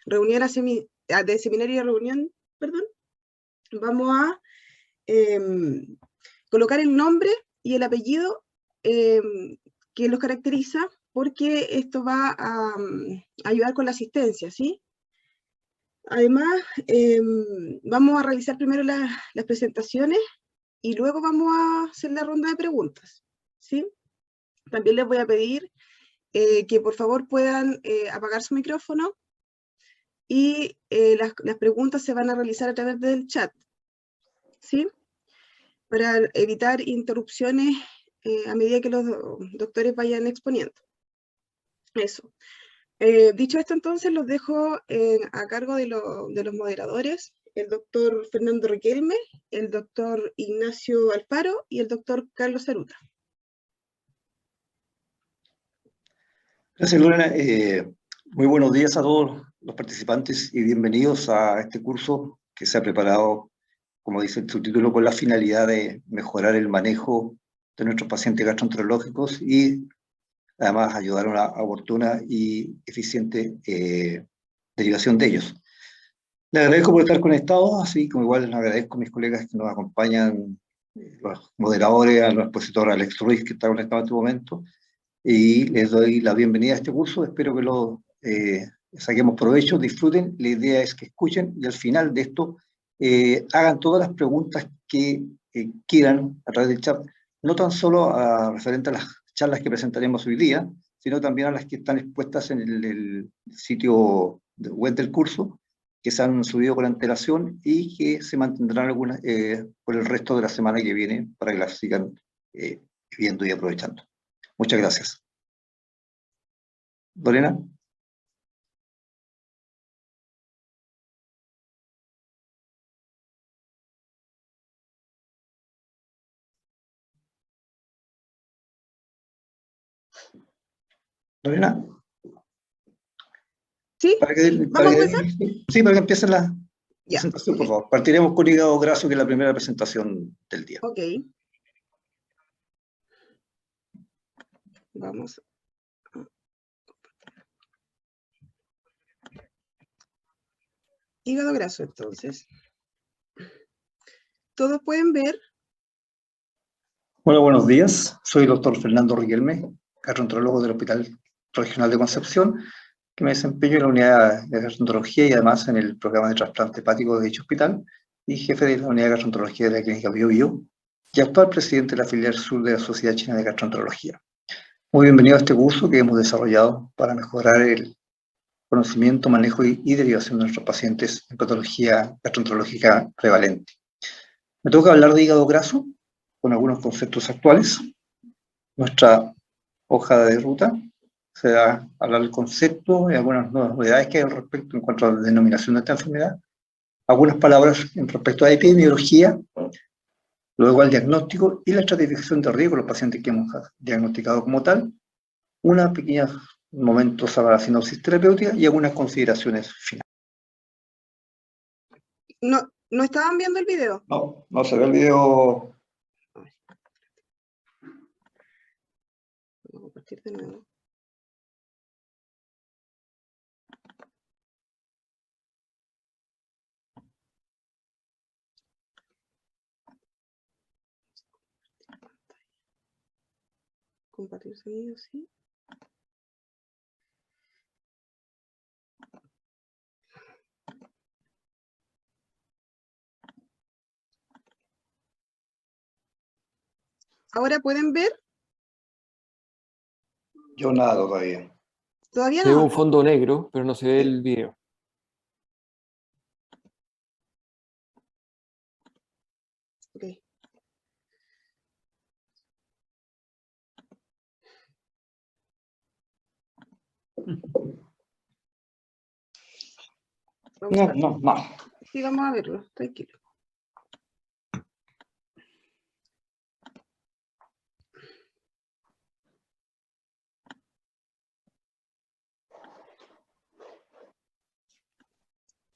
reunión de seminario a reunión, perdón, vamos a colocar el nombre y el apellido que los caracteriza, porque esto va a ayudar con la asistencia, ¿sí? Además, vamos a realizar primero las presentaciones y luego vamos a hacer la ronda de preguntas, ¿sí? También les voy a pedir que por favor puedan apagar su micrófono y las preguntas se van a realizar a través del chat, ¿sí? Para evitar interrupciones a medida que los doctores vayan exponiendo. Eso. Dicho esto, entonces, los dejo a cargo de los moderadores, el doctor Fernando Riquelme, el doctor Ignacio Alfaro y el doctor Carlos Zaruta. Gracias, Lorena. Muy buenos días a todos los participantes y bienvenidos a este curso que se ha preparado, como dice el subtítulo, con la finalidad de mejorar el manejo de nuestros pacientes gastroenterológicos y además ayudar a una oportuna y eficiente derivación de ellos. Les agradezco por estar conectados, así como igual les agradezco a mis colegas que nos acompañan, los moderadores, al expositor Alex Ruiz, que está conectado en este momento, y les doy la bienvenida a este curso. Espero que lo saquemos provecho, disfruten. La idea es que escuchen y al final de esto hagan todas las preguntas que quieran a través del chat, no tan solo referente a las charlas que presentaremos hoy día, sino también a las que están expuestas en el sitio web del curso, que se han subido con antelación y que se mantendrán algunas por el resto de la semana que viene para que las sigan viendo y aprovechando. Muchas gracias. Lorena. Lorena. ¿Sí? Para que empiece la presentación, por favor. Partiremos con hígado graso, que es la primera presentación del día. Ok. Vamos. Hígado graso, entonces. ¿Todos pueden ver? Bueno, buenos días. Soy el doctor Fernando Riquelme, gastroenterólogo del Hospital Regional de Concepción, que me desempeño en la unidad de gastroenterología y además en el programa de trasplante hepático de dicho hospital, y jefe de la unidad de gastroenterología de la clínica Bio Bio, y actual presidente de la filial sur de la Sociedad China de Gastroenterología. Muy bienvenido a este curso que hemos desarrollado para mejorar el conocimiento, manejo y derivación de nuestros pacientes en patología gastroenterológica prevalente. Me toca hablar de hígado graso con algunos conceptos actuales. Nuestra hoja de ruta se va a hablar del concepto y algunas nuevas novedades que hay al respecto en cuanto a la denominación de esta enfermedad, algunas palabras en respecto a epidemiología, luego al diagnóstico y la estratificación de riesgo de los pacientes que hemos diagnosticado como tal, unos pequeños momentos a la sinopsis terapéutica y algunas consideraciones finales. ¿No estaban viendo el video? No se ve el video. Voy a compartir de nuevo. Compartir sonido, sí. ¿Ahora pueden ver? Yo nada todavía. ¿Todavía Se ve no? un fondo negro, pero no se ve el video. Ok. No. Sí, vamos a verlo, tranquilo.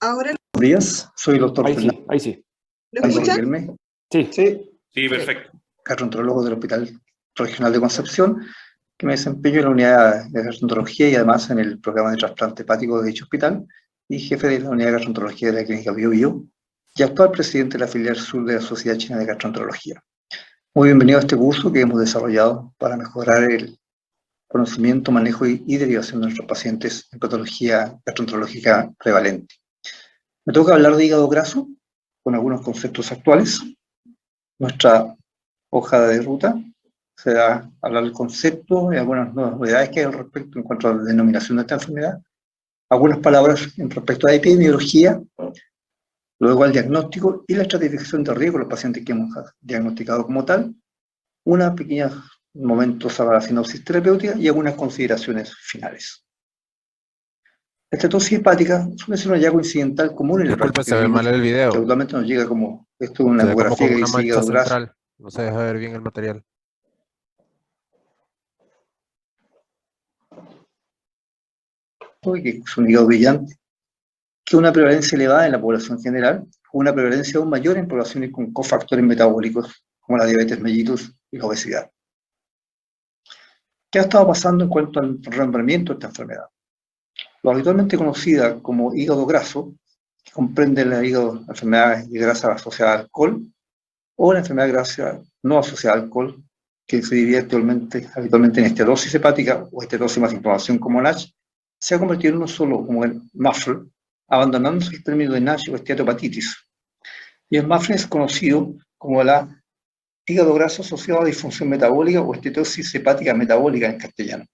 Ahora, Buenos días, soy el doctor Ahí Fernando sí, ahí sí. ¿lo escuchan? Riquelme. Sí. Sí, Sí, perfecto. gastroenterólogo del Hospital Regional de Concepción, que me desempeño en la unidad de gastroenterología y además en el programa de trasplante hepático de dicho hospital, y jefe de la unidad de gastroenterología de la clínica Bio Bio, y actual presidente de la filial sur de la Sociedad China de Gastroenterología. Muy bienvenido a este curso que hemos desarrollado para mejorar el conocimiento, manejo y derivación de nuestros pacientes en patología gastroenterológica prevalente. Me toca hablar de hígado graso con algunos conceptos actuales. Nuestra hoja de ruta se va a hablar del concepto y algunas nuevas novedades que hay al respecto en cuanto a la denominación de esta enfermedad, algunas palabras en respecto a la epidemiología, luego al diagnóstico y la estratificación de riesgo de los pacientes que hemos diagnosticado como tal, unas pequeñas momentos a la sinopsis terapéutica y algunas consideraciones finales. La estatosis hepática suele ser un hallazgo incidental común en la Disculpe, práctica se ve mal clínica, el que video. habitualmente nos llega como, esto es una Se ve como ecografía con que una dice mancha hígado graso, central. No se deja ver bien el material. y que es un hígado brillante, que una prevalencia elevada en la población general, o una prevalencia aún mayor en poblaciones con cofactores metabólicos, como la diabetes mellitus y la obesidad. ¿Qué ha estado pasando en cuanto al renombramiento de esta enfermedad? Lo habitualmente conocida como hígado graso, que comprende la enfermedad de grasa asociada al alcohol, o la enfermedad de grasa no asociada al alcohol, que se divide habitualmente en esteatosis hepática o esteatosis más inflamación como NASH, se ha convertido en uno solo, como el MAFLE, abandonándose el término de NASH o esteatopatitis. Y el MAFLE es conocido como la hígado graso asociado a disfunción metabólica o esteatosis hepática metabólica en castellano,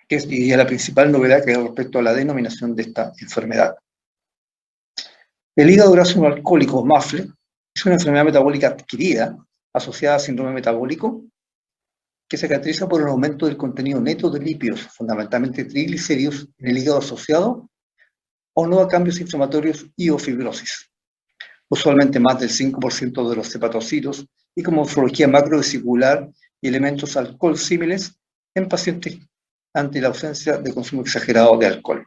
que es diría la principal novedad que hay respecto a la denominación de esta enfermedad. El hígado graso no alcohólico, MAFLE, es una enfermedad metabólica adquirida asociada a síndrome metabólico que se caracteriza por un aumento del contenido neto de lípidos, fundamentalmente triglicéridos, en el hígado asociado o no a cambios inflamatorios y o fibrosis. Usualmente más del 5% de los hepatocitos y con morfología macrovesicular y elementos alcohol-símiles en pacientes ante la ausencia de consumo exagerado de alcohol.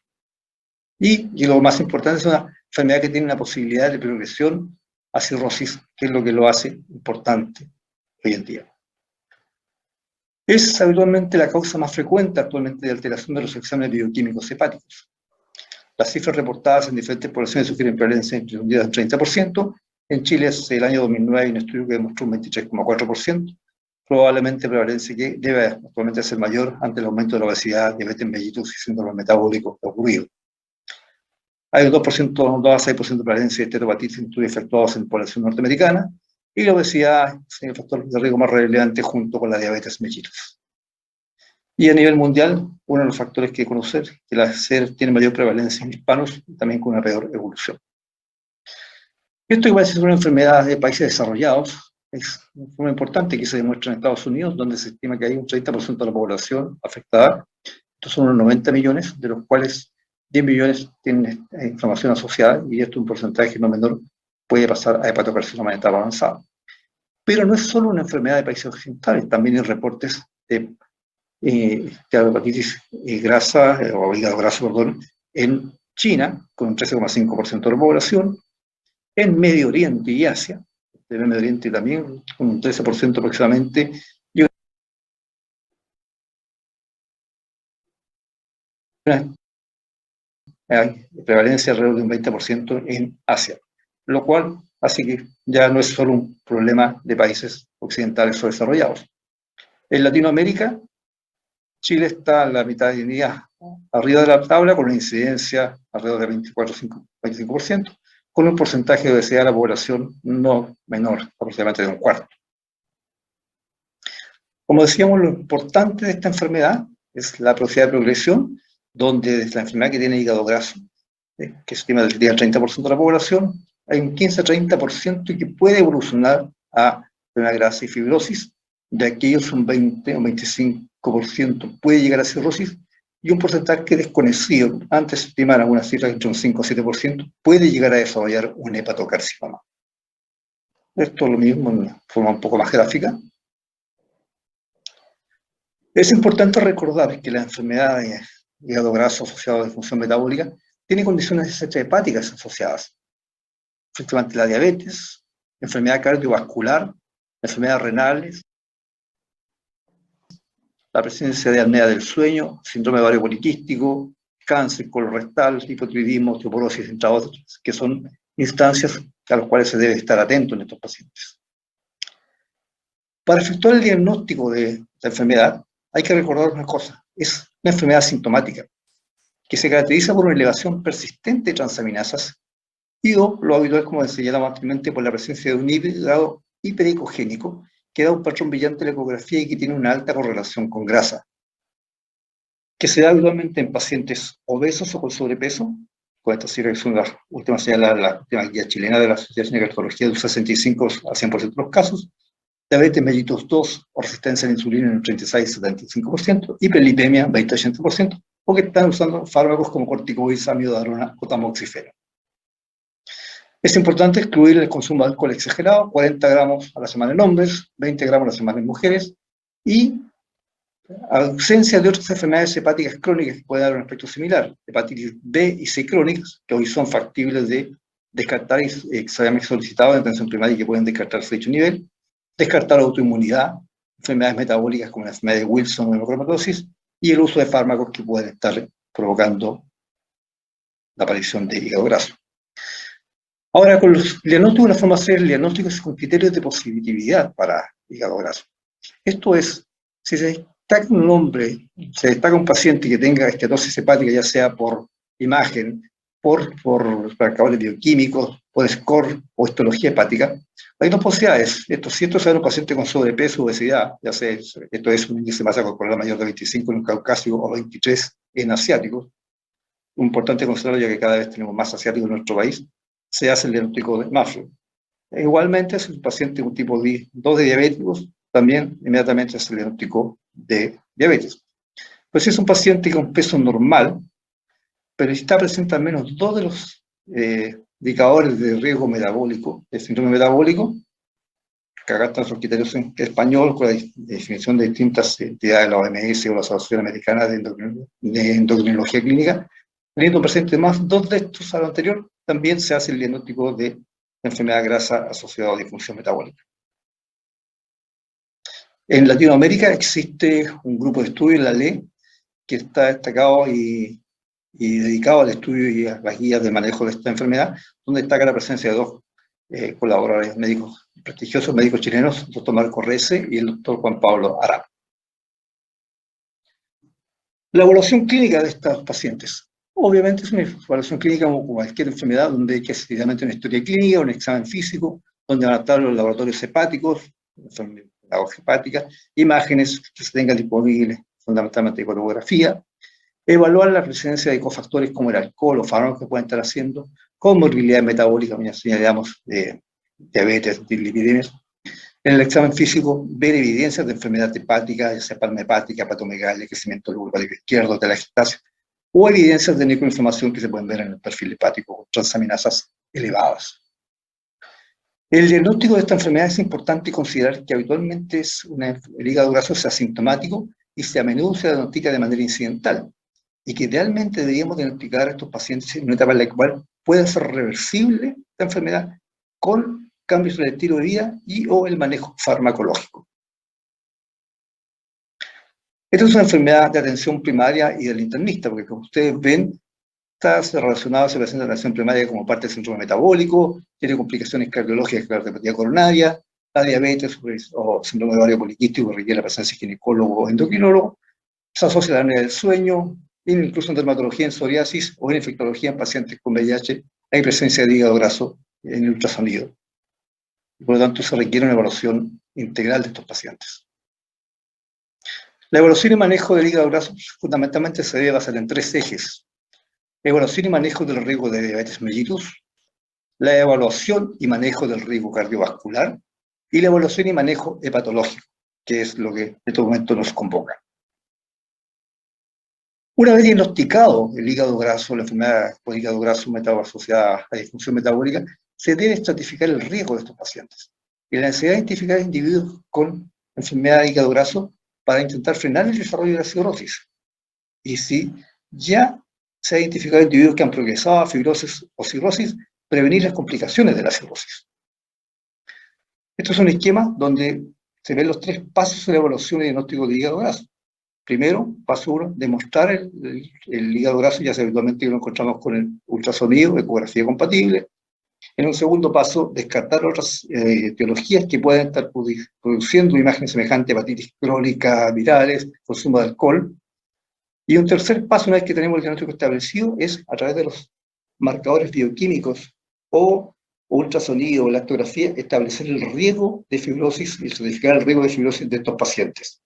Y lo más importante es una enfermedad que tiene una posibilidad de progresión a cirrosis, que es lo que lo hace importante hoy en día. Es habitualmente la causa más frecuente actualmente de alteración de los exámenes bioquímicos hepáticos. Las cifras reportadas en diferentes poblaciones sugieren prevalencia entre un 10 y un 30%. En Chile, el año 2009 hay un estudio que demostró un 23,4%. Probablemente prevalencia que debe actualmente ser mayor ante el aumento de la obesidad, diabetes mellitus y síndrome metabólico ocurrido. Hay un 2 a 6% de prevalencia de esteatopatitis en estudios efectuados en población norteamericana, y la obesidad es el factor de riesgo más relevante junto con la diabetes mellitus. Y a nivel mundial, uno de los factores que conocer, que la SER tiene mayor prevalencia en hispanos, también con una peor evolución. Esto igual es una enfermedad de países desarrollados, es muy importante que se demuestra en Estados Unidos, donde se estima que hay un 30% de la población afectada. Estos son unos 90 millones, de los cuales 10 millones tienen inflamación asociada, y esto un porcentaje no menor puede pasar a hepatocarcinoma en etapa avanzada. Pero no es solo una enfermedad de países occidentales, también hay reportes de hepatitis grasa, o hígado graso, perdón, en China, con un 13,5% de la población, en Medio Oriente y Asia, en Medio Oriente también, con un 13% aproximadamente, y una prevalencia alrededor de un 20% en Asia, lo cual hace que ya no es solo un problema de países occidentales o desarrollados. En Latinoamérica, Chile está en la mitad de día arriba de la tabla, con una incidencia alrededor del 24-25%, con un porcentaje de obesidad de la población no menor, aproximadamente de un cuarto. Como decíamos, lo importante de esta enfermedad es la velocidad de progresión, donde la enfermedad que tiene hígado graso, que se estima del 30% de la población, hay un 15-30% que puede evolucionar a enfermedad grasa y fibrosis. De aquellos un 20 o 25% puede llegar a cirrosis, y un porcentaje desconocido, antes se estimaban algunas cifras entre un 5 o 7%, puede llegar a desarrollar un hepatocarcinoma. Esto es lo mismo en forma un poco más gráfica. Es importante recordar que la enfermedad de hígado graso asociado a disfunción metabólica tiene condiciones hepáticas asociadas, efectivamente la diabetes, enfermedad cardiovascular, enfermedades renales, la presencia de apnea del sueño, síndrome de ovario poliquístico, cáncer colorectal, hipotiroidismo, osteoporosis, entre otras, que son instancias a las cuales se debe estar atento en estos pacientes. Para efectuar el diagnóstico de la enfermedad, hay que recordar una cosa: es una enfermedad sintomática, que se caracteriza por una elevación persistente de transaminasas y lo habitual, como señalaba anteriormente, por la presencia de un hígado hipericogénico, que da un patrón brillante en la ecografía y que tiene una alta correlación con grasa, que se da habitualmente en pacientes obesos o con sobrepeso. Con esta cifra, que son las últimas señaladas, la última guía chilena de la Asociación de Cardiología, de un 65 al 100% de los casos, diabetes mellitus 2 o resistencia a la insulina en un 36-75%, hiperlipemia 20-80%, o que están usando fármacos como corticoides, amiodarona o tamoxifeno. Es importante excluir el consumo de alcohol exagerado, 40 gramos a la semana en hombres, 20 gramos a la semana en mujeres, y ausencia de otras enfermedades hepáticas crónicas que pueden dar un efecto similar, hepatitis B y C crónicas, que hoy son factibles de descartar y exámenes solicitados de atención primaria y que pueden descartarse a dicho nivel, descartar autoinmunidad, enfermedades metabólicas como la enfermedad de Wilson o hemocromatosis, y el uso de fármacos que pueden estar provocando la aparición de hígado graso. Ahora, con los diagnósticos, la forma de hacer el diagnóstico es con criterios de positividad para hígado graso. Esto es, si se destaca un hombre, se destaca un paciente que tenga esteatosis hepática, ya sea por imagen, por marcadores bioquímicos, por score o histología hepática, hay dos posibilidades. Si esto es un paciente con sobrepeso, obesidad, ya sea, esto es un índice de masa corporal mayor de 25 en un caucásico o 23 en asiáticos, importante considerarlo ya que cada vez tenemos más asiáticos en nuestro país, se hace el diagnóstico de Mafre. Igualmente, si es un paciente con tipo 2 de diabéticos, también inmediatamente se hace el diagnóstico de diabetes. Pues si es un paciente con peso normal, pero está presente al menos dos de los indicadores de riesgo metabólico, de síndrome metabólico, que acá están los criterios en español, con la definición de distintas entidades de la OMS o la Asociación Americana de Endocrinología Clínica, teniendo presente más dos de estos a lo anterior, también se hace el diagnóstico de enfermedad grasa asociada a disfunción metabólica. En Latinoamérica existe un grupo de estudio en la ley que está destacado y dedicado al estudio y a las guías de manejo de esta enfermedad, donde destaca la presencia de dos colaboradores médicos, prestigiosos médicos chilenos, el doctor Marco Rece y el doctor Juan Pablo Arap. La evaluación clínica de estos pacientes. Obviamente es una evaluación clínica como cualquier enfermedad, donde hay que hacer una historia clínica, un examen físico, donde van a estar los laboratorios hepáticos, enfermedades hepáticas, imágenes que se tengan disponibles, fundamentalmente iconografía, evaluar la presencia de cofactores como el alcohol o fármacos que pueden estar haciendo, comorbilidad metabólica, ya señalamos, diabetes, dislipidemias. En el examen físico, ver evidencias de enfermedad hepática, ya sea palma hepática, hepatomegalia, crecimiento del bulbo izquierdo, telangiectasia, o evidencias de necroinflamación que se pueden ver en el perfil hepático con transaminasas elevadas. El diagnóstico de esta enfermedad es importante considerar que habitualmente el hígado graso es asintomático y a menudo se diagnostica de manera incidental, y que idealmente deberíamos diagnosticar a estos pacientes en una etapa en la cual pueda ser reversible la enfermedad con cambios en el estilo de vida y o el manejo farmacológico. Esta es una enfermedad de atención primaria y del internista, porque como ustedes ven, está relacionado, se presenta en la atención primaria como parte del síndrome metabólico, tiene complicaciones cardiológicas, cardiopatía coronaria, la diabetes o síndrome de ovario poliquístico que requiere la presencia de ginecólogo o endocrinólogo, se asocia a la apnea del sueño, incluso en dermatología, en psoriasis o en infectología en pacientes con VIH, hay presencia de hígado graso en el ultrasonido. Por lo tanto, se requiere una evaluación integral de estos pacientes. La evaluación y manejo del hígado graso fundamentalmente se debe basar en tres ejes: evaluación y manejo del riesgo de diabetes mellitus, la evaluación y manejo del riesgo cardiovascular y la evaluación y manejo hepatológico, que es lo que en este momento nos convoca. Una vez diagnosticado el hígado graso, la enfermedad por hígado graso asociada a disfunción metabólica, se debe estratificar el riesgo de estos pacientes. Y la necesidad de identificar individuos con enfermedad de hígado graso para intentar frenar el desarrollo de la cirrosis. Y si ya se ha identificado individuos que han progresado a fibrosis o cirrosis, prevenir las complicaciones de la cirrosis. Esto es un esquema donde se ven los tres pasos de la evaluación y diagnóstico de hígado graso. Primero, paso 1, demostrar el hígado graso, ya sea habitualmente lo encontramos con el ultrasonido, ecografía compatible. En un segundo paso, descartar otras etiologías que pueden estar produciendo imágenes semejantes a hepatitis crónica, virales, consumo de alcohol. Y un tercer paso, una vez que tenemos el diagnóstico establecido, es a través de los marcadores bioquímicos o ultrasonido o lactografía, establecer el riesgo de fibrosis y certificar el riesgo de fibrosis de estos pacientes.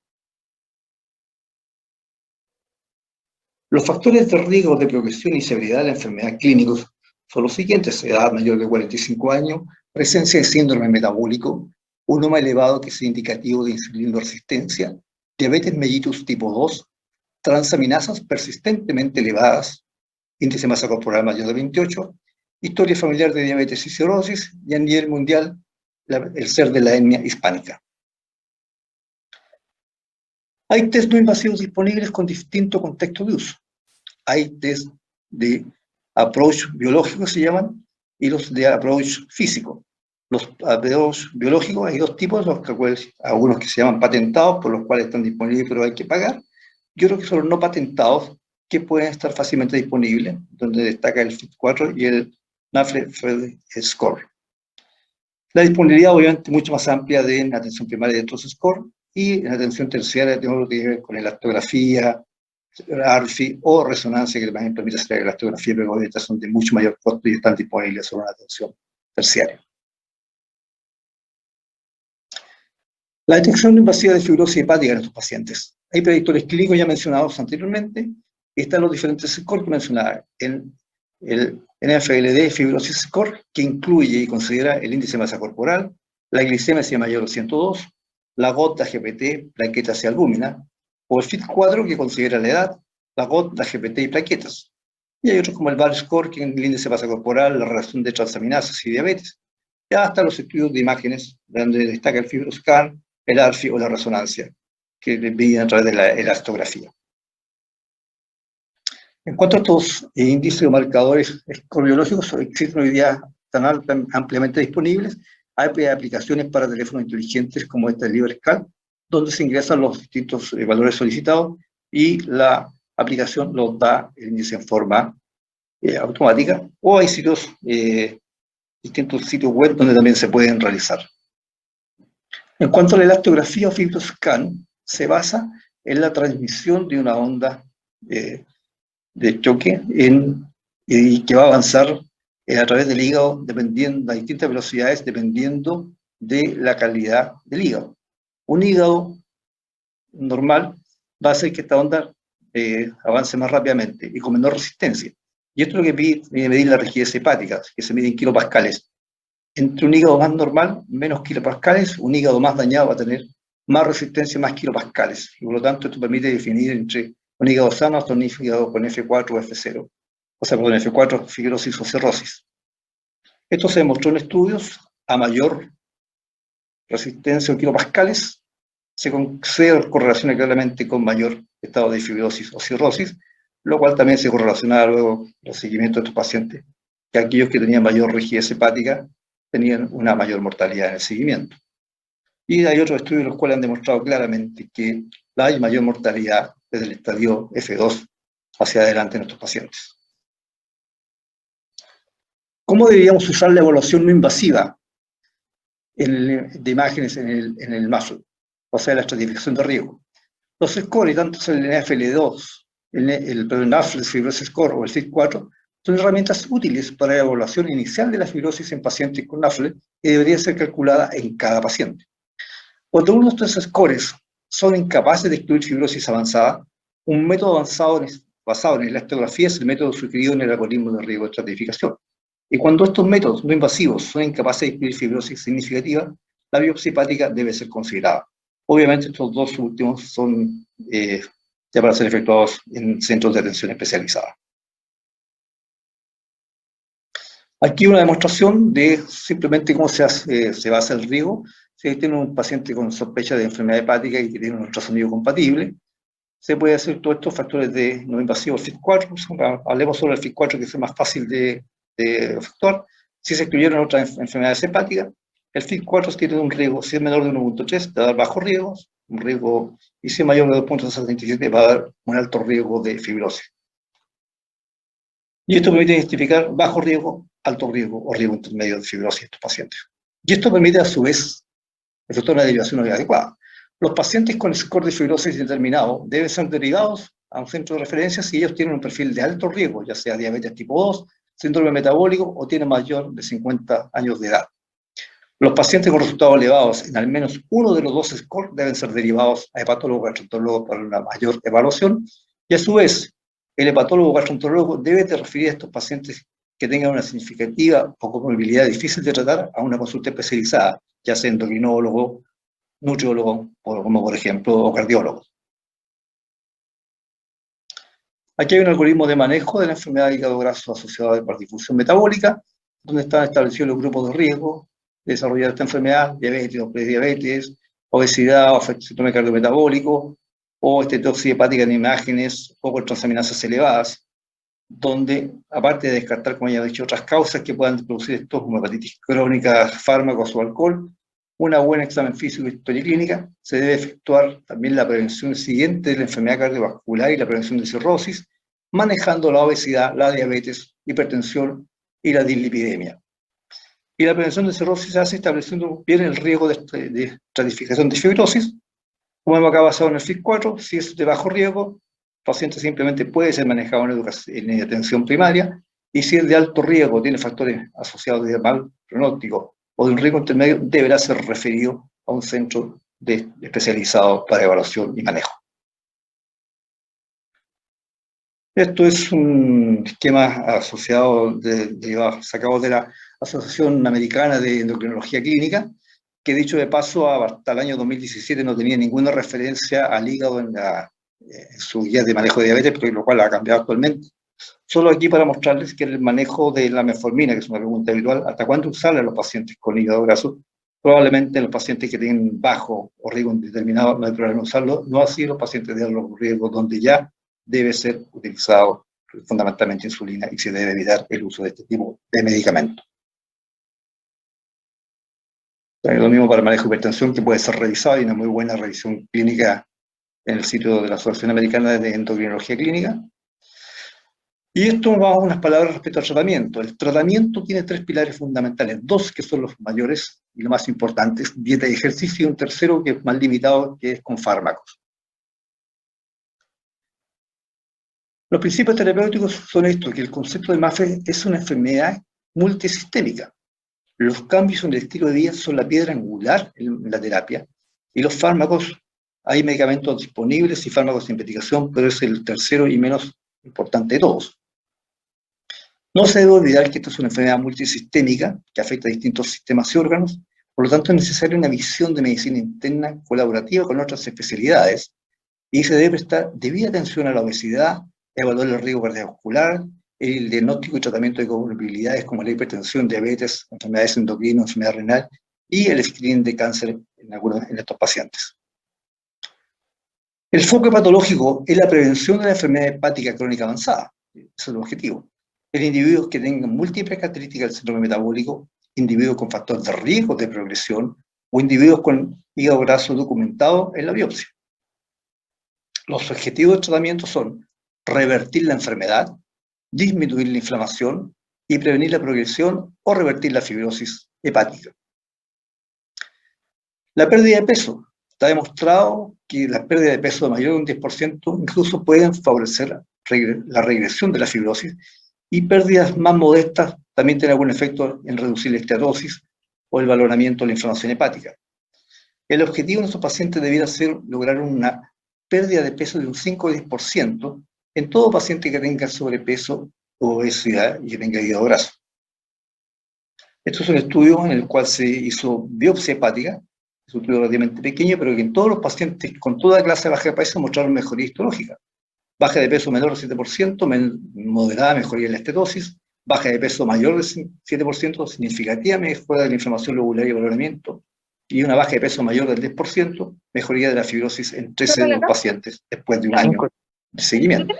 Los factores de riesgo de progresión y severidad de la enfermedad clínicos son los siguientes: edad mayor de 45 años, presencia de síndrome metabólico, un NOMA elevado que sea indicativo de insulinoresistencia, diabetes mellitus tipo 2, transaminasas persistentemente elevadas, índice de masa corporal mayor de 28, historia familiar de diabetes y cirrosis, y a nivel mundial, el ser de la etnia hispánica. Hay test no invasivos disponibles con distinto contexto de uso. Hay test de approach biológico, se llaman, y los de approach físico. Los approach biológicos hay dos tipos, algunos que se llaman patentados, por los cuales están disponibles pero hay que pagar, y otros que son los no patentados, que pueden estar fácilmente disponibles, donde destaca el FIT4 y el NAFLD Score. La disponibilidad obviamente mucho más amplia de en atención primaria de estos score, y en atención terciaria tenemos lo que tiene que ver con elastografía, ARFI o resonancia, que también permite hacer elastografía, pero ahorita son de mucho mayor costo y están disponibles sobre una atención terciaria. La detección invasiva de fibrosis hepática en estos pacientes. Hay predictores clínicos ya mencionados anteriormente, y están los diferentes scores que mencionaba. El NAFLD Fibrosis Score, que incluye y considera el índice de masa corporal, la glicemia si es mayor de 102, la GOT, la GPT, plaquetas y albúmina, o el FIT4, que considera la edad, la GOT, la GPT y plaquetas. Y hay otros como el VAR Score, que es el índice de masa corporal, la relación de transaminasas y diabetes. Ya hasta los estudios de imágenes, donde destaca el FibroScan, el ARFI o la resonancia, que miden a través de la elastografía. En cuanto a estos índices o marcadores biológicos, existen hoy día, están ampliamente disponibles. Hay aplicaciones para teléfonos inteligentes como esta de LiverScan, donde se ingresan los distintos valores solicitados y la aplicación los da el índice en forma automática, o hay distintos sitios web donde también se pueden realizar. En cuanto a la elastografía o FibroScan, se basa en la transmisión de una onda de choque y que va a avanzar a través del hígado dependiendo a distintas velocidades, dependiendo de la calidad del hígado. Un hígado normal va a hacer que esta onda avance más rápidamente y con menor resistencia. Y esto es lo que medir la rigidez hepática, que se mide en kilopascales. Entre un hígado más normal, menos kilopascales, un hígado más dañado va a tener más resistencia, más kilopascales. Y por lo tanto, esto permite definir entre un hígado sano hasta un hígado con F4 o F0. O sea, con F4, fibrosis o cirrosis. Esto se demostró en estudios: a mayor resistencia en kilopascales, se correlaciona claramente con mayor estado de fibrosis o cirrosis, lo cual también se correlacionaba luego los seguimientos de estos pacientes, que aquellos que tenían mayor rigidez hepática tenían una mayor mortalidad en el seguimiento. Y hay otros estudios los cuales han demostrado claramente que hay mayor mortalidad desde el estadio F2 hacia adelante en estos pacientes. ¿Cómo deberíamos usar la evaluación no invasiva de imágenes en el MAFLD? O sea, la estratificación de riesgo. Los scores, tanto el NAFL2, el NAFL Fibrosis Score o el FIT4, son herramientas útiles para la evaluación inicial de la fibrosis en pacientes con NAFL y debería ser calculada en cada paciente. Cuando uno de estos scores son incapaces de excluir fibrosis avanzada, un método avanzado basado en la elastografía es el método sugerido en el algoritmo de riesgo de estratificación. Y cuando estos métodos no invasivos son incapaces de excluir fibrosis significativa, la biopsia hepática debe ser considerada. Obviamente estos dos últimos son ya para ser efectuados en centros de atención especializada. Aquí una demostración de simplemente cómo se basa el riesgo. Si tiene un paciente con sospecha de enfermedad hepática y que tiene un ultrasonido compatible, se puede hacer todos estos factores de no invasivos, el FIT4, hablemos sobre el FIT4 que es más fácil de efectuar. Si se excluyeron otras enfermedades hepáticas, el FIT4 tiene un riesgo, si es menor de 1.3, te da bajo riesgo, un riesgo, y si es mayor de 2,77 va a dar un alto riesgo de fibrosis. Y esto permite identificar bajo riesgo, alto riesgo o riesgo intermedio de fibrosis en estos pacientes. Y esto permite a su vez efectuar una derivación adecuada. Los pacientes con score de fibrosis determinado deben ser derivados a un centro de referencia si ellos tienen un perfil de alto riesgo, ya sea diabetes tipo 2, síndrome metabólico o tienen mayor de 50 años de edad. Los pacientes con resultados elevados en al menos uno de los dos scores deben ser derivados a hepatólogo o gastroenterólogo para una mayor evaluación, y a su vez, el hepatólogo o gastroenterólogo debe referir a estos pacientes que tengan una significativa o comorbilidad difícil de tratar a una consulta especializada, ya sea endocrinólogo, nutriólogo, como por ejemplo, o cardiólogo. Aquí hay un algoritmo de manejo de la enfermedad de hígado graso asociada a hiperdifusión metabólica, donde están establecidos los grupos de riesgo de desarrollar esta enfermedad: diabetes o prediabetes, obesidad o síndrome cardiometabólico, o estetosis hepática en imágenes o con transaminasas elevadas, donde, aparte de descartar, como ya he dicho, otras causas que puedan producir esto, como hepatitis crónica, fármacos o alcohol, una buena examen físico y historia clínica, se debe efectuar también la prevención siguiente de la enfermedad cardiovascular y la prevención de cirrosis, manejando la obesidad, la diabetes, hipertensión y la dislipidemia. Y la prevención de cirrosis se hace estableciendo bien el riesgo de estratificación de fibrosis, como hemos acá basado en el FIT4. Si es de bajo riesgo, el paciente simplemente puede ser manejado en atención primaria, y si es de alto riesgo, tiene factores asociados de mal pronóstico o de un riesgo intermedio, deberá ser referido a un centro especializado para evaluación y manejo. Esto es un esquema asociado, sacado de la Asociación Americana de Endocrinología Clínica, que dicho de paso, hasta el año 2017 no tenía ninguna referencia al hígado en su guía de manejo de diabetes, pero lo cual ha cambiado actualmente. Solo aquí para mostrarles que el manejo de la metformina, que es una pregunta habitual, ¿hasta cuándo usarla en los pacientes con hígado graso? Probablemente en los pacientes que tienen bajo o riesgo indeterminado no hay problema usarlo, no así los pacientes de alto riesgo, donde ya debe ser utilizado fundamentalmente insulina y se debe evitar el uso de este tipo de medicamentos. Lo mismo para el manejo de hipertensión, que puede ser revisado, y una muy buena revisión clínica en el sitio de la Asociación Americana de Endocrinología Clínica. Y esto vamos a unas palabras respecto al tratamiento. El tratamiento tiene tres pilares fundamentales, dos que son los mayores y los más importantes: dieta y ejercicio, y un tercero que es más limitado, que es con fármacos. Los principios terapéuticos son estos: que el concepto de MAFE es una enfermedad multisistémica. Los cambios en el estilo de vida son la piedra angular en la terapia, y los fármacos, hay medicamentos disponibles y fármacos de investigación, pero es el tercero y menos importante de todos. No se debe olvidar que esta es una enfermedad multisistémica que afecta a distintos sistemas y órganos, por lo tanto es necesaria una visión de medicina interna colaborativa con otras especialidades, y se debe prestar debida atención a la obesidad, evaluar el riesgo cardiovascular, el diagnóstico y tratamiento de comorbilidades como la hipertensión, diabetes, enfermedades endocrinas, enfermedad renal, y el screening de cáncer en estos pacientes. El foco patológico es la prevención de la enfermedad hepática crónica avanzada. Ese es el objetivo. En individuos que tengan múltiples características del síndrome metabólico, individuos con factores de riesgo de progresión o individuos con hígado graso documentado en la biopsia. Los objetivos del tratamiento son revertir la enfermedad, disminuir la inflamación y prevenir la progresión o revertir la fibrosis hepática. La pérdida de peso. Está demostrado que la pérdida de peso de mayor de un 10% incluso pueden favorecer la regresión de la fibrosis, y pérdidas más modestas también tienen algún efecto en reducir la esteatosis o el valoramiento de la inflamación hepática. El objetivo de estos pacientes debiera ser lograr una pérdida de peso de un 5 o 10% en todo paciente que tenga sobrepeso o obesidad y que tenga hígado graso. Esto es un estudio en el cual se hizo biopsia hepática. Es un estudio relativamente pequeño, pero que en todos los pacientes con toda clase de baja de peso mostraron mejoría histológica. Baja de peso menor de 7%, moderada mejoría en la estetosis; baja de peso mayor de 7%, significativa mejora de la inflamación lobular y valoramiento; y una baja de peso mayor del 10%, mejoría de la fibrosis en 13 de los pacientes después de un año de seguimiento.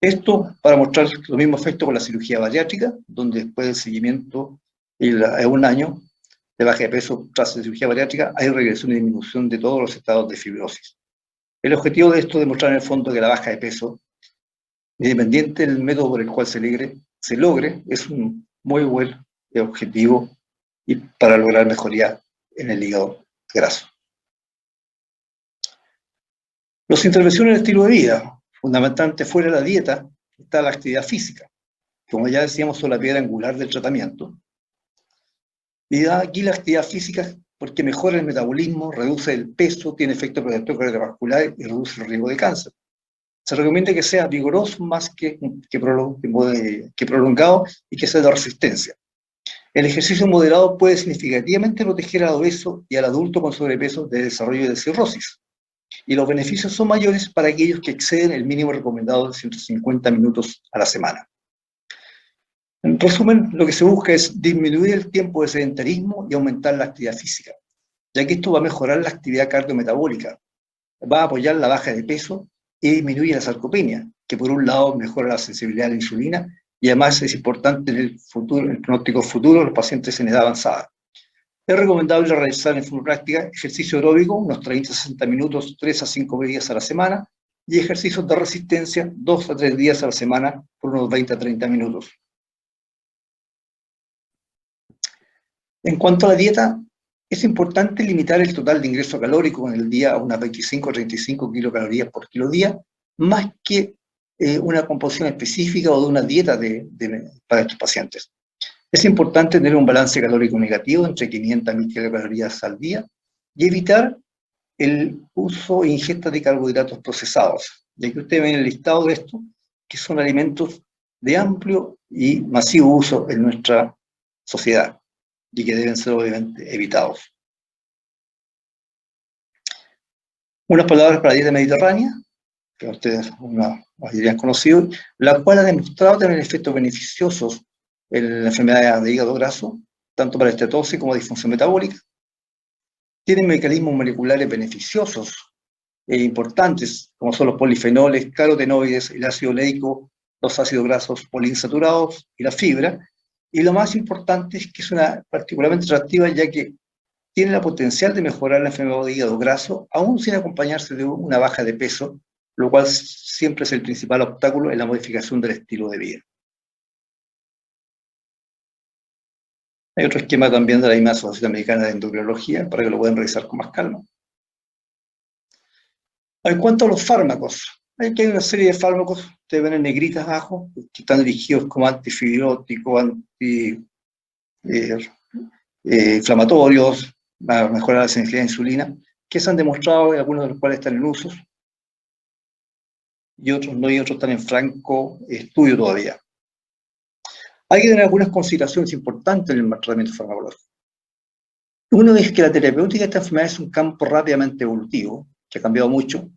Esto para mostrar los mismos efectos con la cirugía bariátrica, donde después del seguimiento de un año de baja de peso tras la cirugía bariátrica, hay regresión y disminución de todos los estados de fibrosis. El objetivo de esto es demostrar en el fondo que la baja de peso, independiente del método por el cual se logre, es un muy buen objetivo y para lograr mejoría en el hígado graso. Las intervenciones en el estilo de vida, fundamentalmente fuera de la dieta, está la actividad física. Como ya decíamos, son la piedra angular del tratamiento. Y da aquí la actividad física porque mejora el metabolismo, reduce el peso, tiene efecto protector cardiovascular y reduce el riesgo de cáncer. Se recomienda que sea vigoroso más que prolongado y que sea de resistencia. El ejercicio moderado puede significativamente proteger al obeso y al adulto con sobrepeso de desarrollo de cirrosis. Y los beneficios son mayores para aquellos que exceden el mínimo recomendado de 150 minutos a la semana. En resumen, lo que se busca es disminuir el tiempo de sedentarismo y aumentar la actividad física, ya que esto va a mejorar la actividad cardiometabólica, va a apoyar la baja de peso y disminuye la sarcopenia, que por un lado mejora la sensibilidad a la insulina y además es importante en el pronóstico futuro de los pacientes en edad avanzada. Es recomendable realizar en forma práctica ejercicio aeróbico, unos 30-60 minutos, 3 a 5 días a la semana, y ejercicios de resistencia, 2 a 3 días a la semana, por unos 20 a 30 minutos. En cuanto a la dieta, es importante limitar el total de ingreso calórico en el día a unas 25 o 35 kilocalorías por kilo día, más que una composición específica o de una dieta para estos pacientes. Es importante tener un balance calórico negativo entre 500 y 1000 kilocalorías al día y evitar el uso e ingesta de carbohidratos procesados. Y aquí ustedes ven el listado de esto, que son alimentos de amplio y masivo uso en nuestra sociedad y que deben ser obviamente evitados. Unas palabras para la dieta mediterránea, que ustedes una mayoría han conocido, la cual ha demostrado tener efectos beneficiosos en la enfermedad de hígado graso, tanto para esteatosis como disfunción metabólica. Tienen mecanismos moleculares beneficiosos e importantes, como son los polifenoles, carotenoides, el ácido oleico, los ácidos grasos poliinsaturados y la fibra. Y lo más importante es que es una particularmente atractiva, ya que tiene la potencial de mejorar la enfermedad de hígado graso, aún sin acompañarse de una baja de peso, lo cual siempre es el principal obstáculo en la modificación del estilo de vida. Hay otro esquema también de la misma Asociación Americana de Endocrinología, para que lo puedan revisar con más calma. En cuanto a los fármacos, aquí hay una serie de fármacos, ustedes ven en negritas abajo, que están dirigidos como antifibróticos, inflamatorios, para mejorar la sensibilidad a la insulina, que se han demostrado, y algunos de los cuales están en uso, y otros no, y otros están en franco estudio todavía. Hay que tener algunas consideraciones importantes en el tratamiento farmacológico. Uno es que la terapéutica de esta enfermedad es un campo rápidamente evolutivo, que ha cambiado mucho,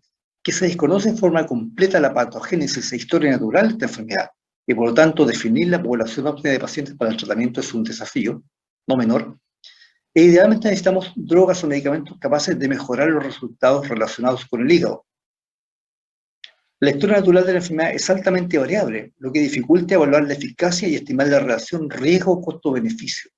que se desconoce en forma completa la patogénesis e historia natural de esta enfermedad, y por lo tanto definir la población óptima de pacientes para el tratamiento es un desafío, no menor, e idealmente necesitamos drogas o medicamentos capaces de mejorar los resultados relacionados con el hígado. La historia natural de la enfermedad es altamente variable, lo que dificulta evaluar la eficacia y estimar la relación riesgo-costo-beneficio.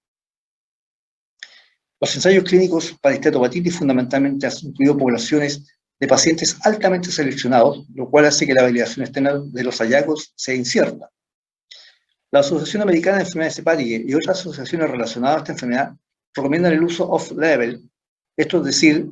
Los ensayos clínicos para esteatopatitis fundamentalmente han incluido poblaciones de pacientes altamente seleccionados, lo cual hace que la validación externa de los hallazgos sea incierta. La Asociación Americana de Enfermedades Hepáticas y otras asociaciones relacionadas a esta enfermedad recomiendan el uso off-label, esto es decir,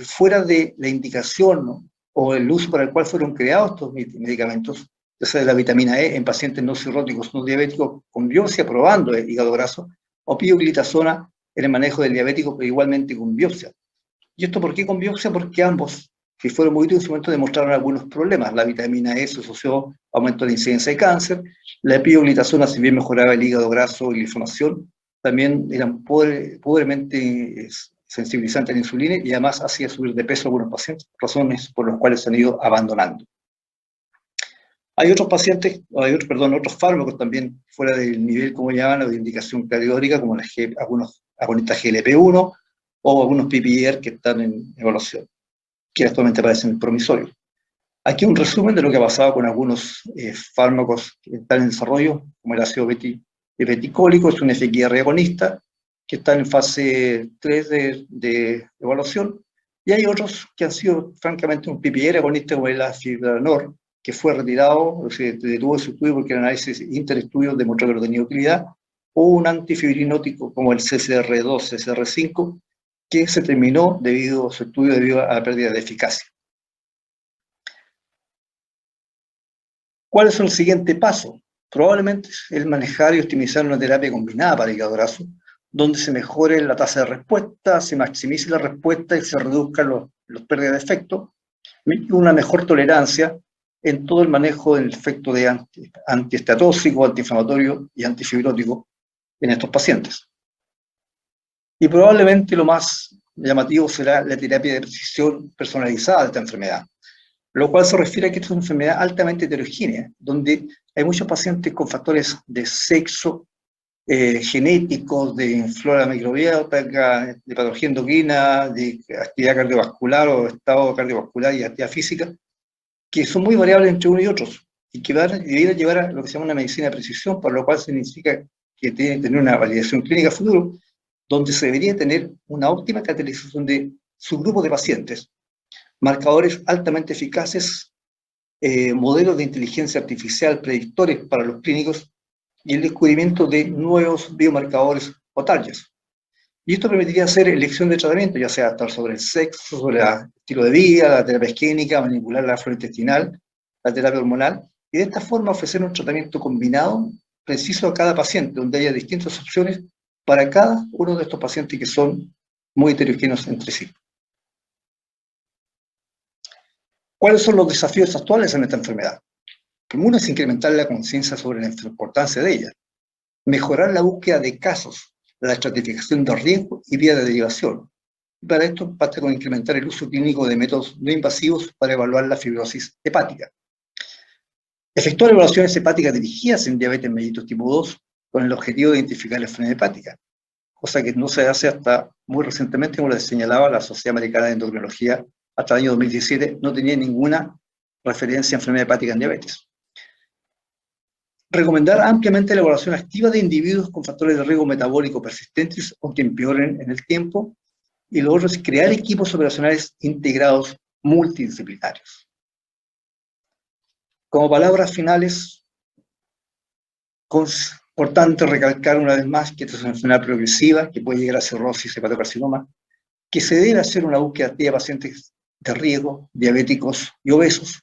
fuera de la indicación, ¿no?, o el uso para el cual fueron creados estos medicamentos, ya sea de la vitamina E en pacientes no cirróticos, no diabéticos, con biopsia probando el hígado graso, o pioglitazona en el manejo del diabético, pero igualmente con biopsia. ¿Y esto por qué con biopsia? Porque ambos, que fueron muy útiles en su momento, demostraron algunos problemas. La vitamina E se asoció a aumento de la incidencia de cáncer, la pioglitazona, si bien mejoraba el hígado graso y la inflamación, también eran pobremente sensibilizantes a la insulina y además hacía subir de peso a algunos pacientes, razones por las cuales se han ido abandonando. Hay otros otros fármacos también fuera del nivel, como llaman, o de indicación cardiológica, como algunos agonistas GLP-1 o algunos PPAR que están en evaluación, que actualmente parecen promisorios. Aquí un resumen de lo que ha pasado con algunos fármacos que están en desarrollo, como el ácido beticólico, es un FXR agonista, que están en fase 3 de evaluación, y hay otros que han sido francamente un PPR agonista como el Afibranor, que fue retirado, o sea, detuvo su estudio porque el análisis interestudio demostró que no tenía utilidad, o un antifibrinótico como el CCR2, CCR5, que se terminó debido a su estudio debido a la pérdida de eficacia. ¿Cuál es el siguiente paso? Probablemente el manejar y optimizar una terapia combinada para hígado graso, donde se mejore la tasa de respuesta, se maximice la respuesta y se reduzcan los pérdidas de efecto, y una mejor tolerancia en todo el manejo del efecto de antiestatóxico, antiinflamatorio y antifibrótico en estos pacientes. Y probablemente lo más llamativo será la terapia de precisión personalizada de esta enfermedad, lo cual se refiere a que esta es una enfermedad altamente heterogénea, donde hay muchos pacientes con factores de sexo, genéticos, de flora microbiota, de patología endocrina, de actividad cardiovascular o estado cardiovascular y actividad física, que son muy variables entre uno y otros, y que deberían llevar a lo que se llama una medicina de precisión, por lo cual significa que tiene que tener una validación clínica futuro, donde se debería tener una óptima caracterización de su grupo de pacientes, marcadores altamente eficaces, modelos de inteligencia artificial predictores para los clínicos y el descubrimiento de nuevos biomarcadores o targets. Y esto permitiría hacer elección de tratamiento, ya sea estar sobre el sexo, sobre el estilo de vida, la terapia isquémica, manipular la flora intestinal, la terapia hormonal, y de esta forma ofrecer un tratamiento combinado, preciso a cada paciente, donde haya distintas opciones para cada uno de estos pacientes que son muy heterogéneos entre sí. ¿Cuáles son los desafíos actuales en esta enfermedad? Uno es incrementar la conciencia sobre la importancia de ella, mejorar la búsqueda de casos, la estratificación de riesgo y vía de derivación. Para esto basta con incrementar el uso clínico de métodos no invasivos para evaluar la fibrosis hepática. Efectuar evaluaciones hepáticas dirigidas en diabetes mellitus tipo 2 con el objetivo de identificar la enfermedad hepática, cosa que no se hace hasta muy recientemente, como les señalaba la Sociedad Americana de Endocrinología, hasta el año 2017 no tenía ninguna referencia a enfermedad hepática en diabetes. Recomendar ampliamente la evaluación activa de individuos con factores de riesgo metabólico persistentes o que empeoren en el tiempo. Y lo otro es crear equipos operacionales integrados multidisciplinarios. Como palabras finales, es importante recalcar una vez más que esta es una enfermedad progresiva que puede llegar a cirrosis, hepatocarcinoma, que se debe hacer una búsqueda activa de pacientes de riesgo, diabéticos y obesos,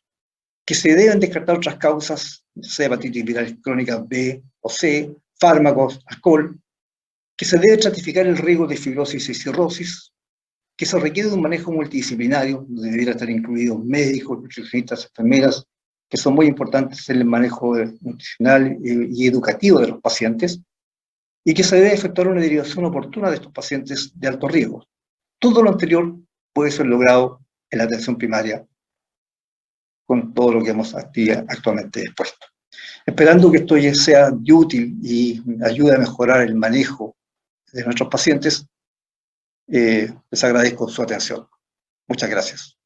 que se deben descartar otras causas, sea hepatitis viral crónica B o C, fármacos, alcohol, que se debe estratificar el riesgo de fibrosis y cirrosis, que se requiere de un manejo multidisciplinario, donde debería estar incluidos médicos, nutricionistas, enfermeras, que son muy importantes en el manejo nutricional y educativo de los pacientes, y que se debe efectuar una derivación oportuna de estos pacientes de alto riesgo. Todo lo anterior puede ser logrado en la atención primaria con todo lo que hemos actualmente expuesto. Esperando que esto ya sea de útil y ayude a mejorar el manejo de nuestros pacientes, les agradezco su atención. Muchas gracias.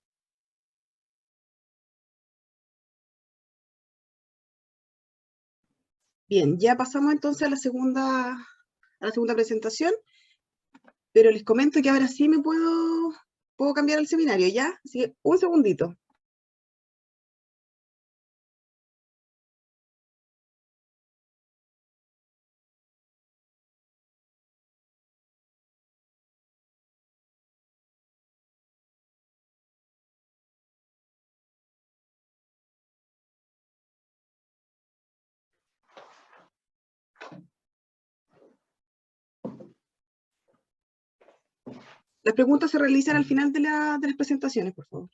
Bien, ya pasamos entonces a la segunda presentación, pero les comento que ahora sí me puedo cambiar el seminario, ¿ya? Así que un segundito. Las preguntas se realizan al final de las presentaciones, por favor.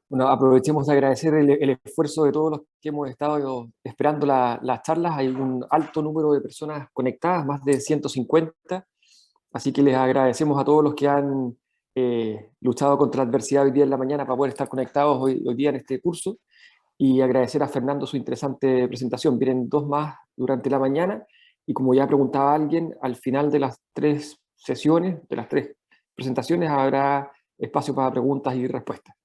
Bueno, aprovechemos de agradecer el esfuerzo de todos los que hemos estado esperando las charlas. Hay un alto número de personas conectadas, más de 150. Así que les agradecemos a todos los que han luchado contra la adversidad hoy día en la mañana para poder estar conectados hoy día en este curso. Y agradecer a Fernando su interesante presentación. Vienen dos más durante la mañana y como ya preguntaba alguien, al final de las 3 sesiones, de las 3 presentaciones, habrá espacio para preguntas y respuestas.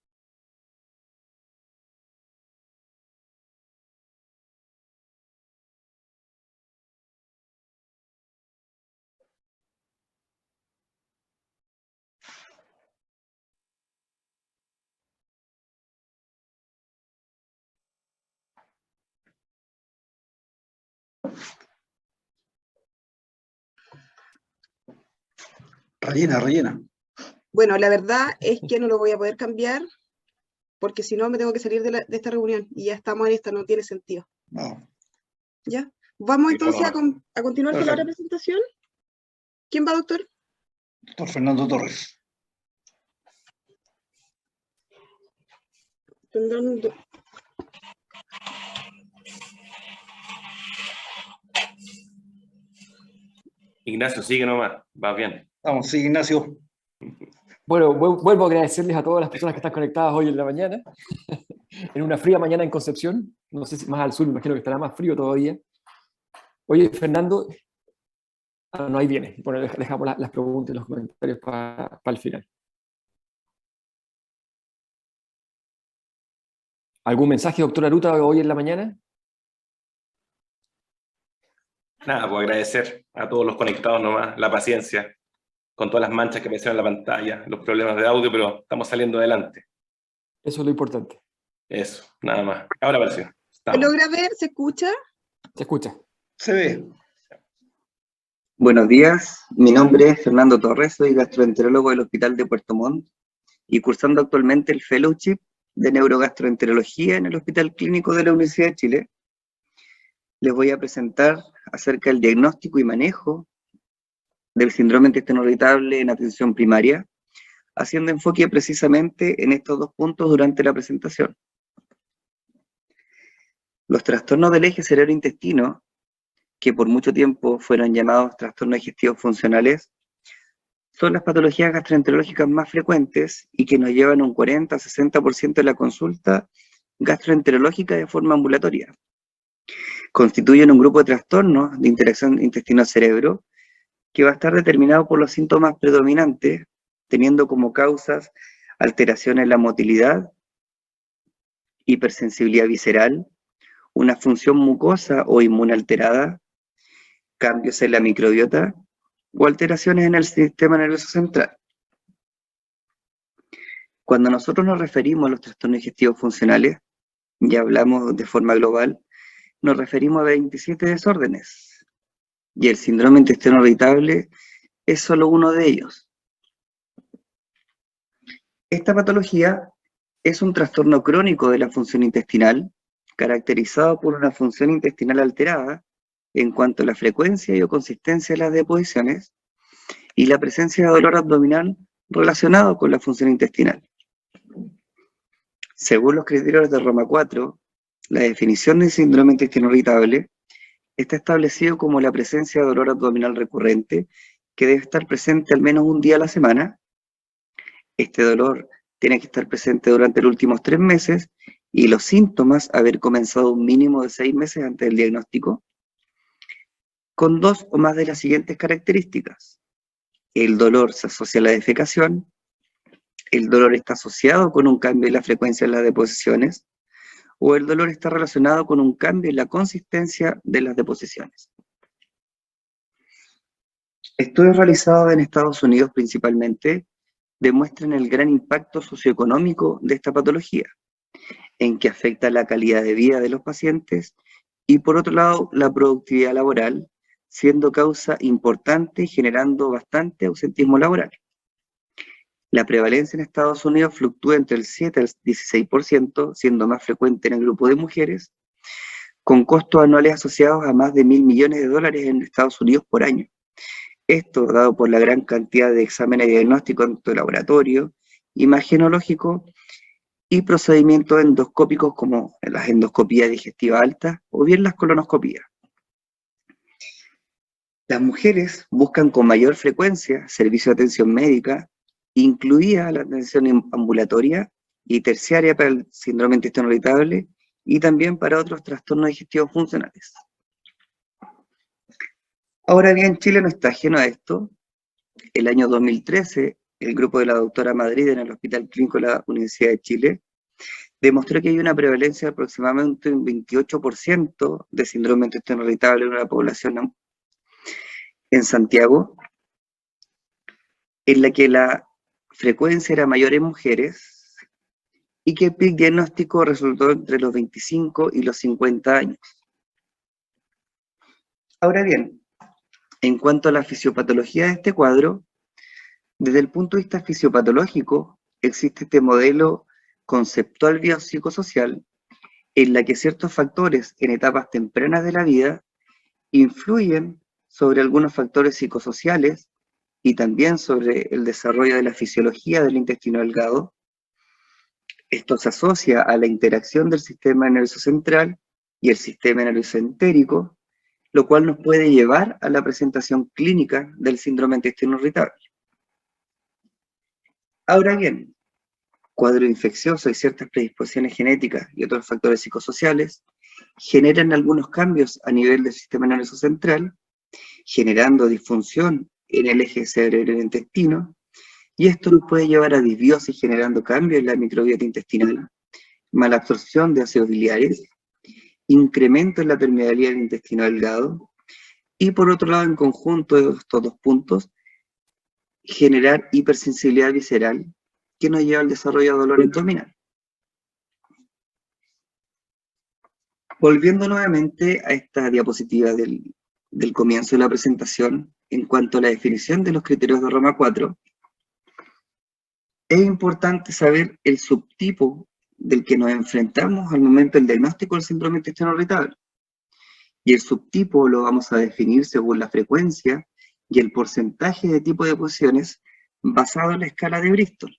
Rellena. Bueno, la verdad es que no lo voy a poder cambiar, porque si no me tengo que salir de esta reunión, y ya estamos en esta, no tiene sentido. No. ¿Ya? Vamos Sí, entonces a continuar con la otra Perfecto. presentación. ¿Quién va, doctor? Doctor Fernando Torres. Fernando. Ignacio, sigue nomás, va bien. Vamos, sí, Ignacio. Bueno, vuelvo a agradecerles a todas las personas que están conectadas hoy en la mañana, en una fría mañana en Concepción, no sé si más al sur, me imagino que estará más frío todavía. Oye, Fernando, no, ahí viene. Bueno, dejamos las preguntas y los comentarios para el final. ¿Algún mensaje, doctora Aruta, hoy en la mañana? Nada, pues agradecer a todos los conectados nomás, la paciencia, con todas las manchas que aparecieron en la pantalla, los problemas de audio, pero estamos saliendo adelante. Eso es lo importante. Eso, nada más. Ahora apareció. ¿Se Estamos. logra ver? ¿Se escucha? Se escucha. Se ve. Buenos días, mi nombre es Fernando Torres, soy gastroenterólogo del Hospital de Puerto Montt y cursando actualmente el Fellowship de Neurogastroenterología en el Hospital Clínico de la Universidad de Chile. Les voy a presentar acerca del diagnóstico y manejo del síndrome intestino irritable en atención primaria, haciendo enfoque precisamente en estos dos puntos durante la presentación. Los trastornos del eje cerebro-intestino, que por mucho tiempo fueron llamados trastornos digestivos funcionales, son las patologías gastroenterológicas más frecuentes y que nos llevan un 40-60% de la consulta gastroenterológica de forma ambulatoria. Constituyen un grupo de trastornos de interacción intestino-cerebro que va a estar determinado por los síntomas predominantes, teniendo como causas alteraciones en la motilidad, hipersensibilidad visceral, una función mucosa o inmune alterada, cambios en la microbiota o alteraciones en el sistema nervioso central. Cuando nosotros nos referimos a los trastornos digestivos funcionales, ya hablamos de forma global, nos referimos a 27 desórdenes, y el síndrome intestino irritable es solo uno de ellos. Esta patología es un trastorno crónico de la función intestinal, caracterizado por una función intestinal alterada en cuanto a la frecuencia y o consistencia de las deposiciones, y la presencia de dolor abdominal relacionado con la función intestinal. Según los criterios de Roma 4, la definición de síndrome intestino irritable está establecido como la presencia de dolor abdominal recurrente que debe estar presente al menos un día a la semana. Este dolor tiene que estar presente durante los últimos 3 meses y los síntomas haber comenzado un mínimo de 6 meses antes del diagnóstico, con 2 o más de las siguientes características. El dolor se asocia a la defecación, el dolor está asociado con un cambio en la frecuencia de las deposiciones, o el dolor está relacionado con un cambio en la consistencia de las deposiciones. Estudios realizados en Estados Unidos principalmente demuestran el gran impacto socioeconómico de esta patología, en que afecta la calidad de vida de los pacientes y por otro lado la productividad laboral, siendo causa importante y generando bastante ausentismo laboral. La prevalencia en Estados Unidos fluctúa entre el 7 al 16%, siendo más frecuente en el grupo de mujeres, con costos anuales asociados a más de $1.000 millones en Estados Unidos por año. Esto dado por la gran cantidad de exámenes diagnósticos tanto de laboratorio, imagenológico y procedimientos endoscópicos como las endoscopías digestivas altas o bien las colonoscopías. Las mujeres buscan con mayor frecuencia servicio de atención médica, incluida la atención ambulatoria y terciaria para el síndrome intestino irritable y también para otros trastornos digestivos funcionales. Ahora bien, Chile no está ajeno a esto. El año 2013, el grupo de la doctora Madrid en el Hospital Clínico de la Universidad de Chile demostró que hay una prevalencia de aproximadamente un 28% de síndrome intestino irritable en la población en Santiago, en la que la frecuencia era mayor en mujeres y que el pic diagnóstico resultó entre los 25 y los 50 años. Ahora bien, en cuanto a la fisiopatología de este cuadro, desde el punto de vista fisiopatológico, existe este modelo conceptual biopsicosocial en la que ciertos factores en etapas tempranas de la vida influyen sobre algunos factores psicosociales y también sobre el desarrollo de la fisiología del intestino delgado. Esto se asocia a la interacción del sistema nervioso central y el sistema nervioso entérico, lo cual nos puede llevar a la presentación clínica del síndrome de intestino irritable. Ahora bien, cuadro infeccioso y ciertas predisposiciones genéticas y otros factores psicosociales generan algunos cambios a nivel del sistema nervioso central, generando disfunción en el eje cerebro-intestino, y esto nos puede llevar a disbiosis generando cambios en la microbiota intestinal, malabsorción de ácidos biliares, incremento en la permeabilidad del intestino delgado, y por otro lado, en conjunto de estos dos puntos, generar hipersensibilidad visceral, que nos lleva al desarrollo de dolor abdominal. Volviendo nuevamente a esta diapositiva del comienzo de la presentación, en cuanto a la definición de los criterios de Roma 4, es importante saber el subtipo del que nos enfrentamos al momento del diagnóstico del síndrome de intestino irritable. Y el subtipo lo vamos a definir según la frecuencia y el porcentaje de tipo de posiciones basado en la escala de Bristol,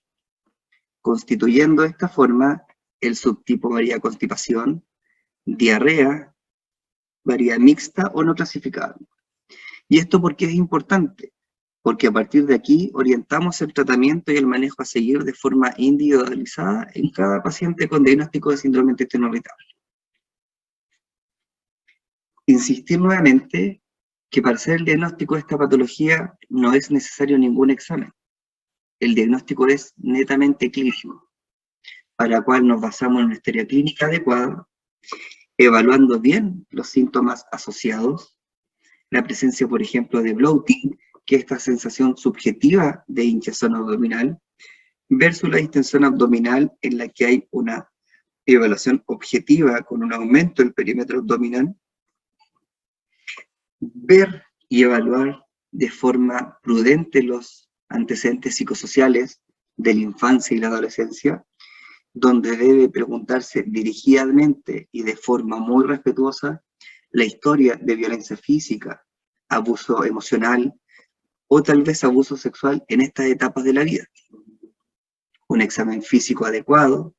constituyendo de esta forma el subtipo varía constipación, diarrea, varía mixta o no clasificada. ¿Y esto por qué es importante? Porque a partir de aquí orientamos el tratamiento y el manejo a seguir de forma individualizada en cada paciente con diagnóstico de síndrome de intestino irritable. Insistir nuevamente que para hacer el diagnóstico de esta patología no es necesario ningún examen. El diagnóstico es netamente clínico, para el cual nos basamos en una historia clínica adecuada, evaluando bien los síntomas asociados, la presencia, por ejemplo, de bloating, que es esta sensación subjetiva de hinchazón abdominal, versus la distensión abdominal en la que hay una evaluación objetiva con un aumento del perímetro abdominal, ver y evaluar de forma prudente los antecedentes psicosociales de la infancia y la adolescencia, donde debe preguntarse dirigidamente y de forma muy respetuosa la historia de violencia física, abuso emocional o tal vez abuso sexual en estas etapas de la vida. Un examen físico adecuado,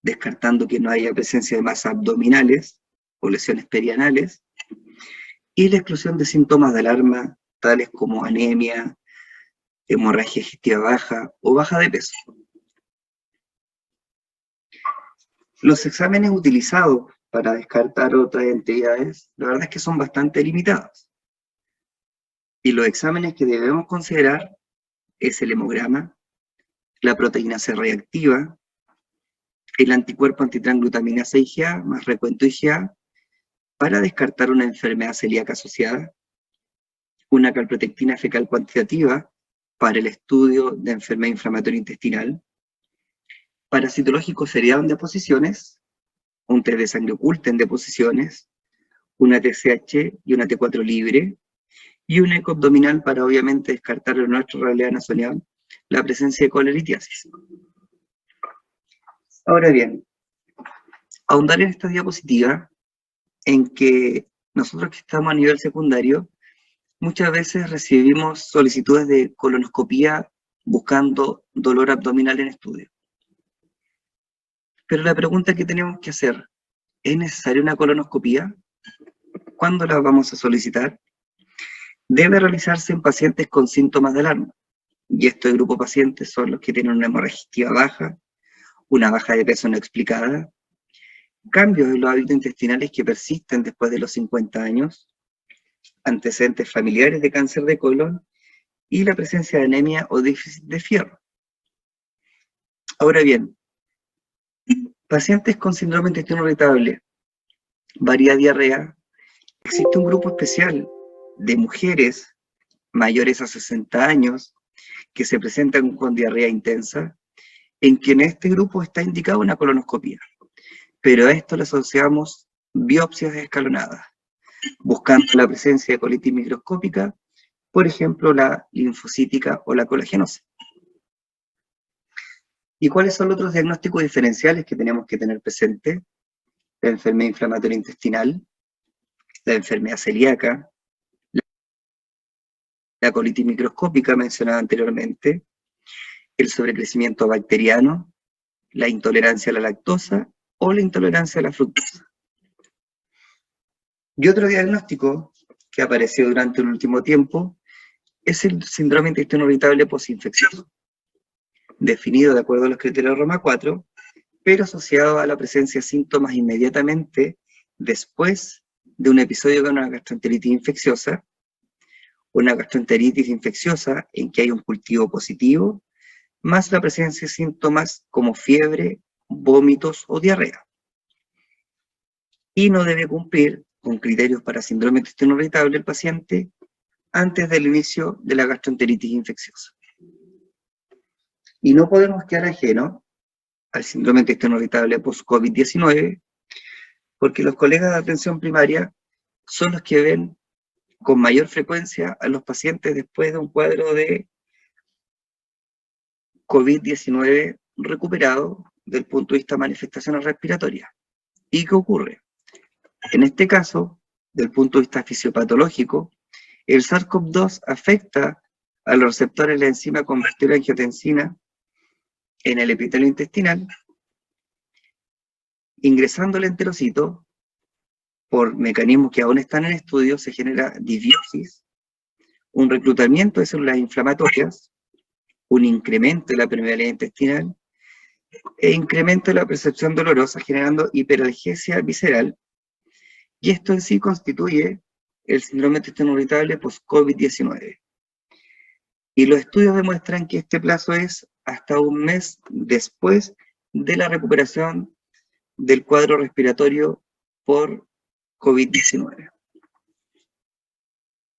descartando que no haya presencia de masas abdominales o lesiones perianales, y la exclusión de síntomas de alarma, tales como anemia, hemorragia digestiva baja o baja de peso. Los exámenes utilizados para descartar otras entidades, la verdad es que son bastante limitados. Y los exámenes que debemos considerar es el hemograma, la proteína C reactiva, el anticuerpo antitranglutaminasa IgA más recuento IgA, para descartar una enfermedad celíaca asociada, una calprotectina fecal cuantitativa para el estudio de enfermedad inflamatoria intestinal, parasitológico seriado en deposiciones, un test de sangre oculta en deposiciones, una TSH y una T4 libre, y un eco abdominal para obviamente descartar en nuestra realidad nacional la presencia de coleritiasis. Ahora bien, ahondar en esta diapositiva en que nosotros que estamos a nivel secundario, muchas veces recibimos solicitudes de colonoscopía buscando dolor abdominal en estudio. Pero la pregunta que tenemos que hacer, ¿es necesaria una colonoscopía? ¿Cuándo la vamos a solicitar? Debe realizarse en pacientes con síntomas de alarma. Y este grupo de pacientes son los que tienen una hemorragia digestiva baja, una baja de peso no explicada, cambios en los hábitos intestinales que persisten después de los 50 años, antecedentes familiares de cáncer de colon y la presencia de anemia o déficit de fierro. Ahora bien, pacientes con síndrome de intestino irritable, varía diarrea, existe un grupo especial de mujeres mayores a 60 años que se presentan con diarrea intensa, en que en este grupo está indicada una colonoscopía, pero a esto le asociamos biopsias escalonadas, buscando la presencia de colitis microscópica, por ejemplo, la linfocítica o la colagenosa. ¿Y cuáles son los otros diagnósticos diferenciales que tenemos que tener presente? La enfermedad inflamatoria intestinal, la enfermedad celíaca, la colitis microscópica mencionada anteriormente, el sobrecrecimiento bacteriano, la intolerancia a la lactosa o la intolerancia a la fructosa. Y otro diagnóstico que apareció durante el último tiempo es el síndrome intestino irritable posinfeccioso, definido de acuerdo a los criterios Roma 4, pero asociado a la presencia de síntomas inmediatamente después de un episodio con una gastroenteritis infecciosa en que hay un cultivo positivo, más la presencia de síntomas como fiebre, vómitos o diarrea. Y no debe cumplir con criterios para síndrome intestino irritable el paciente antes del inicio de la gastroenteritis infecciosa. Y no podemos quedar ajenos al síndrome intestino irritable post-COVID-19, porque los colegas de atención primaria son los que ven con mayor frecuencia a los pacientes después de un cuadro de COVID-19 recuperado del punto de vista de manifestaciones respiratorias. ¿Y qué ocurre? En este caso, del punto de vista fisiopatológico, el SARS-CoV-2 afecta a los receptores de la enzima convertidora de angiotensina en el epitelio intestinal, ingresando al enterocito. Por mecanismos que aún están en estudio, se genera disbiosis, un reclutamiento de células inflamatorias, un incremento de la permeabilidad intestinal e incremento de la percepción dolorosa, generando hiperalgesia visceral, y esto en sí constituye el síndrome intestino irritable post-COVID-19. Y los estudios demuestran que este plazo es hasta un mes después de la recuperación del cuadro respiratorio por COVID-19.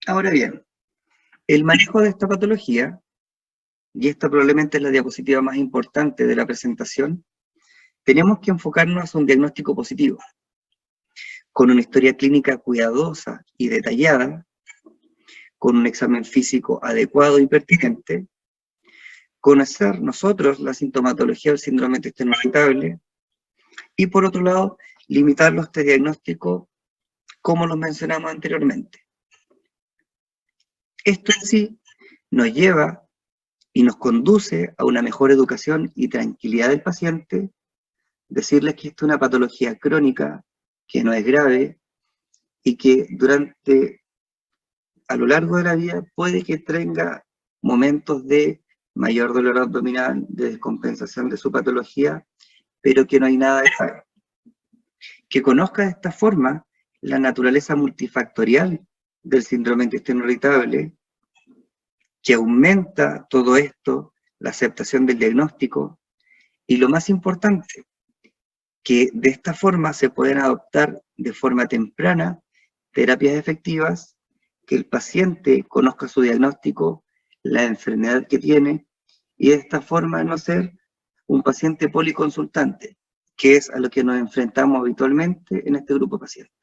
Ahora bien, el manejo de esta patología, y esta probablemente es la diapositiva más importante de la presentación, tenemos que enfocarnos a un diagnóstico positivo, con una historia clínica cuidadosa y detallada, con un examen físico adecuado y pertinente, conocer nosotros la sintomatología del síndrome intestino irritable, y por otro lado, limitarlo a este diagnóstico como lo mencionamos anteriormente. Esto en sí nos lleva y nos conduce a una mejor educación y tranquilidad del paciente, decirles que esto es una patología crónica, que no es grave, y que a lo largo de la vida puede que tenga momentos de mayor dolor abdominal, de descompensación de su patología, pero que no hay nada de grave. Que conozca de esta forma la naturaleza multifactorial del síndrome intestino irritable, que aumenta todo esto, la aceptación del diagnóstico, y lo más importante, que de esta forma se pueden adoptar de forma temprana terapias efectivas, que el paciente conozca su diagnóstico, la enfermedad que tiene, y de esta forma no ser un paciente policonsultante, que es a lo que nos enfrentamos habitualmente en este grupo de pacientes.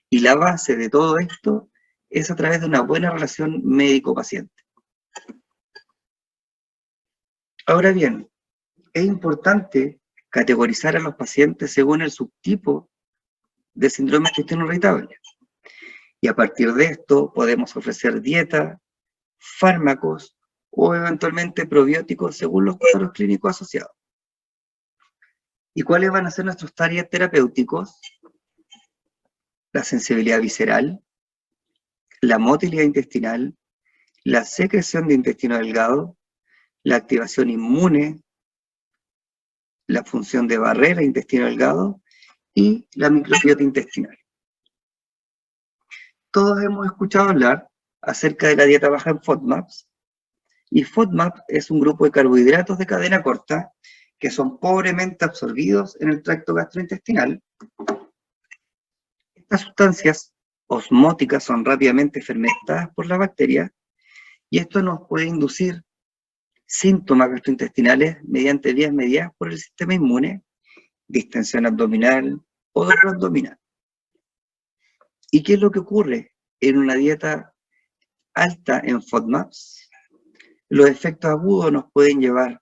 Y la base de todo esto es a través de una buena relación médico-paciente. Ahora bien, es importante categorizar a los pacientes según el subtipo de síndrome intestino irritable. Y a partir de esto podemos ofrecer dieta, fármacos o eventualmente probióticos según los cuadros clínicos asociados. ¿Y cuáles van a ser nuestros targets terapéuticos? La sensibilidad visceral, la motilidad intestinal, la secreción de intestino delgado, la activación inmune, la función de barrera intestino delgado y la microbiota intestinal. Todos hemos escuchado hablar acerca de la dieta baja en FODMAPs, y FODMAP es un grupo de carbohidratos de cadena corta que son pobremente absorbidos en el tracto gastrointestinal. Estas sustancias osmóticas son rápidamente fermentadas por la bacteria, y esto nos puede inducir síntomas gastrointestinales mediante vías mediadas por el sistema inmune, distensión abdominal o dolor abdominal. ¿Y qué es lo que ocurre en una dieta alta en FODMAPs? Los efectos agudos nos pueden llevar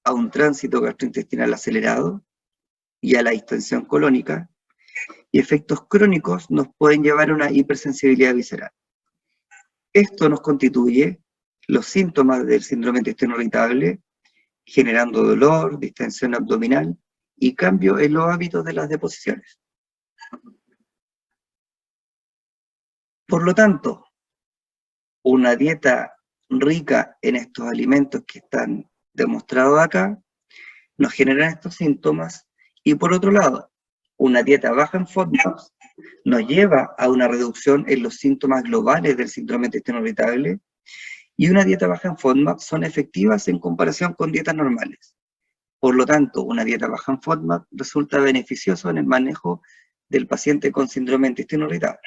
a un tránsito gastrointestinal acelerado y a la distensión colónica, y efectos crónicos nos pueden llevar a una hipersensibilidad visceral. Esto nos constituye los síntomas del síndrome de intestino irritable, generando dolor, distensión abdominal y cambio en los hábitos de las deposiciones. Por lo tanto, una dieta rica en estos alimentos que están demostrados acá nos generan estos síntomas, y por otro lado, una dieta baja en FODMAPs nos lleva a una reducción en los síntomas globales del síndrome de intestino irritable, y una dieta baja en FODMAPs son efectivas en comparación con dietas normales. Por lo tanto, una dieta baja en FODMAP resulta beneficioso en el manejo del paciente con síndrome de intestino irritable.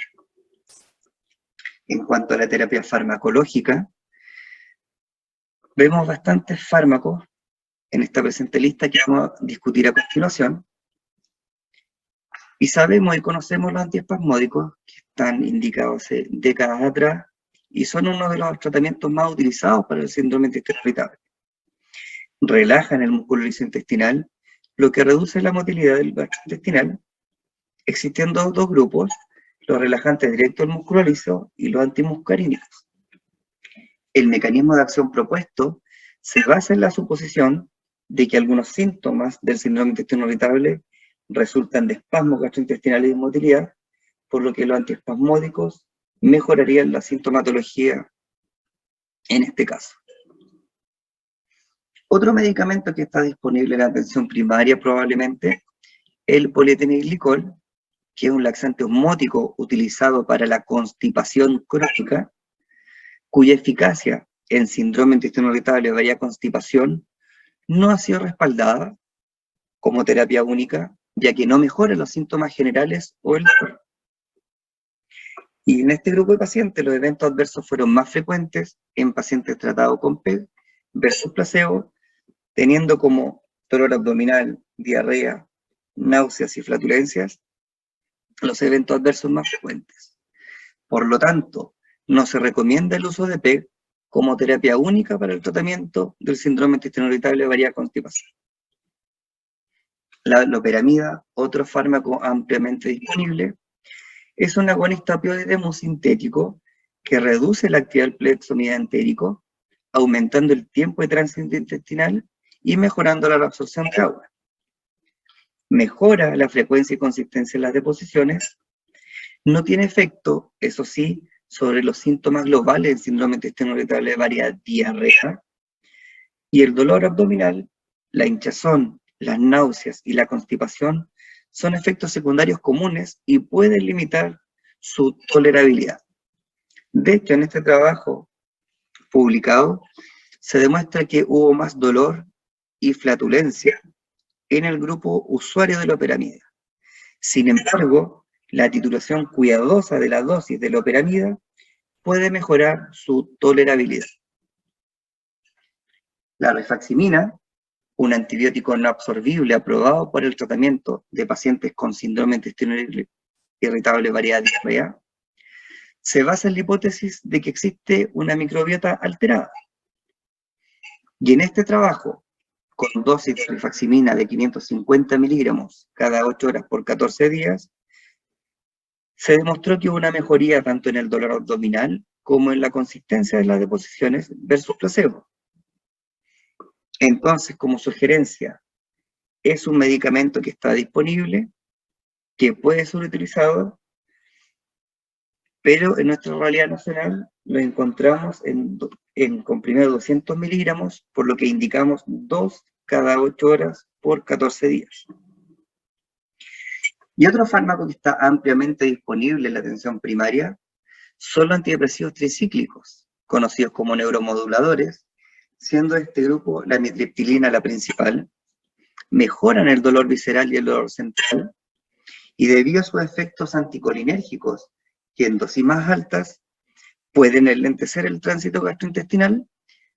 En cuanto a la terapia farmacológica, vemos bastantes fármacos en esta presente lista que vamos a discutir a continuación, y sabemos y conocemos los antiespasmódicos que están indicados hace décadas atrás y son uno de los tratamientos más utilizados para el síndrome de intestino irritable. Relajan el músculo liso intestinal, lo que reduce la motilidad del gastrointestinal, existiendo dos grupos, los relajantes directos del músculo liso y los antimuscarínicos. El mecanismo de acción propuesto se basa en la suposición de que algunos síntomas del síndrome de intestino irritable resultan de espasmos gastrointestinales y inmotilidad, por lo que los antiespasmódicos mejorarían la sintomatología en este caso. Otro medicamento que está disponible en la atención primaria probablemente, el polietilenglicol, que es un laxante osmótico utilizado para la constipación crónica, cuya eficacia en síndrome de intestino irritable varia constipación no ha sido respaldada como terapia única, ya que no mejora los síntomas generales o el dolor. Y en este grupo de pacientes los eventos adversos fueron más frecuentes en pacientes tratados con PEG versus placebo, teniendo como dolor abdominal, diarrea, náuseas y flatulencias los eventos adversos más frecuentes. Por lo tanto, no se recomienda el uso de PEG como terapia única para el tratamiento del síndrome de intestino irritable variada constipación. La loperamida, otro fármaco ampliamente disponible, es un agonista opioide sintético que reduce la actividad del plexo midentérico, aumentando el tiempo de tránsito intestinal y mejorando la absorción de agua. Mejora la frecuencia y consistencia en las deposiciones. No tiene efecto, eso sí, sobre los síntomas globales del síndrome de intestino irritable variada diarrea, y el dolor abdominal, la hinchazón, las náuseas y la constipación son efectos secundarios comunes y pueden limitar su tolerabilidad. De hecho, en este trabajo publicado se demuestra que hubo más dolor y flatulencia en el grupo usuario de loperamida. Sin embargo, la titulación cuidadosa de la dosis de loperamida puede mejorar su tolerabilidad. La rifaximina, un antibiótico no absorbible aprobado por el tratamiento de pacientes con síndrome de intestino irritable variada diarrea, se basa en la hipótesis de que existe una microbiota alterada. Y en este trabajo, con dosis de rifaximina de 550 miligramos cada 8 horas por 14 días, se demostró que hubo una mejoría tanto en el dolor abdominal como en la consistencia de las deposiciones versus placebo. Entonces, como sugerencia, es un medicamento que está disponible, que puede ser utilizado, pero en nuestra realidad nacional lo encontramos en comprimido de 200 miligramos, por lo que indicamos 2 cada 8 horas por 14 días. Y otro fármaco que está ampliamente disponible en la atención primaria son los antidepresivos tricíclicos, conocidos como neuromoduladores, siendo este grupo la amitriptilina la principal. Mejoran el dolor visceral y el dolor central, y debido a sus efectos anticolinérgicos, que en dosis más altas pueden enlentecer el tránsito gastrointestinal,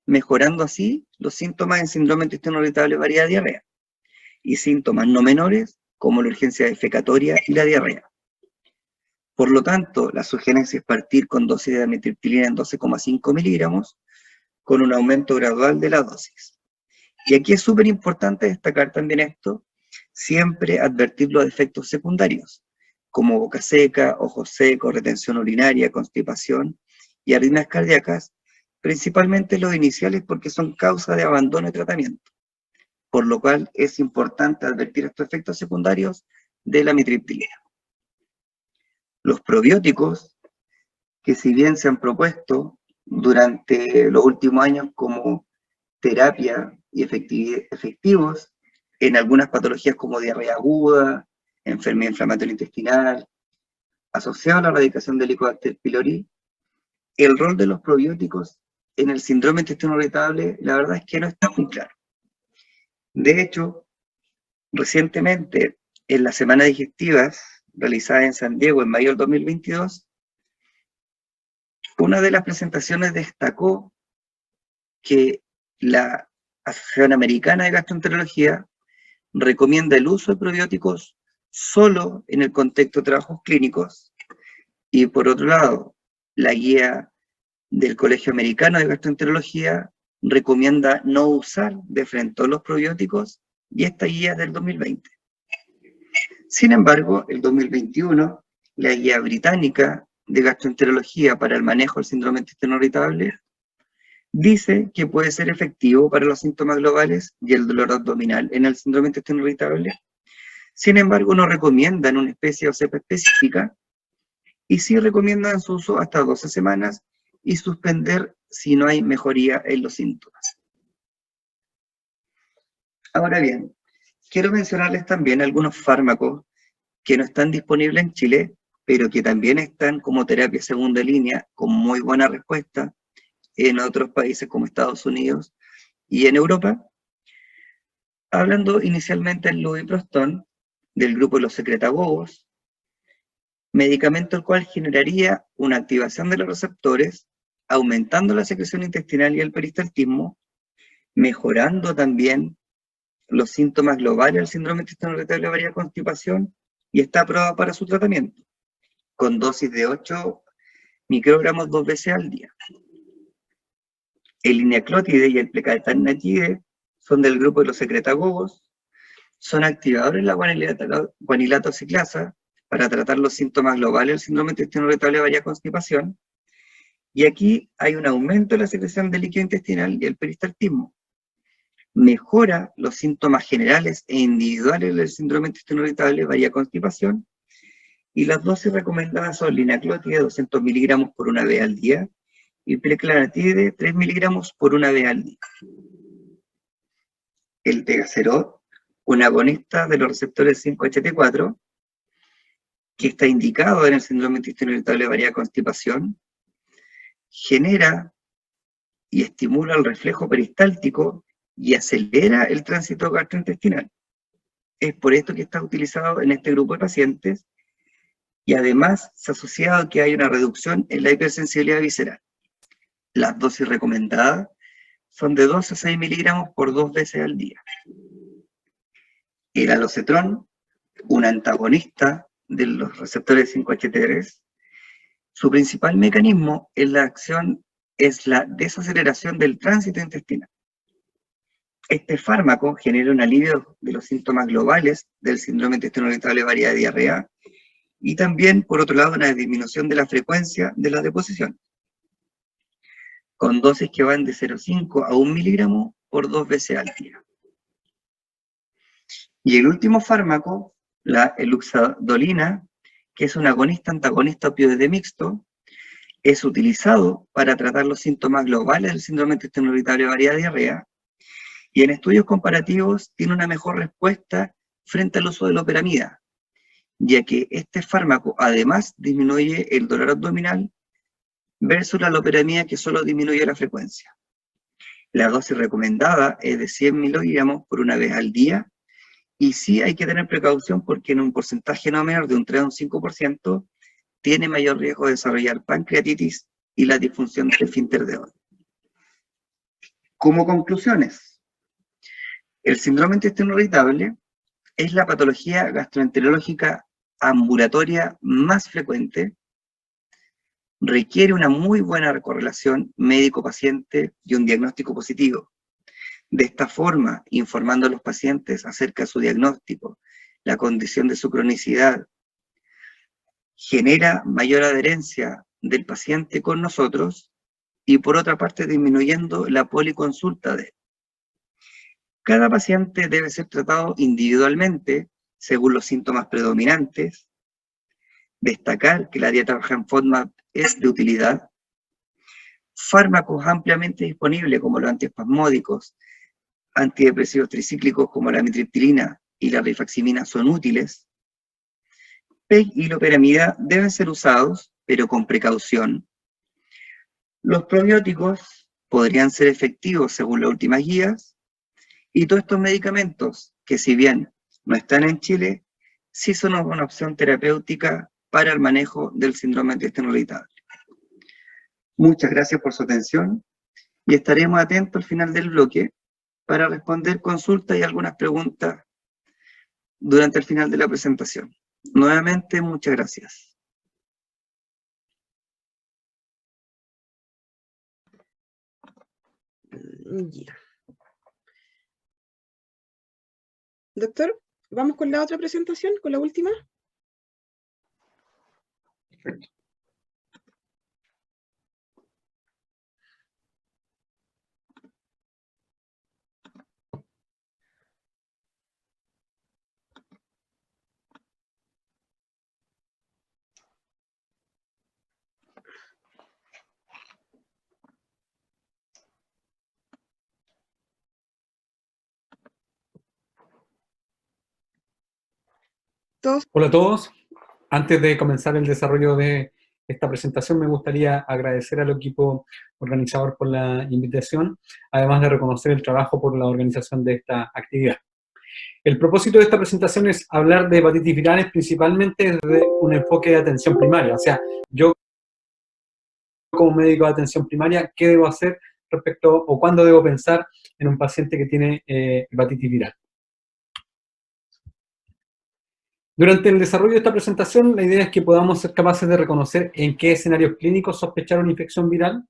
mejorando así los síntomas en síndrome de intestino irritable variada diarrea, y síntomas no menores como la urgencia defecatoria y la diarrea. Por lo tanto, la sugerencia es partir con dosis de amitriptilina en 12,5 miligramos, con un aumento gradual de la dosis. Y aquí es súper importante destacar también esto, siempre advertir los efectos secundarios, como boca seca, ojos secos, retención urinaria, constipación y arritmias cardíacas, principalmente los iniciales porque son causa de abandono de tratamiento, por lo cual es importante advertir estos efectos secundarios de la amitriptilina. Los probióticos, que si bien se han propuesto durante los últimos años como terapia y efectivos en algunas patologías como diarrea aguda, enfermedad inflamatoria intestinal, asociado a la erradicación del Helicobacter pylori, el rol de los probióticos en el síndrome de intestino irritable, la verdad es que no está muy claro. De hecho, recientemente, en la Semana Digestivas, realizada en San Diego en mayo del 2022, una de las presentaciones destacó que la Asociación Americana de Gastroenterología recomienda el uso de probióticos solo en el contexto de trabajos clínicos, y por otro lado, la guía del Colegio Americano de Gastroenterología recomienda no usar de frente a los probióticos, y esta guía es del 2020. Sin embargo, el 2021, la guía británica de gastroenterología para el manejo del síndrome de intestino irritable dice que puede ser efectivo para los síntomas globales y el dolor abdominal en el síndrome de intestino irritable. Sin embargo, no recomiendan una especie o cepa específica, y sí recomiendan su uso hasta 12 semanas y suspender si no hay mejoría en los síntomas. Ahora bien, quiero mencionarles también algunos fármacos que no están disponibles en Chile, pero que también están como terapia segunda línea, con muy buena respuesta en otros países como Estados Unidos y en Europa. Hablando inicialmente del lubiprostón, del grupo de los secretagogos, medicamento el cual generaría una activación de los receptores, aumentando la secreción intestinal y el peristaltismo, mejorando también los síntomas globales del síndrome de intestino irritable variada constipación, y está aprobado para su tratamiento, con dosis de 8 microgramos 2 veces al día. El linaclotide y el plecaltanatide son del grupo de los secretagogos, son activadores de la guanilato ciclasa para tratar los síntomas globales del síndrome de intestino irritable variada constipación, y aquí hay un aumento de la secreción de líquido intestinal y el peristaltismo. Mejora los síntomas generales e individuales del síndrome de intestino irritable variada constipación, y las dosis recomendadas son linaclotide 200 miligramos por una vez al día y pleclaritide 3 miligramos por una vez al día. El tegaserot, un agonista de los receptores 5-HT4, que está indicado en el síndrome de intestino irritable variada constipación, genera y estimula el reflejo peristáltico y acelera el tránsito gastrointestinal. Es por esto que está utilizado en este grupo de pacientes, y además se ha asociado que hay una reducción en la hipersensibilidad visceral. Las dosis recomendadas son de 2 a 6 miligramos por 2 veces al día. El alocetrón, un antagonista de los receptores 5-HT3, su principal mecanismo en la acción es la desaceleración del tránsito intestinal. Este fármaco genera un alivio de los síntomas globales del síndrome de intestino irritable variada de diarrea, y también, por otro lado, una disminución de la frecuencia de la deposición, con dosis que van de 0,5 a 1 miligramo por 2 veces al día. Y el último fármaco, la eluxadolina, que es un agonista-antagonista opioide mixto, es utilizado para tratar los síntomas globales del síndrome de intestino irritable variada de diarrea, y en estudios comparativos tiene una mejor respuesta frente al uso de loperamida, ya que este fármaco además disminuye el dolor abdominal versus la loperamida, que solo disminuye la frecuencia. La dosis recomendada es de 100 miligramos por una vez al día, y sí hay que tener precaución porque en un porcentaje no menor de un 3 a un 5% tiene mayor riesgo de desarrollar pancreatitis y la disfunción del esfínter de Oddi. Como conclusiones, el síndrome de intestino irritable es la patología gastroenterológica ambulatoria más frecuente, requiere una muy buena correlación médico-paciente y un diagnóstico positivo. De esta forma, informando a los pacientes acerca de su diagnóstico, la condición de su cronicidad, genera mayor adherencia del paciente con nosotros y por otra parte disminuyendo la policonsulta de él. Cada paciente debe ser tratado individualmente según los síntomas predominantes. Destacar que la dieta baja en FODMAP es de utilidad. Fármacos ampliamente disponibles como los antiespasmódicos, antidepresivos tricíclicos como la amitriptilina y la rifaximina son útiles. PEG y loperamida deben ser usados, pero con precaución. Los probióticos podrían ser efectivos según las últimas guías, y todos estos medicamentos, que si bien no están en Chile, sí son una opción terapéutica para el manejo del síndrome de intestino irritable. Muchas gracias por su atención y estaremos atentos al final del bloque para responder consultas y algunas preguntas durante el final de la presentación. Nuevamente, muchas gracias. Ya. Doctor, ¿vamos con la otra presentación, con la última? Perfecto. Todos. Hola a todos. Antes de comenzar el desarrollo de esta presentación, me gustaría agradecer al equipo organizador por la invitación, además de reconocer el trabajo por la organización de esta actividad. El propósito de esta presentación es hablar de hepatitis virales principalmente desde un enfoque de atención primaria. O sea, yo como médico de atención primaria, ¿qué debo hacer respecto o cuándo debo pensar en un paciente que tiene hepatitis viral? Durante el desarrollo de esta presentación, la idea es que podamos ser capaces de reconocer en qué escenarios clínicos sospechar una infección viral,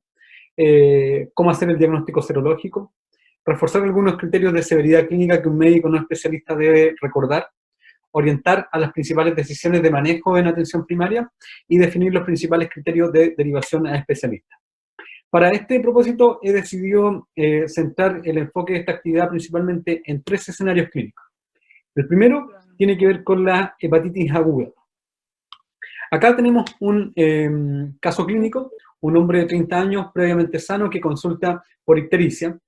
cómo hacer el diagnóstico serológico, reforzar algunos criterios de severidad clínica que un médico no especialista debe recordar, orientar a las principales decisiones de manejo en atención primaria y definir los principales criterios de derivación a especialistas. Para este propósito he decidido centrar el enfoque de esta actividad principalmente en 3 escenarios clínicos. El primero tiene que ver con la hepatitis aguda. Acá tenemos un caso clínico, un hombre de 30 años previamente sano que consulta por ictericia.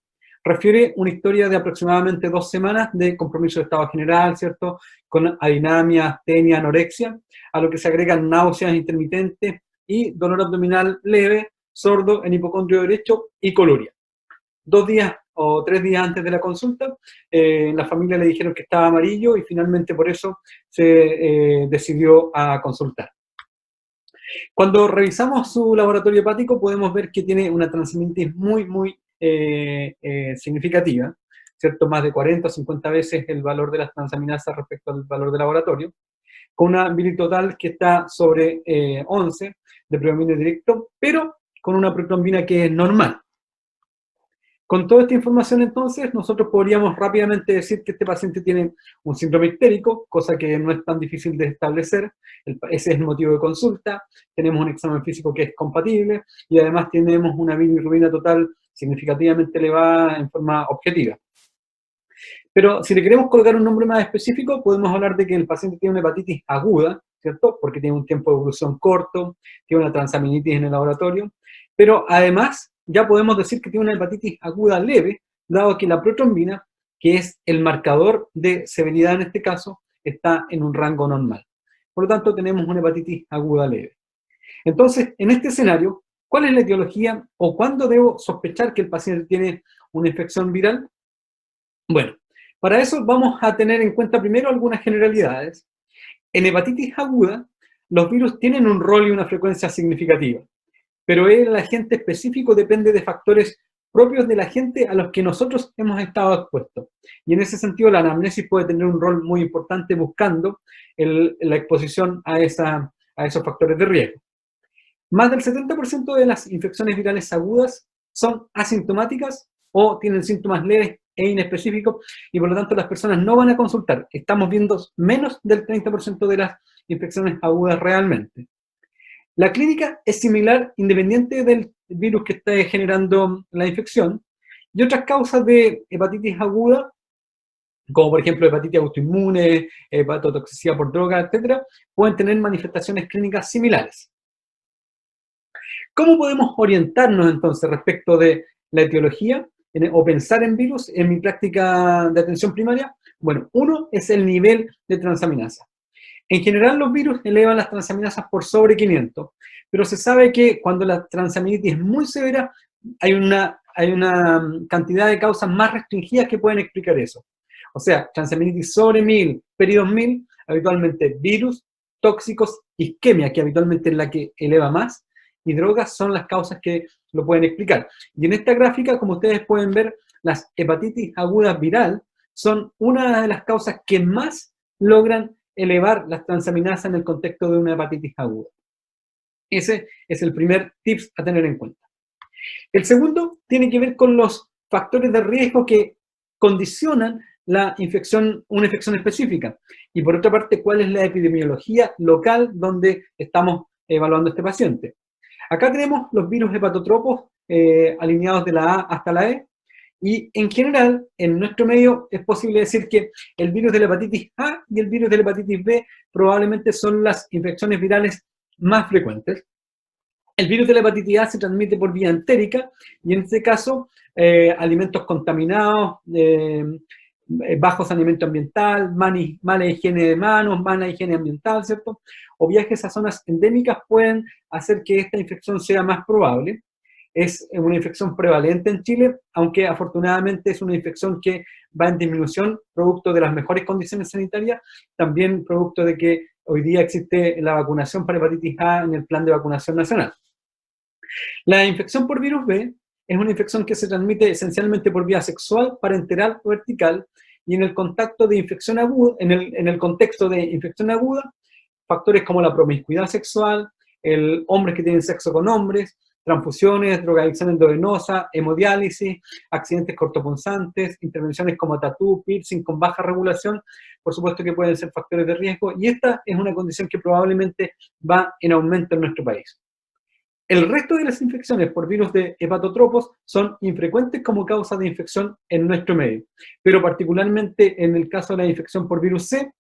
Refiere una historia de aproximadamente 2 semanas de compromiso de estado general, ¿cierto? Con adinamia, astenia, anorexia, a lo que se agregan náuseas intermitentes y dolor abdominal leve, sordo en hipocondrio derecho y coluria. 2 días o 3 días antes de la consulta, la familia le dijeron que estaba amarillo y finalmente por eso se decidió a consultar. Cuando revisamos su laboratorio hepático podemos ver que tiene una transaminitis muy significativa, ¿cierto? Más de 40 o 50 veces el valor de las transaminasas respecto al valor de laboratorio, con una bilis total que está sobre 11 de predominio directo, pero con una protrombina que es normal. Con toda esta información, entonces, nosotros podríamos rápidamente decir que este paciente tiene un síndrome ictérico, cosa que no es tan difícil de establecer. Ese es el motivo de consulta. Tenemos un examen físico que es compatible y además tenemos una bilirrubina total significativamente elevada en forma objetiva. Pero si le queremos colocar un nombre más específico, podemos hablar de que el paciente tiene una hepatitis aguda, ¿cierto? Porque tiene un tiempo de evolución corto, tiene una transaminitis en el laboratorio, pero además ya podemos decir que tiene una hepatitis aguda leve, dado que la protrombina, que es el marcador de severidad en este caso, está en un rango normal. Por lo tanto, tenemos una hepatitis aguda leve. Entonces, en este escenario, ¿cuál es la etiología o cuándo debo sospechar que el paciente tiene una infección viral? Bueno, para eso vamos a tener en cuenta primero algunas generalidades. En hepatitis aguda, los virus tienen un rol y una frecuencia significativa, pero el agente específico depende de factores propios de la gente a los que nosotros hemos estado expuestos. Y en ese sentido la anamnesis puede tener un rol muy importante buscando la exposición a esos factores de riesgo. Más del 70% de las infecciones virales agudas son asintomáticas o tienen síntomas leves e inespecíficos y por lo tanto las personas no van a consultar. Estamos viendo menos del 30% de las infecciones agudas realmente. La clínica es similar independiente del virus que esté generando la infección y otras causas de hepatitis aguda, como por ejemplo hepatitis autoinmune, hepatotoxicidad por droga, etc., pueden tener manifestaciones clínicas similares. ¿Cómo podemos orientarnos entonces respecto de la etiología o pensar en virus en mi práctica de atención primaria? Bueno, uno es el nivel de transaminasa. En general los virus elevan las transaminasas por sobre 500, pero se sabe que cuando la transaminitis es muy severa hay una cantidad de causas más restringidas que pueden explicar eso. O sea, transaminitis sobre 1000, peri 2000, habitualmente virus, tóxicos, isquemia, que habitualmente es la que eleva más, y drogas son las causas que lo pueden explicar. Y en esta gráfica, como ustedes pueden ver, las hepatitis agudas viral son una de las causas que más logran elevar las transaminasas en el contexto de una hepatitis aguda. Ese es el primer tips a tener en cuenta. El segundo tiene que ver con los factores de riesgo que condicionan una infección específica. Y por otra parte, ¿cuál es la epidemiología local donde estamos evaluando a este paciente? Acá tenemos los virus hepatotropos alineados de la A hasta la E, y en general, en nuestro medio es posible decir que el virus de la hepatitis A y el virus de la hepatitis B probablemente son las infecciones virales más frecuentes. El virus de la hepatitis A se transmite por vía entérica y en este caso alimentos contaminados, bajo saneamiento ambiental, mala higiene de manos, mala higiene ambiental, ¿cierto? O viajes a zonas endémicas pueden hacer que esta infección sea más probable. Es una infección prevalente en Chile, aunque afortunadamente es una infección que va en disminución, producto de las mejores condiciones sanitarias, también producto de que hoy día existe la vacunación para hepatitis A en el plan de vacunación nacional. La infección por virus B es una infección que se transmite esencialmente por vía sexual, parenteral o vertical, y en el contacto de infección aguda, en el contexto de infección aguda, factores como la promiscuidad sexual, hombres que tienen sexo con hombres, transfusiones, drogadicción endovenosa, hemodiálisis, accidentes cortopunzantes, intervenciones como tatú, piercing con baja regulación, por supuesto que pueden ser factores de riesgo, y esta es una condición que probablemente va en aumento en nuestro país. El resto de las infecciones por virus de hepatotropos son infrecuentes como causa de infección en nuestro medio, pero particularmente en el caso de la infección por virus C,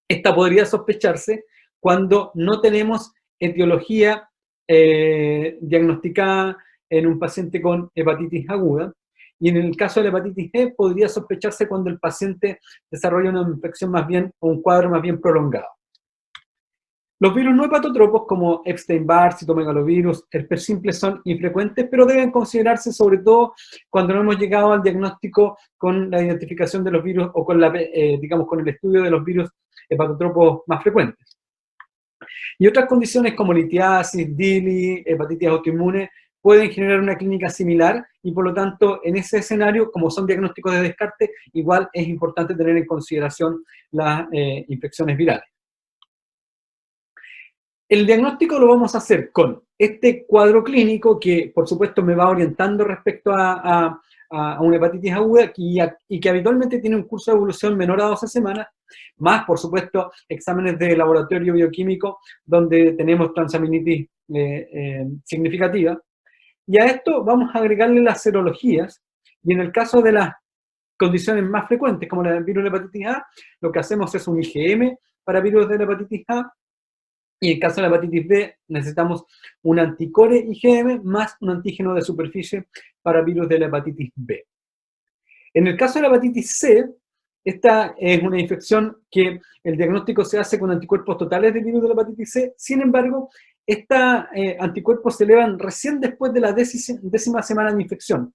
esta podría sospecharse cuando no tenemos etiología diagnosticada en un paciente con hepatitis aguda, y en el caso de la hepatitis E podría sospecharse cuando el paciente desarrolla una infección más bien o un cuadro más bien prolongado. Los virus no hepatotropos como Epstein-Barr, citomegalovirus, herpes simple son infrecuentes, pero deben considerarse sobre todo cuando no hemos llegado al diagnóstico con la identificación de los virus o con, digamos, con el estudio de los virus hepatotropos más frecuentes. Y otras condiciones como litiasis, DILI, hepatitis autoinmune, pueden generar una clínica similar y por lo tanto en ese escenario, como son diagnósticos de descarte, igual es importante tener en consideración las infecciones virales. El diagnóstico lo vamos a hacer con este cuadro clínico que por supuesto me va orientando respecto a una hepatitis aguda y que habitualmente tiene un curso de evolución menor a 12 semanas, más por supuesto exámenes de laboratorio bioquímico donde tenemos transaminitis significativa. Y a esto vamos a agregarle las serologías, y en el caso de las condiciones más frecuentes como la del virus de la hepatitis A, lo que hacemos es un IgM para virus de la hepatitis A, y en el caso de la hepatitis B necesitamos un anticore IgM más un antígeno de superficie para virus de la hepatitis B. En el caso de la hepatitis C, esta es una infección que el diagnóstico se hace con anticuerpos totales de virus de la hepatitis C, sin embargo, estos anticuerpos se elevan recién después de la 10ª semana de infección.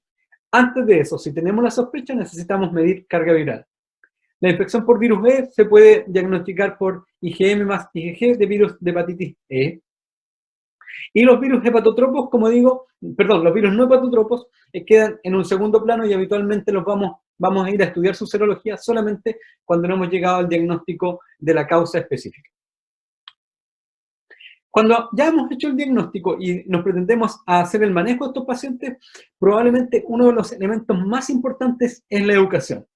Antes de eso, si tenemos la sospecha, necesitamos medir carga viral. La infección por virus B se puede diagnosticar por IgM más IgG de virus de hepatitis E. Y los virus hepatotropos, como digo, perdón, los virus no hepatotropos quedan en un segundo plano y habitualmente los vamos a ir a estudiar su serología solamente cuando no hemos llegado al diagnóstico de la causa específica. Cuando ya hemos hecho el diagnóstico y nos pretendemos a hacer el manejo de estos pacientes, probablemente uno de los elementos más importantes es la educación.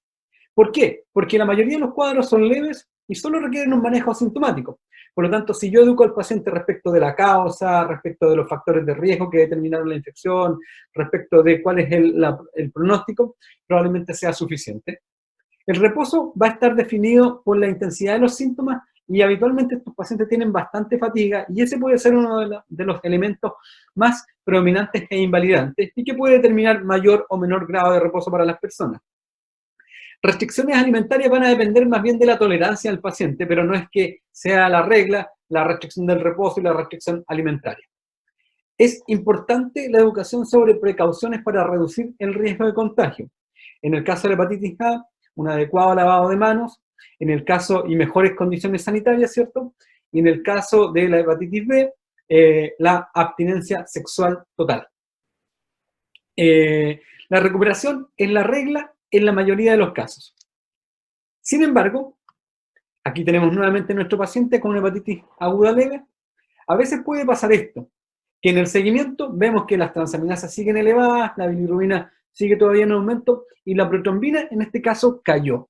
¿Por qué? Porque la mayoría de los cuadros son leves y solo requieren un manejo asintomático. Por lo tanto, si yo educo al paciente respecto de la causa, respecto de los factores de riesgo que determinaron la infección, respecto de cuál es el pronóstico, probablemente sea suficiente. El reposo va a estar definido por la intensidad de los síntomas y habitualmente estos pacientes tienen bastante fatiga y ese puede ser uno de los elementos más predominantes e invalidantes y que puede determinar mayor o menor grado de reposo para las personas. Restricciones alimentarias van a depender más bien de la tolerancia del paciente, pero no es que sea la regla la restricción del reposo y la restricción alimentaria. Es importante la educación sobre precauciones para reducir el riesgo de contagio. En el caso de la hepatitis A, un adecuado lavado de manos, en el caso y mejores condiciones sanitarias, ¿cierto? Y en el caso de la hepatitis B, la abstinencia sexual total. La recuperación es la regla en la mayoría de los casos. Sin embargo, aquí tenemos nuevamente nuestro paciente con una hepatitis aguda leve. A veces puede pasar esto, que en el seguimiento vemos que las transaminasas siguen elevadas, la bilirrubina sigue todavía en aumento y la protrombina en este caso cayó.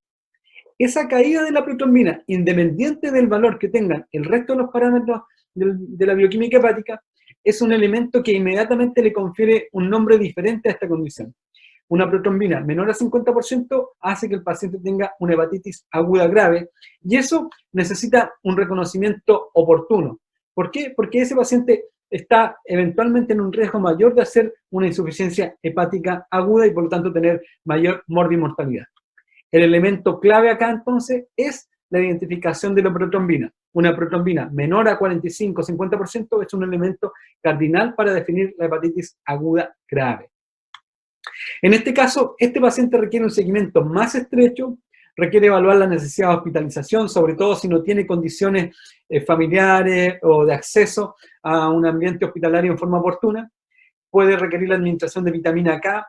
Esa caída de la protrombina, independiente del valor que tengan el resto de los parámetros de la bioquímica hepática, es un elemento que inmediatamente le confiere un nombre diferente a esta condición. Una protrombina menor a 50% hace que el paciente tenga una hepatitis aguda grave y eso necesita un reconocimiento oportuno. ¿Por qué? Porque ese paciente está eventualmente en un riesgo mayor de hacer una insuficiencia hepática aguda y por lo tanto tener mayor morbimortalidad. El elemento clave acá entonces es la identificación de la protrombina. Una protrombina menor a 45-50% es un elemento cardinal para definir la hepatitis aguda grave. En este caso, este paciente requiere un seguimiento más estrecho, requiere evaluar la necesidad de hospitalización, sobre todo si no tiene condiciones familiares o de acceso a un ambiente hospitalario en forma oportuna. Puede requerir la administración de vitamina K,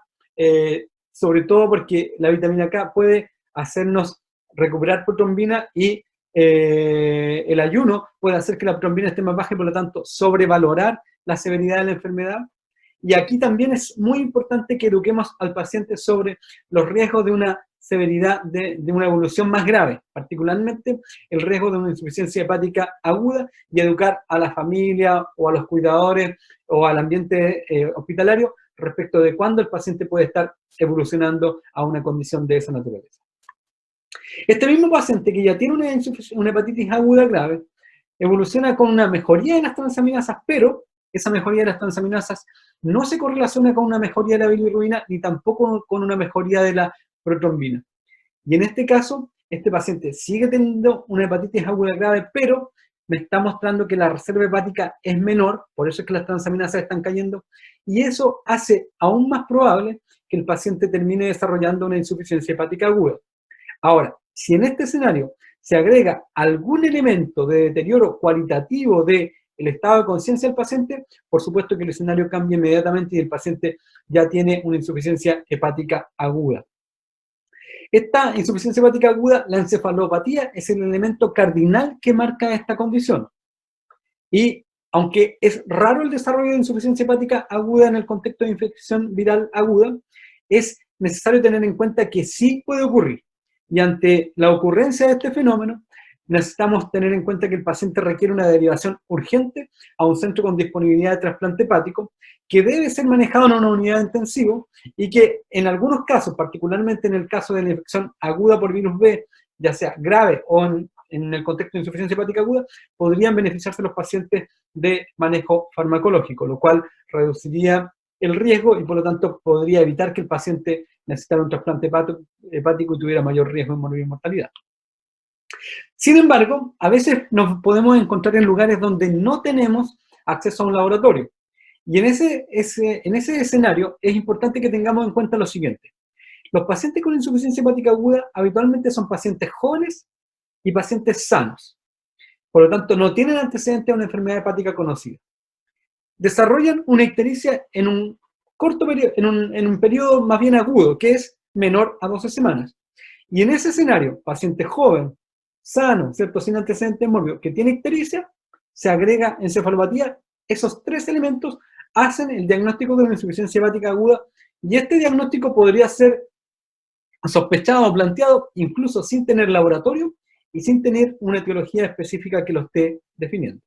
sobre todo porque la vitamina K puede hacernos recuperar protrombina y el ayuno puede hacer que la protrombina esté más baja y por lo tanto sobrevalorar la severidad de la enfermedad. Y aquí también es muy importante que eduquemos al paciente sobre los riesgos de una severidad, de una evolución más grave, particularmente el riesgo de una insuficiencia hepática aguda y educar a la familia o a los cuidadores o al ambiente hospitalario respecto de cuándo el paciente puede estar evolucionando a una condición de esa naturaleza. Este mismo paciente que ya tiene una hepatitis aguda grave evoluciona con una mejoría de las transaminasas, pero esa mejoría de las transaminasas no se correlaciona con una mejoría de la bilirrubina ni tampoco con una mejoría de la protrombina. Y en este caso, este paciente sigue teniendo una hepatitis aguda grave, pero me está mostrando que la reserva hepática es menor, por eso es que las transaminasas están cayendo, y eso hace aún más probable que el paciente termine desarrollando una insuficiencia hepática aguda. Ahora, si en este escenario se agrega algún elemento de deterioro cualitativo del estado de conciencia del paciente, por supuesto que el escenario cambia inmediatamente y el paciente ya tiene una insuficiencia hepática aguda. Esta insuficiencia hepática aguda, la encefalopatía, es el elemento cardinal que marca esta condición. Y aunque es raro el desarrollo de insuficiencia hepática aguda en el contexto de infección viral aguda, es necesario tener en cuenta que sí puede ocurrir. Y ante la ocurrencia de este fenómeno, necesitamos tener en cuenta que el paciente requiere una derivación urgente a un centro con disponibilidad de trasplante hepático, que debe ser manejado en una unidad de intensivo y que en algunos casos, particularmente en el caso de la infección aguda por virus B, ya sea grave o en el contexto de insuficiencia hepática aguda, podrían beneficiarse los pacientes de manejo farmacológico, lo cual reduciría el riesgo y por lo tanto podría evitar que el paciente necesitara un trasplante hepático y tuviera mayor riesgo de mortalidad. Sin embargo, a veces nos podemos encontrar en lugares donde no tenemos acceso a un laboratorio. Y en ese escenario es importante que tengamos en cuenta lo siguiente. Los pacientes con insuficiencia hepática aguda habitualmente son pacientes jóvenes y pacientes sanos. Por lo tanto, no tienen antecedentes a una enfermedad hepática conocida. desarrollan una ictericia en un corto periodo, en un periodo más bien agudo, que es menor a 12 semanas. Y en ese escenario, paciente joven, sano, ¿cierto?, sin antecedentes mórbidos, que tiene ictericia, se agrega encefalopatía. Esos tres elementos hacen el diagnóstico de una insuficiencia hepática aguda, y este diagnóstico podría ser sospechado o planteado incluso sin tener laboratorio y sin tener una etiología específica que lo esté definiendo.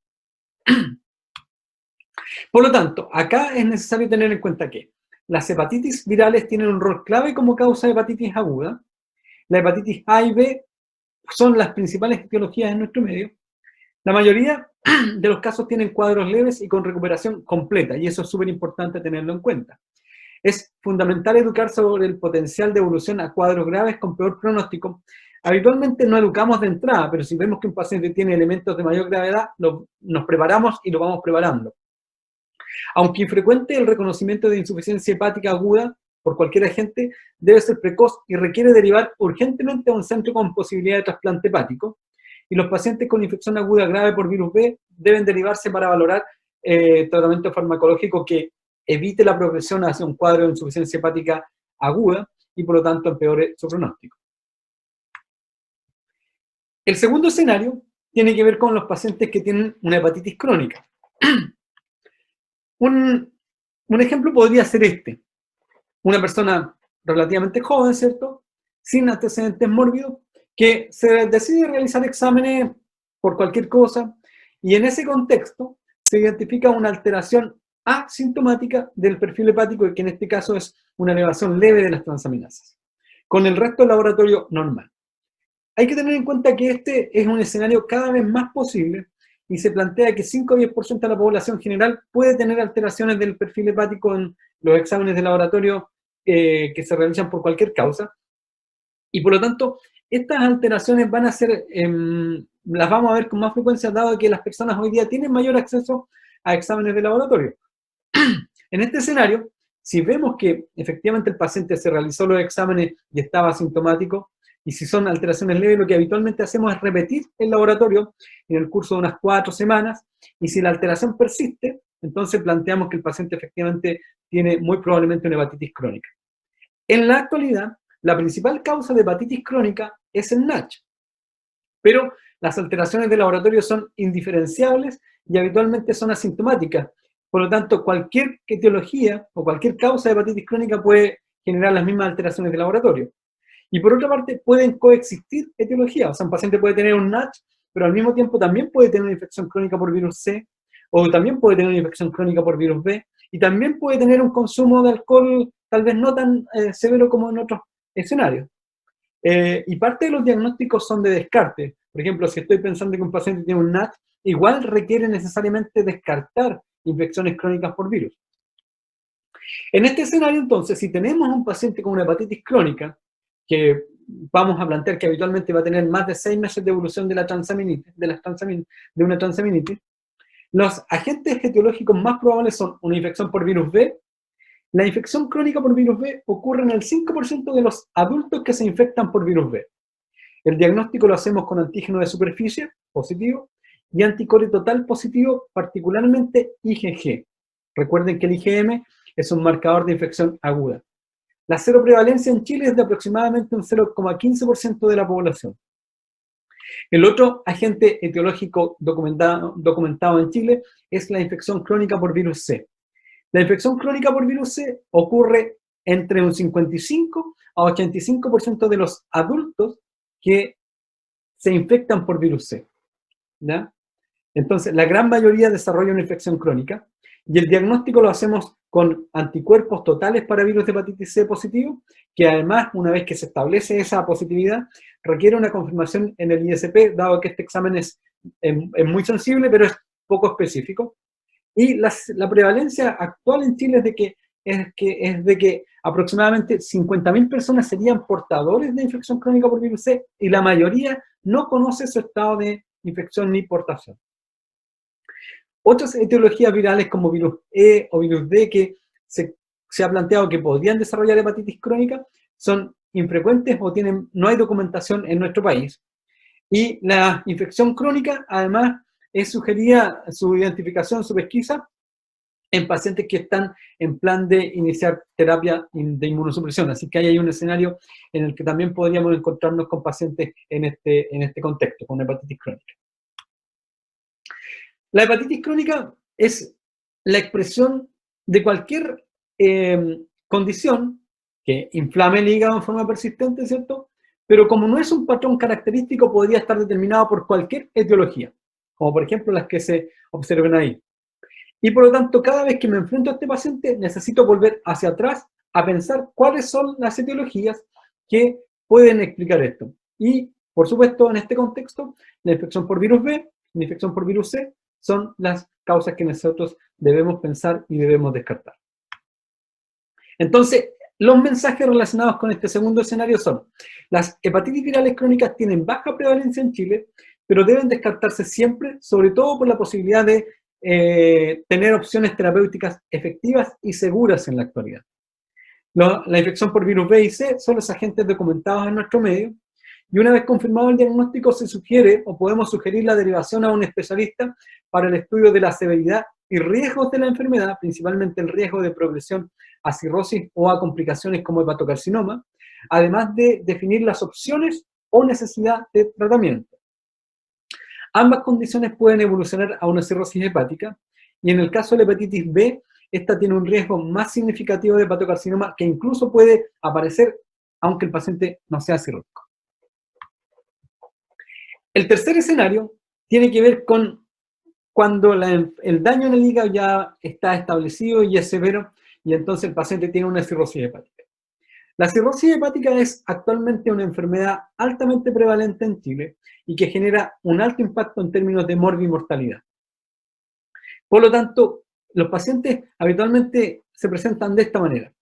Por lo tanto, acá es necesario tener en cuenta que las hepatitis virales tienen un rol clave como causa de hepatitis aguda. La hepatitis A y B son las principales etiologías en nuestro medio. La mayoría de los casos tienen cuadros leves y con recuperación completa, y eso es súper importante tenerlo en cuenta. Es fundamental educar sobre el potencial de evolución a cuadros graves con peor pronóstico. Habitualmente no educamos de entrada, pero si vemos que un paciente tiene elementos de mayor gravedad, nos preparamos y lo vamos preparando. Aunque infrecuente, el reconocimiento de insuficiencia hepática aguda por cualquier agente debe ser precoz y requiere derivar urgentemente a un centro con posibilidad de trasplante hepático. Y los pacientes con infección aguda grave por virus B deben derivarse para valorar tratamiento farmacológico que evite la progresión hacia un cuadro de insuficiencia hepática aguda y por lo tanto empeore su pronóstico. El segundo escenario tiene que ver con los pacientes que tienen una hepatitis crónica. Un ejemplo podría ser este. Una persona relativamente joven, ¿cierto?, sin antecedentes mórbidos, que se decide realizar exámenes por cualquier cosa, y en ese contexto se identifica una alteración asintomática del perfil hepático, que en este caso es una elevación leve de las transaminasas, con el resto del laboratorio normal. Hay que tener en cuenta que este es un escenario cada vez más posible, y se plantea que 5 o 10% de la población general puede tener alteraciones del perfil hepático en los exámenes de laboratorio que se realizan por cualquier causa, y por lo tanto estas alteraciones van a ser, las vamos a ver con más frecuencia, dado que las personas hoy día tienen mayor acceso a exámenes de laboratorio. En este escenario, si vemos que efectivamente el paciente se realizó los exámenes y estaba asintomático, y si son alteraciones leves, lo que habitualmente hacemos es repetir el laboratorio en el curso de unas 4 semanas, y si la alteración persiste, entonces planteamos que el paciente efectivamente tiene muy probablemente una hepatitis crónica. En la actualidad, la principal causa de hepatitis crónica es el NASH, pero las alteraciones de laboratorio son indiferenciables y habitualmente son asintomáticas. Por lo tanto, cualquier etiología o cualquier causa de hepatitis crónica puede generar las mismas alteraciones de laboratorio. Y por otra parte, pueden coexistir etiologías. O sea, un paciente puede tener un NASH, pero al mismo tiempo también puede tener una infección crónica por virus C, o también puede tener una infección crónica por virus B, y también puede tener un consumo de alcohol tal vez no tan severo como en otros escenarios. Y parte de los diagnósticos son de descarte. Por ejemplo, si estoy pensando que un paciente tiene un NASH, igual requiere necesariamente descartar infecciones crónicas por virus. En este escenario, entonces, si tenemos un paciente con una hepatitis crónica, que vamos a plantear que habitualmente va a tener más de 6 meses de evolución de la transaminitis, de una transaminitis, los agentes etiológicos más probables son una infección por virus B. La infección crónica por virus B ocurre en el 5% de los adultos que se infectan por virus B. El diagnóstico lo hacemos con antígeno de superficie positivo y anticore total positivo, particularmente IgG. Recuerden que el IgM es un marcador de infección aguda. La seroprevalencia en Chile es de aproximadamente un 0,15% de la población. El otro agente etiológico documentado en Chile es la infección crónica por virus C. La infección crónica por virus C ocurre entre un 55 a 85% de los adultos que se infectan por virus C, ¿ya? Entonces, la gran mayoría desarrolla una infección crónica, y el diagnóstico lo hacemos con anticuerpos totales para virus de hepatitis C positivo, que además, una vez que se establece esa positividad, requiere una confirmación en el ISP, dado que este examen es muy sensible, pero es poco específico. Y la prevalencia actual en Chile es de que aproximadamente 50.000 personas serían portadores de infección crónica por virus C, y la mayoría no conoce su estado de infección ni portación. Otras etiologías virales como virus E o virus D que se ha planteado que podrían desarrollar hepatitis crónica son infrecuentes o no hay documentación en nuestro país. Y la infección crónica, además, es sugerida su identificación, su pesquisa, en pacientes que están en plan de iniciar terapia de inmunosupresión. Así que ahí hay un escenario en el que también podríamos encontrarnos con pacientes en este contexto, con hepatitis crónica. La hepatitis crónica es la expresión de cualquier condición que inflame el hígado en forma persistente, ¿cierto? Pero como no es un patrón característico, podría estar determinado por cualquier etiología, como por ejemplo las que se observan ahí. Y por lo tanto, cada vez que me enfrento a este paciente, necesito volver hacia atrás a pensar cuáles son las etiologías que pueden explicar esto. Y, por supuesto, en este contexto, la infección por virus B, la infección por virus C, son las causas que nosotros debemos pensar y debemos descartar. Entonces, los mensajes relacionados con este segundo escenario son: las hepatitis virales crónicas tienen baja prevalencia en Chile, pero deben descartarse siempre, sobre todo por la posibilidad de tener opciones terapéuticas efectivas y seguras en la actualidad. La infección por virus B y C son los agentes documentados en nuestro medio, y una vez confirmado el diagnóstico se sugiere o podemos sugerir la derivación a un especialista para el estudio de la severidad y riesgos de la enfermedad, principalmente el riesgo de progresión a cirrosis o a complicaciones como hepatocarcinoma, además de definir las opciones o necesidad de tratamiento. Ambas condiciones pueden evolucionar a una cirrosis hepática, y en el caso de la hepatitis B, esta tiene un riesgo más significativo de hepatocarcinoma que incluso puede aparecer aunque el paciente no sea cirrótico. El tercer escenario tiene que ver con cuando el daño en el hígado ya está establecido y es severo, y entonces el paciente tiene una cirrosis hepática. La cirrosis hepática es actualmente una enfermedad altamente prevalente en Chile y que genera un alto impacto en términos de morbimortalidad. Por lo tanto, los pacientes habitualmente se presentan de esta manera.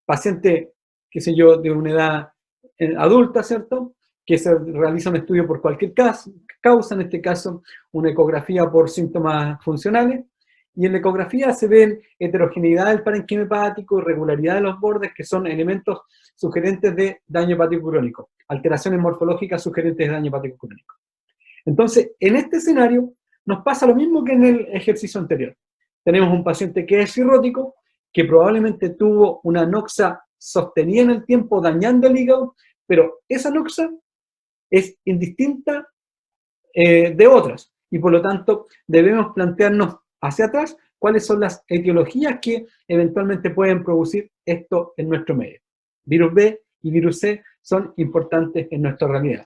Paciente, qué sé yo, de una edad adulta, ¿cierto?, que se realiza un estudio por cualquier causa, en este caso una ecografía por síntomas funcionales, y en la ecografía se ven heterogeneidad del parenquima hepático, irregularidad de los bordes, que son elementos sugerentes de daño hepático crónico, alteraciones morfológicas sugerentes de daño hepático crónico. Entonces, en este escenario nos pasa lo mismo que en el ejercicio anterior. Tenemos un paciente que es cirrótico, que probablemente tuvo una anoxia sostenida en el tiempo dañando el hígado, pero esa anoxia es indistinta de otras, y por lo tanto debemos plantearnos hacia atrás cuáles son las etiologías que eventualmente pueden producir esto en nuestro medio. Virus B y virus C son importantes en nuestra realidad.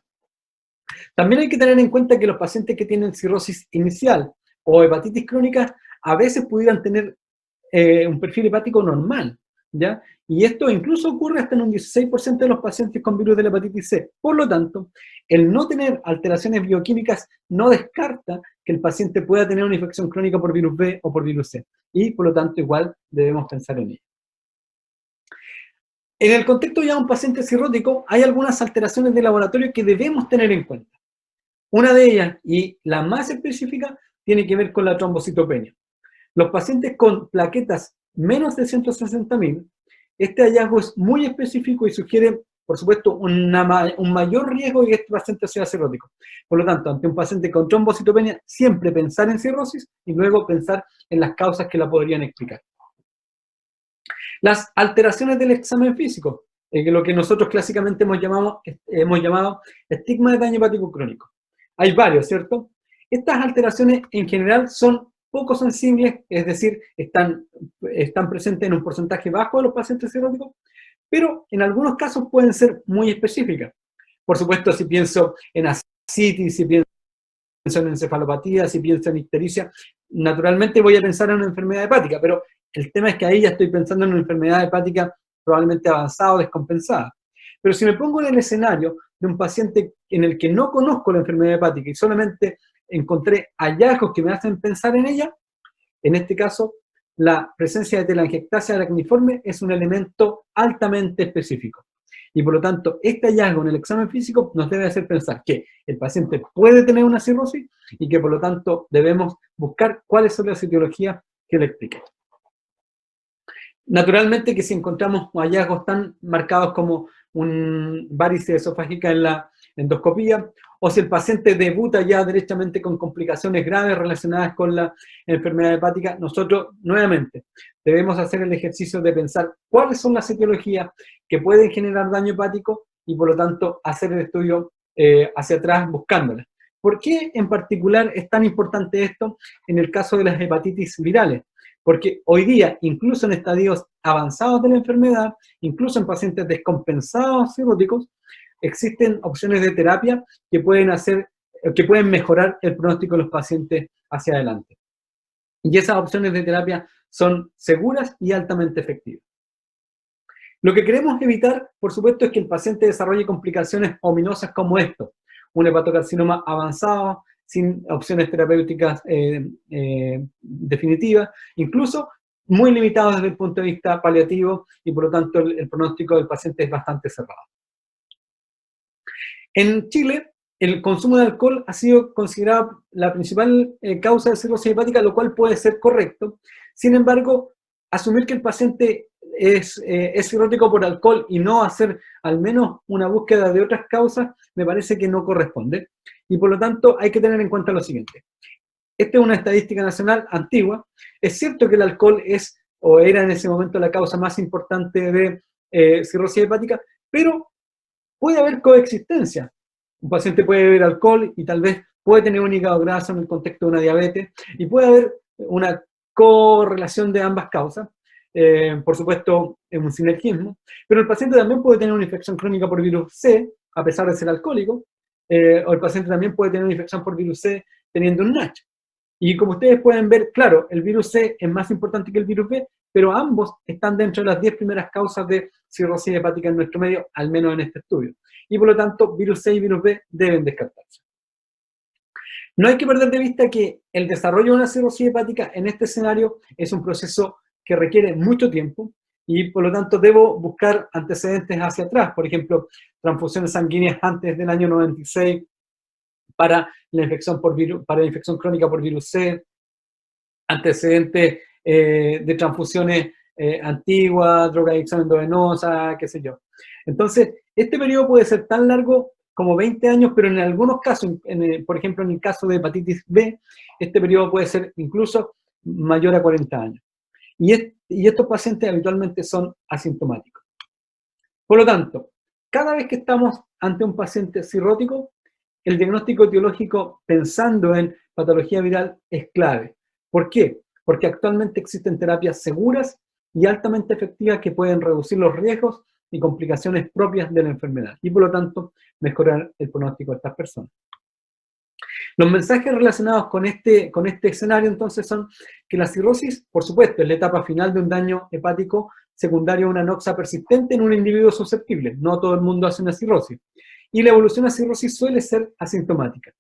También hay que tener en cuenta que los pacientes que tienen cirrosis inicial o hepatitis crónica a veces pudieran tener un perfil hepático normal, ¿ya? Y esto incluso ocurre hasta en un 16% de los pacientes con virus de la hepatitis C. Por lo tanto, el no tener alteraciones bioquímicas no descarta que el paciente pueda tener una infección crónica por virus B o por virus C. Y por lo tanto, igual debemos pensar en ello. En el contexto ya de un paciente cirrótico, hay algunas alteraciones de laboratorio que debemos tener en cuenta. Una de ellas, y la más específica, tiene que ver con la trombocitopenia. Los pacientes con plaquetas menos de 160.000, este hallazgo es muy específico y sugiere, por supuesto, un mayor riesgo de que este paciente sea cirrótico. Por lo tanto, ante un paciente con trombocitopenia, siempre pensar en cirrosis y luego pensar en las causas que la podrían explicar. Las alteraciones del examen físico, lo que nosotros clásicamente hemos llamado estigma de daño hepático crónico. Hay varios, ¿cierto? Estas alteraciones en general son poco sensibles, es decir, están presentes en un porcentaje bajo de los pacientes cirróticos, pero en algunos casos pueden ser muy específicas. Por supuesto, si pienso en ascitis, si pienso en encefalopatía, si pienso en ictericia, naturalmente voy a pensar en una enfermedad hepática, pero el tema es que ahí ya estoy pensando en una enfermedad hepática probablemente avanzada o descompensada. Pero si me pongo en el escenario de un paciente en el que no conozco la enfermedad hepática y solamente encontré hallazgos que me hacen pensar en ella, en este caso, la presencia de telangiectasia aracniforme es un elemento altamente específico. Y por lo tanto, este hallazgo en el examen físico nos debe hacer pensar que el paciente puede tener una cirrosis y que por lo tanto debemos buscar cuáles son las etiologías que le expliquen. Naturalmente que si encontramos hallazgos tan marcados como un varices esofágica en la endoscopía o si el paciente debuta ya directamente con complicaciones graves relacionadas con la enfermedad hepática, nosotros nuevamente debemos hacer el ejercicio de pensar cuáles son las etiologías que pueden generar daño hepático y por lo tanto hacer el estudio hacia atrás buscándolas. ¿Por qué en particular es tan importante esto en el caso de las hepatitis virales? Porque hoy día, incluso en estadios avanzados de la enfermedad, incluso en pacientes descompensados cirróticos, existen opciones de terapia que pueden mejorar el pronóstico de los pacientes hacia adelante. Y esas opciones de terapia son seguras y altamente efectivas. Lo que queremos evitar, por supuesto, es que el paciente desarrolle complicaciones ominosas como esto, un hepatocarcinoma avanzado, sin opciones terapéuticas definitivas, incluso muy limitado desde el punto de vista paliativo, y por lo tanto el pronóstico del paciente es bastante cerrado. En Chile, el consumo de alcohol ha sido considerado la principal causa de cirrosis hepática, lo cual puede ser correcto. Sin embargo, asumir que el paciente es cirrótico por alcohol y no hacer al menos una búsqueda de otras causas, me parece que no corresponde. Y por lo tanto hay que tener en cuenta lo siguiente. Esta es una estadística nacional antigua. Es cierto que el alcohol es, o era en ese momento, la causa más importante de cirrosis hepática, pero puede haber coexistencia. Un paciente puede beber alcohol y tal vez puede tener un hígado graso en el contexto de una diabetes, y puede haber una correlación de ambas causas. Por supuesto, es un sinergismo, pero el paciente también puede tener una infección crónica por virus C, a pesar de ser alcohólico, o el paciente también puede tener una infección por virus C teniendo un NASH. Y como ustedes pueden ver, claro, el virus C es más importante que el virus B, pero ambos están dentro de las 10 primeras causas de cirrosis hepática en nuestro medio, al menos en este estudio. Y por lo tanto, virus C y virus B deben descartarse. No hay que perder de vista que el desarrollo de una cirrosis hepática en este escenario es un proceso que requiere mucho tiempo, y por lo tanto debo buscar antecedentes hacia atrás. Por ejemplo, transfusiones sanguíneas antes del año 96 para la infección para la infección crónica por virus C, antecedentes de transfusiones antiguas, drogadicción endovenosa, qué sé yo. Entonces, este periodo puede ser tan largo como 20 años, pero en algunos casos, por ejemplo, en el caso de hepatitis B, este periodo puede ser incluso mayor a 40 años. Y estos pacientes habitualmente son asintomáticos. Por lo tanto, cada vez que estamos ante un paciente cirrótico, el diagnóstico etiológico pensando en patología viral es clave. ¿Por qué? Porque actualmente existen terapias seguras y altamente efectivas que pueden reducir los riesgos y complicaciones propias de la enfermedad y por lo tanto mejorar el pronóstico de estas personas. Los mensajes relacionados con este escenario entonces son que la cirrosis, por supuesto, es la etapa final de un daño hepático secundario a una noxa persistente en un individuo susceptible. No todo el mundo hace una cirrosis. Y la evolución a cirrosis suele ser asintomática.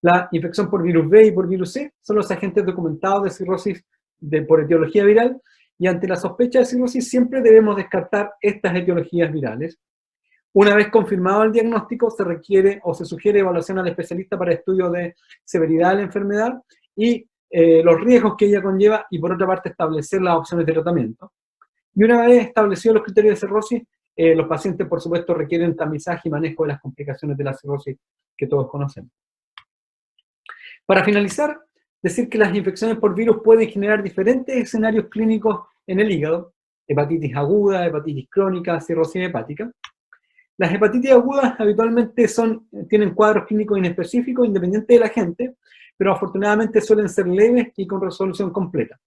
La infección por virus B y por virus C son los agentes documentados de cirrosis por etiología viral, y ante la sospecha de cirrosis siempre debemos descartar estas etiologías virales. Una vez confirmado el diagnóstico, se requiere o se sugiere evaluación al especialista para estudio de severidad de la enfermedad y los riesgos que ella conlleva, y por otra parte establecer las opciones de tratamiento. Y una vez establecidos los criterios de cirrosis, los pacientes, por supuesto, requieren tamizaje y manejo de las complicaciones de la cirrosis que todos conocemos. Para finalizar, decir que las infecciones por virus pueden generar diferentes escenarios clínicos en el hígado: hepatitis aguda, hepatitis crónica, cirrosis hepática. Las hepatitis agudas habitualmente tienen cuadros clínicos inespecíficos, independientes del agente, pero afortunadamente suelen ser leves y con resolución completa.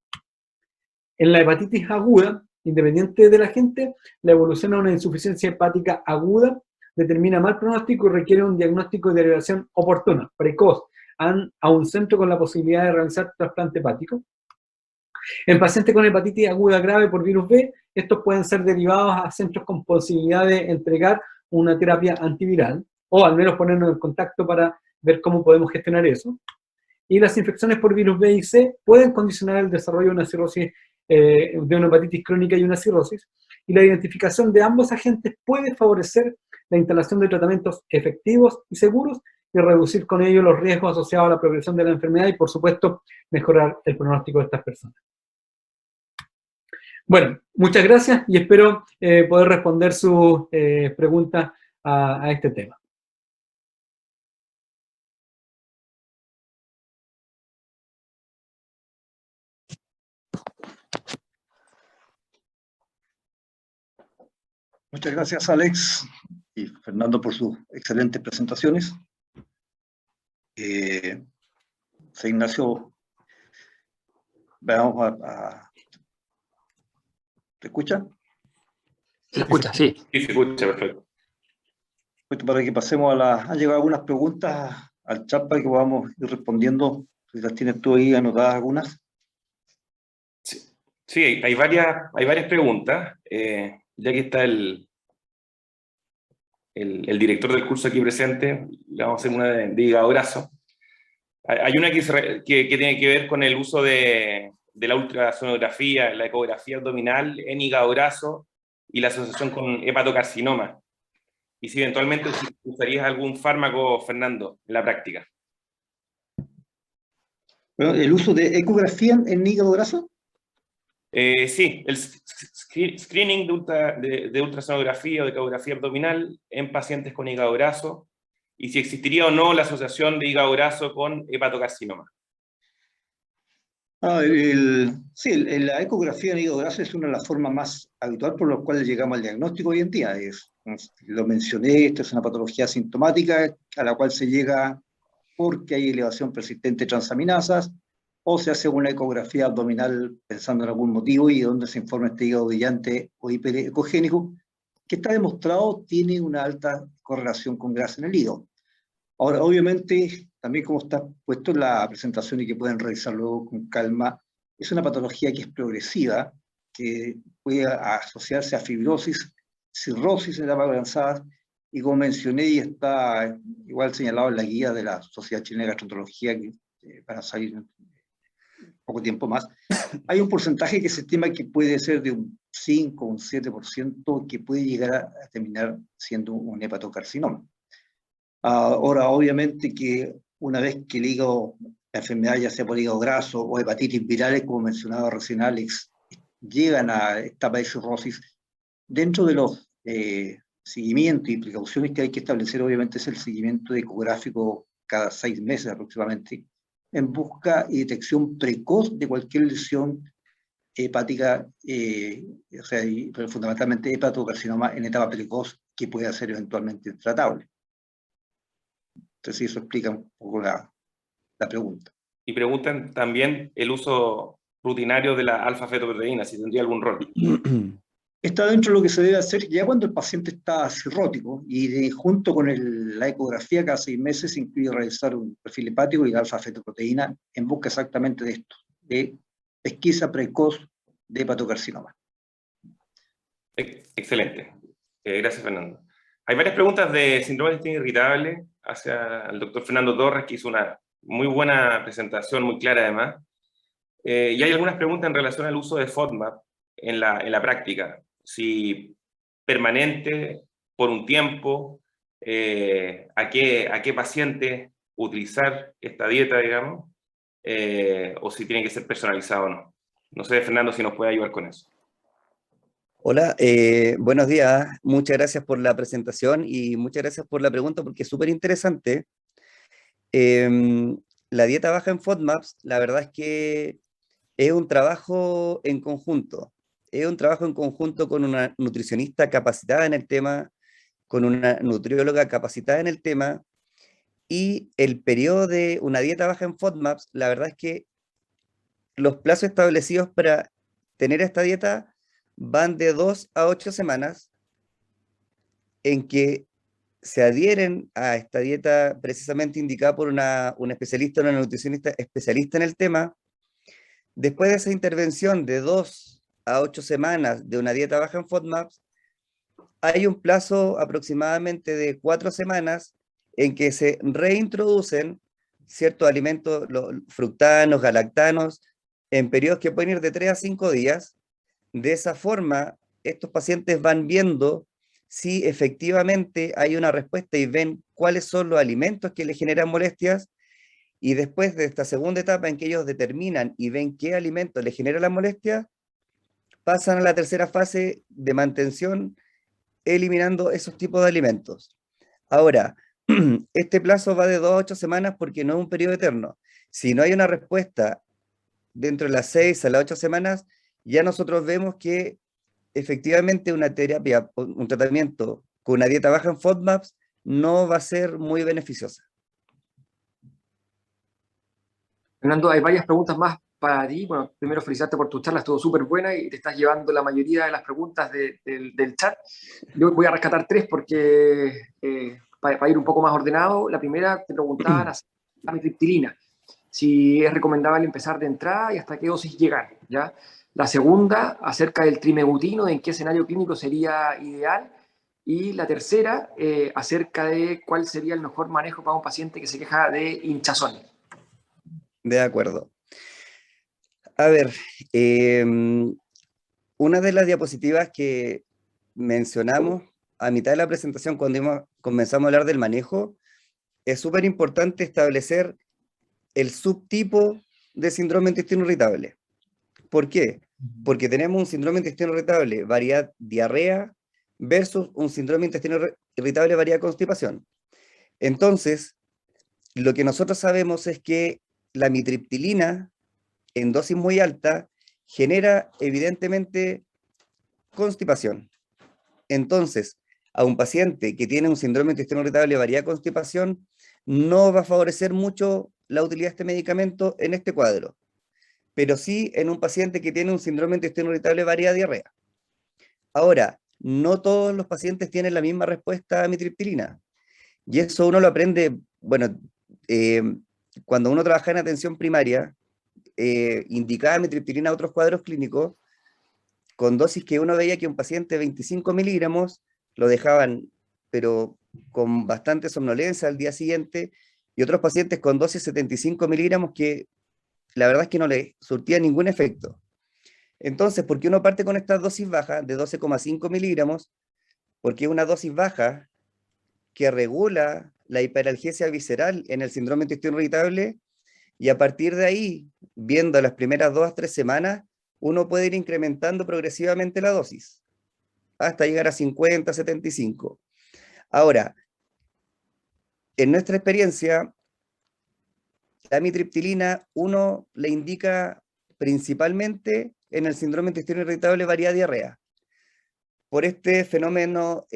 En la hepatitis aguda, independiente del agente, la evolución a una insuficiencia hepática aguda determina mal pronóstico y requiere un diagnóstico de derivación oportuna, precoz, a un centro con la posibilidad de realizar trasplante hepático. En pacientes con hepatitis aguda grave por virus B, estos pueden ser derivados a centros con posibilidad de entregar una terapia antiviral, o al menos ponernos en contacto para ver cómo podemos gestionar eso. Y las infecciones por virus B y C pueden condicionar el desarrollo de una cirrosis, de una hepatitis crónica y una cirrosis, y la identificación de ambos agentes puede favorecer la instalación de tratamientos efectivos y seguros y reducir con ello los riesgos asociados a la progresión de la enfermedad y, por supuesto, mejorar el pronóstico de estas personas. Bueno, muchas gracias y espero poder responder sus preguntas a este tema. Muchas gracias, Alex y Fernando, por sus excelentes presentaciones. Ignacio, vamos ¿te escucha? ¿Se escucha? Sí. Sí, se escucha, perfecto. Para que pasemos han llegado algunas preguntas al chat para que podamos ir respondiendo. Si las tienes tú ahí anotadas algunas. Sí, hay varias preguntas. Ya que está el director del curso aquí presente, le vamos a hacer una de hígado graso. Hay una que tiene que ver con el uso de la ultrasonografía, la ecografía abdominal en hígado graso y la asociación con hepatocarcinoma. Y si eventualmente usarías algún fármaco, Fernando, en la práctica. Bueno, ¿el uso de ecografía en hígado graso? Sí, el screening de ultrasonografía o de ecografía abdominal en pacientes con hígado graso, y si existiría o no la asociación de hígado graso con hepatocarcinoma. Sí, la ecografía en hígado graso es una de las formas más habituales por las cuales llegamos al diagnóstico hoy en día. Lo mencioné, esta es una patología sintomática a la cual se llega porque hay elevación persistente de transaminasas, o se hace una ecografía abdominal pensando en algún motivo y donde se informa este hígado brillante o hiperecogénico, que está demostrado tiene una alta correlación con grasa en el hígado. Ahora, obviamente, también como está puesto en la presentación y que pueden revisarlo con calma, es una patología que es progresiva, que puede asociarse a fibrosis, cirrosis en etapas avanzadas, y como mencioné, y está igual señalado en la guía de la Sociedad Chilena de Gastroenterología, que para salir poco tiempo más, hay un porcentaje que se estima que puede ser de un 5 o un 7% que puede llegar a terminar siendo un hepatocarcinoma. Ahora, obviamente que una vez que el hígado, la enfermedad ya sea por hígado graso o hepatitis virales, como mencionaba recién Alex, llegan a etapa de cirrosis, dentro de los seguimientos y precauciones que hay que establecer, obviamente, es el seguimiento ecográfico cada 6 meses aproximadamente, en busca y detección precoz de cualquier lesión hepática, pero fundamentalmente hepatocarcinoma en etapa precoz, que puede ser eventualmente tratable. Entonces eso explica un poco la pregunta. Y preguntan también el uso rutinario de la alfa-fetoproteína, si tendría algún rol. Está dentro de lo que se debe hacer ya cuando el paciente está cirrótico, y junto con la ecografía cada 6 meses se incluye realizar un perfil hepático y la alfa-fetoproteína en busca exactamente de esto, de pesquisa precoz de hepatocarcinoma. Excelente. Gracias, Fernando. Hay varias preguntas de síndrome de intestino irritable hacia el doctor Fernando Torres, que hizo una muy buena presentación, muy clara además. Y hay algunas preguntas en relación al uso de FODMAP en la práctica. Si permanente, por un tiempo, a qué paciente utilizar esta dieta, digamos, o si tiene que ser personalizado o no. No sé, Fernando, si nos puede ayudar con eso. Hola, buenos días. Muchas gracias por la presentación y muchas gracias por la pregunta porque es súper interesante. La dieta baja en FODMAPs, la verdad es que es un trabajo en conjunto. Es un trabajo en conjunto con una nutricionista capacitada en el tema, con una nutrióloga capacitada en el tema, y el periodo de una dieta baja en FODMAPs, la verdad es que los plazos establecidos para tener esta dieta van de 2 a 8 semanas, en que se adhieren a esta dieta precisamente indicada por una especialista, una nutricionista especialista en el tema. Después de esa intervención de 2 a 8 semanas de una dieta baja en FODMAPs, hay un plazo aproximadamente de 4 semanas en que se reintroducen ciertos alimentos, los fructanos, galactanos, en periodos que pueden ir de 3 a 5 días. De esa forma, estos pacientes van viendo si efectivamente hay una respuesta y ven cuáles son los alimentos que les generan molestias, y después de esta segunda etapa en que ellos determinan y ven qué alimento les genera la molestia, pasan a la tercera fase de mantención, eliminando esos tipos de alimentos. Ahora, este plazo va de 2 a 8 semanas porque no es un periodo eterno. Si no hay una respuesta dentro de las 6 a las 8 semanas, ya nosotros vemos que efectivamente una terapia, un tratamiento con una dieta baja en FODMAPs no va a ser muy beneficiosa. Fernando, hay varias preguntas más para ti. Bueno, primero felicitarte por tu charla, estuvo súper buena y te estás llevando la mayoría de las preguntas del chat. Yo voy a rescatar tres porque para ir un poco más ordenado. La primera te preguntaban acerca de la amitriptilina, si es recomendable empezar de entrada y hasta qué dosis llegar, ¿ya? La segunda, acerca del trimebutino, en qué escenario clínico sería ideal. Y la tercera, acerca de cuál sería el mejor manejo para un paciente que se queja de hinchazón. De acuerdo. A ver, una de las diapositivas que mencionamos a mitad de la presentación cuando comenzamos a hablar del manejo, es súper importante establecer el subtipo de síndrome de intestino irritable. ¿Por qué? Porque tenemos un síndrome de intestino irritable variedad diarrea versus un síndrome de intestino irritable variedad constipación. Entonces, lo que nosotros sabemos es que la amitriptilina en dosis muy alta genera evidentemente constipación. Entonces, a un paciente que tiene un síndrome de intestino irritable variedad constipación, no va a favorecer mucho la utilidad de este medicamento en este cuadro, pero sí en un paciente que tiene un síndrome de intestino irritable variedad diarrea. Ahora, no todos los pacientes tienen la misma respuesta a amitriptilina, y eso uno lo aprende, bueno, cuando uno trabaja en atención primaria, indicaba amitriptilina a otros cuadros clínicos, con dosis que uno veía que un paciente de 25 miligramos lo dejaban, pero con bastante somnolencia al día siguiente, y otros pacientes con dosis 75 miligramos que la verdad es que no le surtía ningún efecto. Entonces, ¿por qué uno parte con esta dosis baja de 12,5 miligramos? Porque es una dosis baja que regula la hiperalgesia visceral en el síndrome de intestino irritable, y a partir de ahí, viendo las primeras 2 a 3 semanas, uno puede ir incrementando progresivamente la dosis, hasta llegar a 50, 75. Ahora, en nuestra experiencia, la amitriptilina uno le indica principalmente en el síndrome de intestino irritable variedad diarrea, por este fenómeno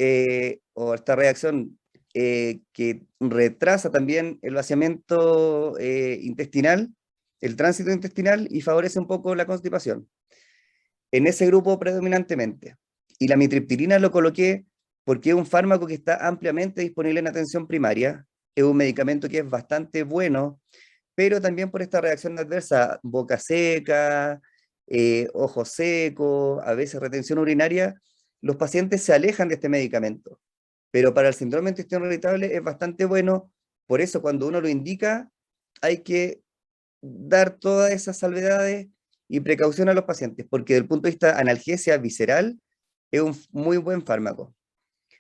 o esta reacción que retrasa también el vaciamiento intestinal, el tránsito intestinal, y favorece un poco la constipación. En ese grupo predominantemente. Y la amitriptilina lo coloqué porque es un fármaco que está ampliamente disponible en atención primaria, es un medicamento que es bastante bueno, pero también por esta reacción adversa, boca seca, ojo seco, a veces retención urinaria, los pacientes se alejan de este medicamento. Pero para el síndrome de intestino irritable es bastante bueno, por eso cuando uno lo indica, hay que dar todas esas salvedades y precaución a los pacientes, porque desde el punto de vista analgesia visceral, es un muy buen fármaco.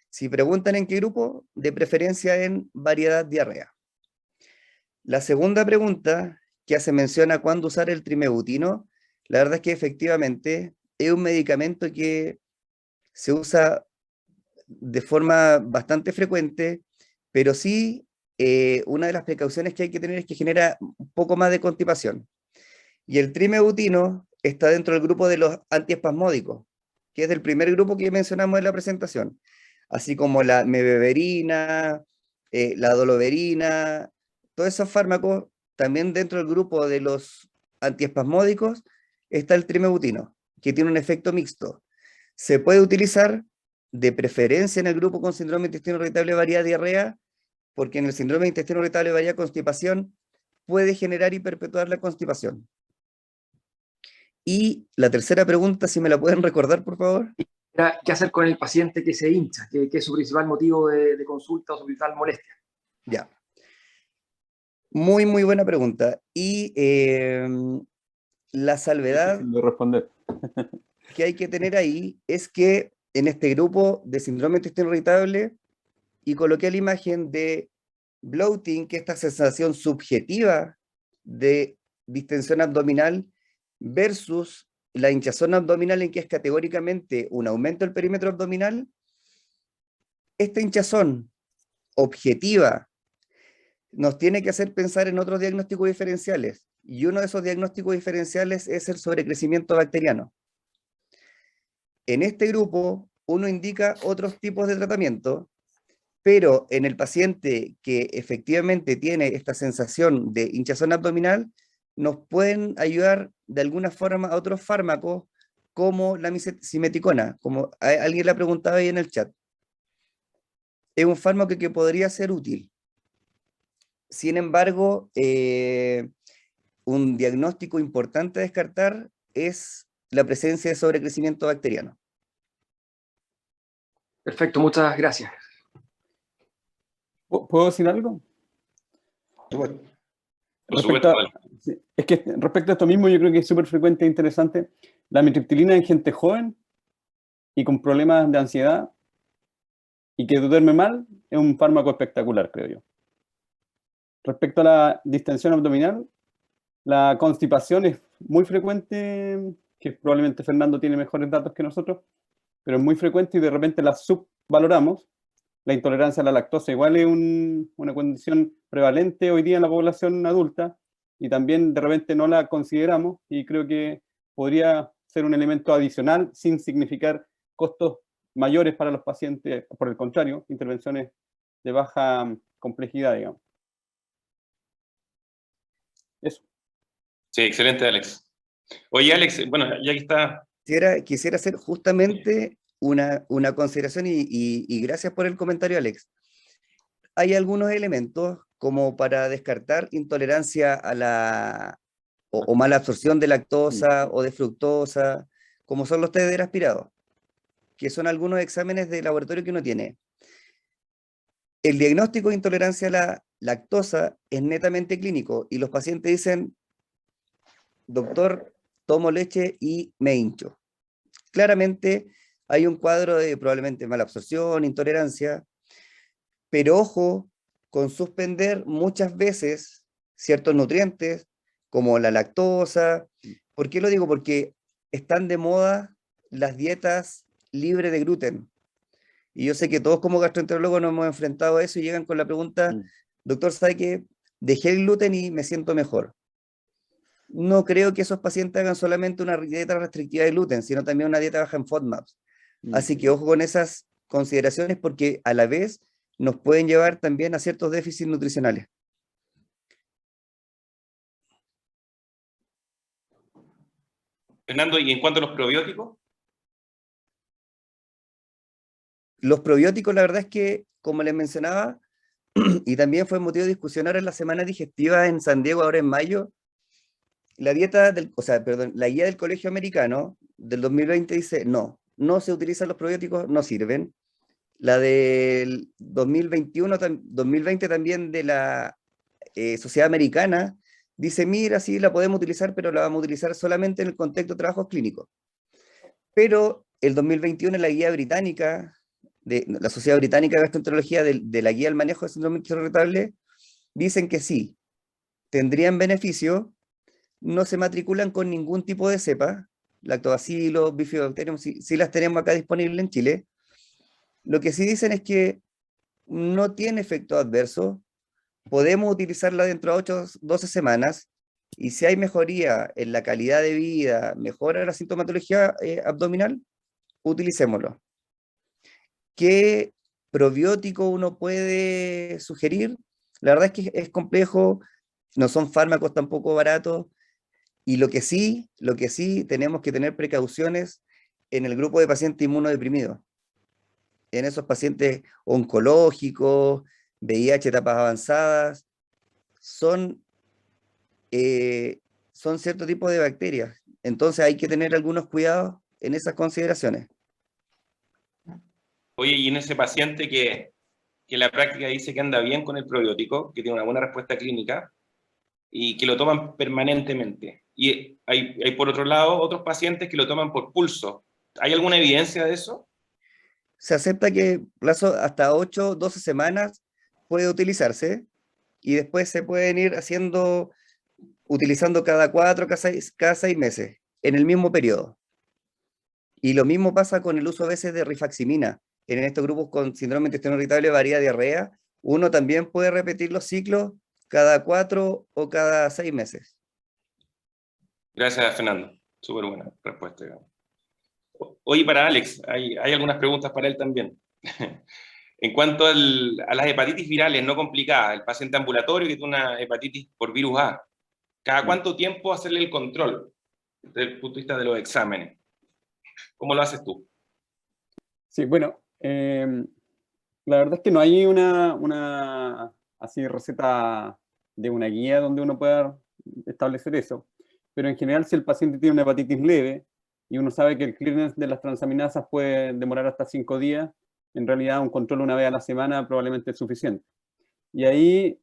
Si preguntan en qué grupo, de preferencia en variedad diarrea. La segunda pregunta, que hace mención a cuándo usar el trimebutino, la verdad es que efectivamente es un medicamento que se usa de forma bastante frecuente, pero sí una de las precauciones que hay que tener es que genera un poco más de constipación. Y el trimebutino está dentro del grupo de los antiespasmódicos, que es del primer grupo que mencionamos en la presentación, así como la mebeverina, la doloverina, todos esos fármacos. También dentro del grupo de los antiespasmódicos está el trimebutino, que tiene un efecto mixto. Se puede utilizar de preferencia en el grupo con síndrome de intestino irritable variedad diarrea, porque en el síndrome de intestino irritable variedad constipación puede generar y perpetuar la constipación. Y la tercera pregunta, si me la pueden recordar, por favor. ¿Qué hacer con el paciente que se hincha? ¿Qué es su principal motivo de consulta o su principal molestia? Ya. Muy, muy buena pregunta. Y la salvedad de responder. que hay que tener ahí es que en este grupo de síndrome de intestino irritable, y coloqué la imagen de bloating, que es esta sensación subjetiva de distensión abdominal, versus la hinchazón abdominal, en que es categóricamente un aumento del perímetro abdominal. Esta hinchazón objetiva nos tiene que hacer pensar en otros diagnósticos diferenciales, y uno de esos diagnósticos diferenciales es el sobrecrecimiento bacteriano. En este grupo, uno indica otros tipos de tratamiento, pero en el paciente que efectivamente tiene esta sensación de hinchazón abdominal, nos pueden ayudar de alguna forma a otros fármacos, como la simeticona, como alguien le ha preguntado ahí en el chat. Es un fármaco que podría ser útil. Sin embargo, un diagnóstico importante a descartar es la presencia de sobrecrecimiento bacteriano. Perfecto, muchas gracias. ¿Puedo decir algo? Por Respecto supuesto. sí, es que respecto a esto mismo, yo creo que es súper frecuente e interesante. La amitriptilina en gente joven y con problemas de ansiedad y que duerme mal es un fármaco espectacular, creo yo. Respecto a la distensión abdominal, la constipación es muy frecuente, que probablemente Fernando tiene mejores datos que nosotros, pero es muy frecuente y de repente la subvaloramos. La intolerancia a la lactosa igual es una condición prevalente hoy día en la población adulta y también de repente no la consideramos y creo que podría ser un elemento adicional sin significar costos mayores para los pacientes, por el contrario, intervenciones de baja complejidad, digamos. Eso. Sí, excelente, Alex. Oye, Alex, bueno, ya que está... Quisiera hacer justamente una consideración y gracias por el comentario, Alex. Hay algunos elementos como para descartar intolerancia a la o mala absorción de lactosa o de fructosa, como son los test de aspirado, que son algunos exámenes de laboratorio que uno tiene. El diagnóstico de intolerancia a la lactosa es netamente clínico y los pacientes dicen, doctor, tomo leche y me hincho. Claramente hay un cuadro de probablemente mala absorción, intolerancia, pero ojo con suspender muchas veces ciertos nutrientes, como la lactosa. ¿Por qué lo digo? Porque están de moda las dietas libres de gluten. Y yo sé que todos como gastroenterólogos nos hemos enfrentado a eso y llegan con la pregunta, doctor, ¿sabe qué? Dejé el gluten y me siento mejor. No creo que esos pacientes hagan solamente una dieta restrictiva de gluten, sino también una dieta baja en FODMAPs. Así que ojo con esas consideraciones porque a la vez nos pueden llevar también a ciertos déficits nutricionales. Fernando, ¿y en cuanto a los probióticos? Los probióticos, la verdad es que, como les mencionaba, y también fue motivo de discusión ahora en la semana digestiva en San Diego, ahora en mayo, la guía del Colegio Americano del 2020 dice, no se utilizan los probióticos, no sirven. La del 2020 también de la Sociedad Americana dice, mira, sí, la podemos utilizar, pero la vamos a utilizar solamente en el contexto de trabajos clínicos. Pero el 2021 en la guía británica, de la Sociedad Británica de Gastroenterología, de la guía del manejo de síndrome irritable, dicen que sí, tendrían beneficio, no se matriculan con ningún tipo de cepa, lactobacillus, bifidobacterium, sí las tenemos acá disponibles en Chile. Lo que sí dicen es que no tiene efecto adverso, podemos utilizarla dentro de 12 semanas, y si hay mejoría en la calidad de vida, mejora la sintomatología abdominal, utilicémoslo. ¿Qué probiótico uno puede sugerir? La verdad es que es complejo, no son fármacos tampoco baratos, y lo que sí tenemos que tener precauciones en el grupo de pacientes inmunodeprimidos, en esos pacientes oncológicos, VIH etapas avanzadas, son cierto tipo de bacterias. Entonces hay que tener algunos cuidados en esas consideraciones. Oye, y en ese paciente que en la práctica dice que anda bien con el probiótico, que tiene una buena respuesta clínica, y que lo toman permanentemente. Y hay por otro lado otros pacientes que lo toman por pulso. ¿Hay alguna evidencia de eso? Se acepta que plazo hasta 8-12 semanas puede utilizarse y después se pueden ir utilizando cada 4, cada 6 meses, en el mismo periodo. Y lo mismo pasa con el uso a veces de rifaximina. En estos grupos con síndrome de intestino irritable varía diarrea, uno también puede repetir los ciclos cada 4 o cada 6 meses. Gracias, Fernando. Súper buena respuesta. Oye, para Alex, hay algunas preguntas para él también. En cuanto a las hepatitis virales no complicadas, el paciente ambulatorio que tiene una hepatitis por virus A, ¿cada cuánto tiempo hacerle el control desde el punto de vista de los exámenes? ¿Cómo lo haces tú? Sí, bueno, la verdad es que no hay una así receta de una guía donde uno pueda establecer eso, pero en general si el paciente tiene una hepatitis leve y uno sabe que el clearance de las transaminasas puede demorar hasta 5 días, en realidad un control una vez a la semana probablemente es suficiente. Y ahí,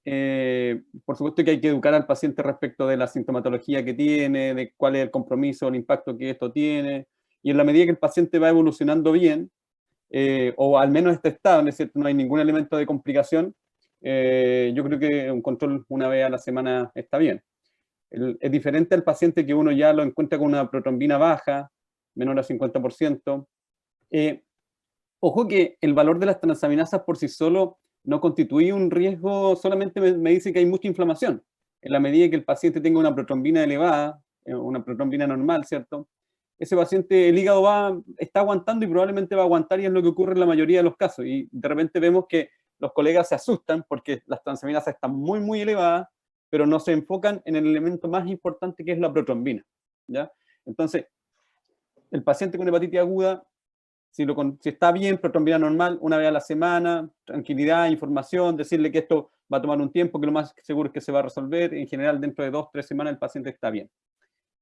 por supuesto que hay que educar al paciente respecto de la sintomatología que tiene, de cuál es el compromiso, el impacto que esto tiene, y en la medida que el paciente va evolucionando bien, o al menos está estable, es decir, no hay ningún elemento de complicación, yo creo que un control una vez a la semana está bien. Es diferente al paciente que uno ya lo encuentra con una protrombina baja, menor a 50%. Ojo que el valor de las transaminasas por sí solo no constituye un riesgo, solamente me dice que hay mucha inflamación. En la medida que el paciente tenga una protrombina elevada, una protrombina normal, ¿cierto? Ese paciente, el hígado está aguantando y probablemente va a aguantar, y es lo que ocurre en la mayoría de los casos. Y de repente vemos que los colegas se asustan porque las transaminasas están muy, muy elevadas, pero no se enfocan en el elemento más importante, que es la protrombina, ¿ya? Entonces, el paciente con hepatitis aguda, si está bien, protrombina normal, una vez a la semana, tranquilidad, información, decirle que esto va a tomar un tiempo, que lo más seguro es que se va a resolver. En general, dentro de 2 o 3 semanas el paciente está bien.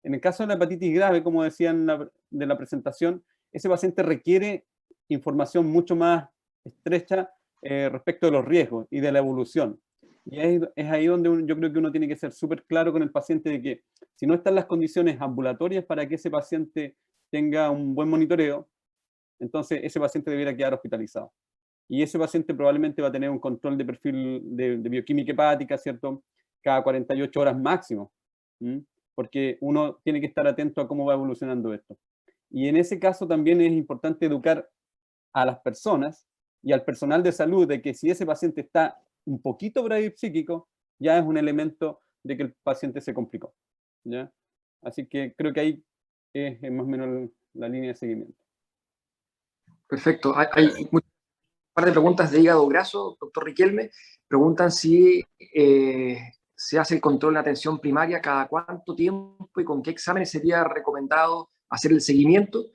En el caso de la hepatitis grave, como decían de la presentación, ese paciente requiere información mucho más estrecha respecto de los riesgos y de la evolución. Y es ahí donde yo creo que uno tiene que ser súper claro con el paciente de que si no están las condiciones ambulatorias para que ese paciente tenga un buen monitoreo, entonces ese paciente debiera quedar hospitalizado. Y ese paciente probablemente va a tener un control de perfil de bioquímica hepática, ¿cierto? Cada 48 horas máximo. Porque uno tiene que estar atento a cómo va evolucionando esto. Y en ese caso también es importante educar a las personas y al personal de salud de que si ese paciente está un poquito bradipsíquico, ya es un elemento de que el paciente se complicó, ¿ya? Así que creo que ahí es más o menos la línea de seguimiento. Perfecto. Hay un par de preguntas de hígado graso, doctor Riquelme. Preguntan si se hace el control de atención primaria, cada cuánto tiempo y con qué exámenes sería recomendado hacer el seguimiento.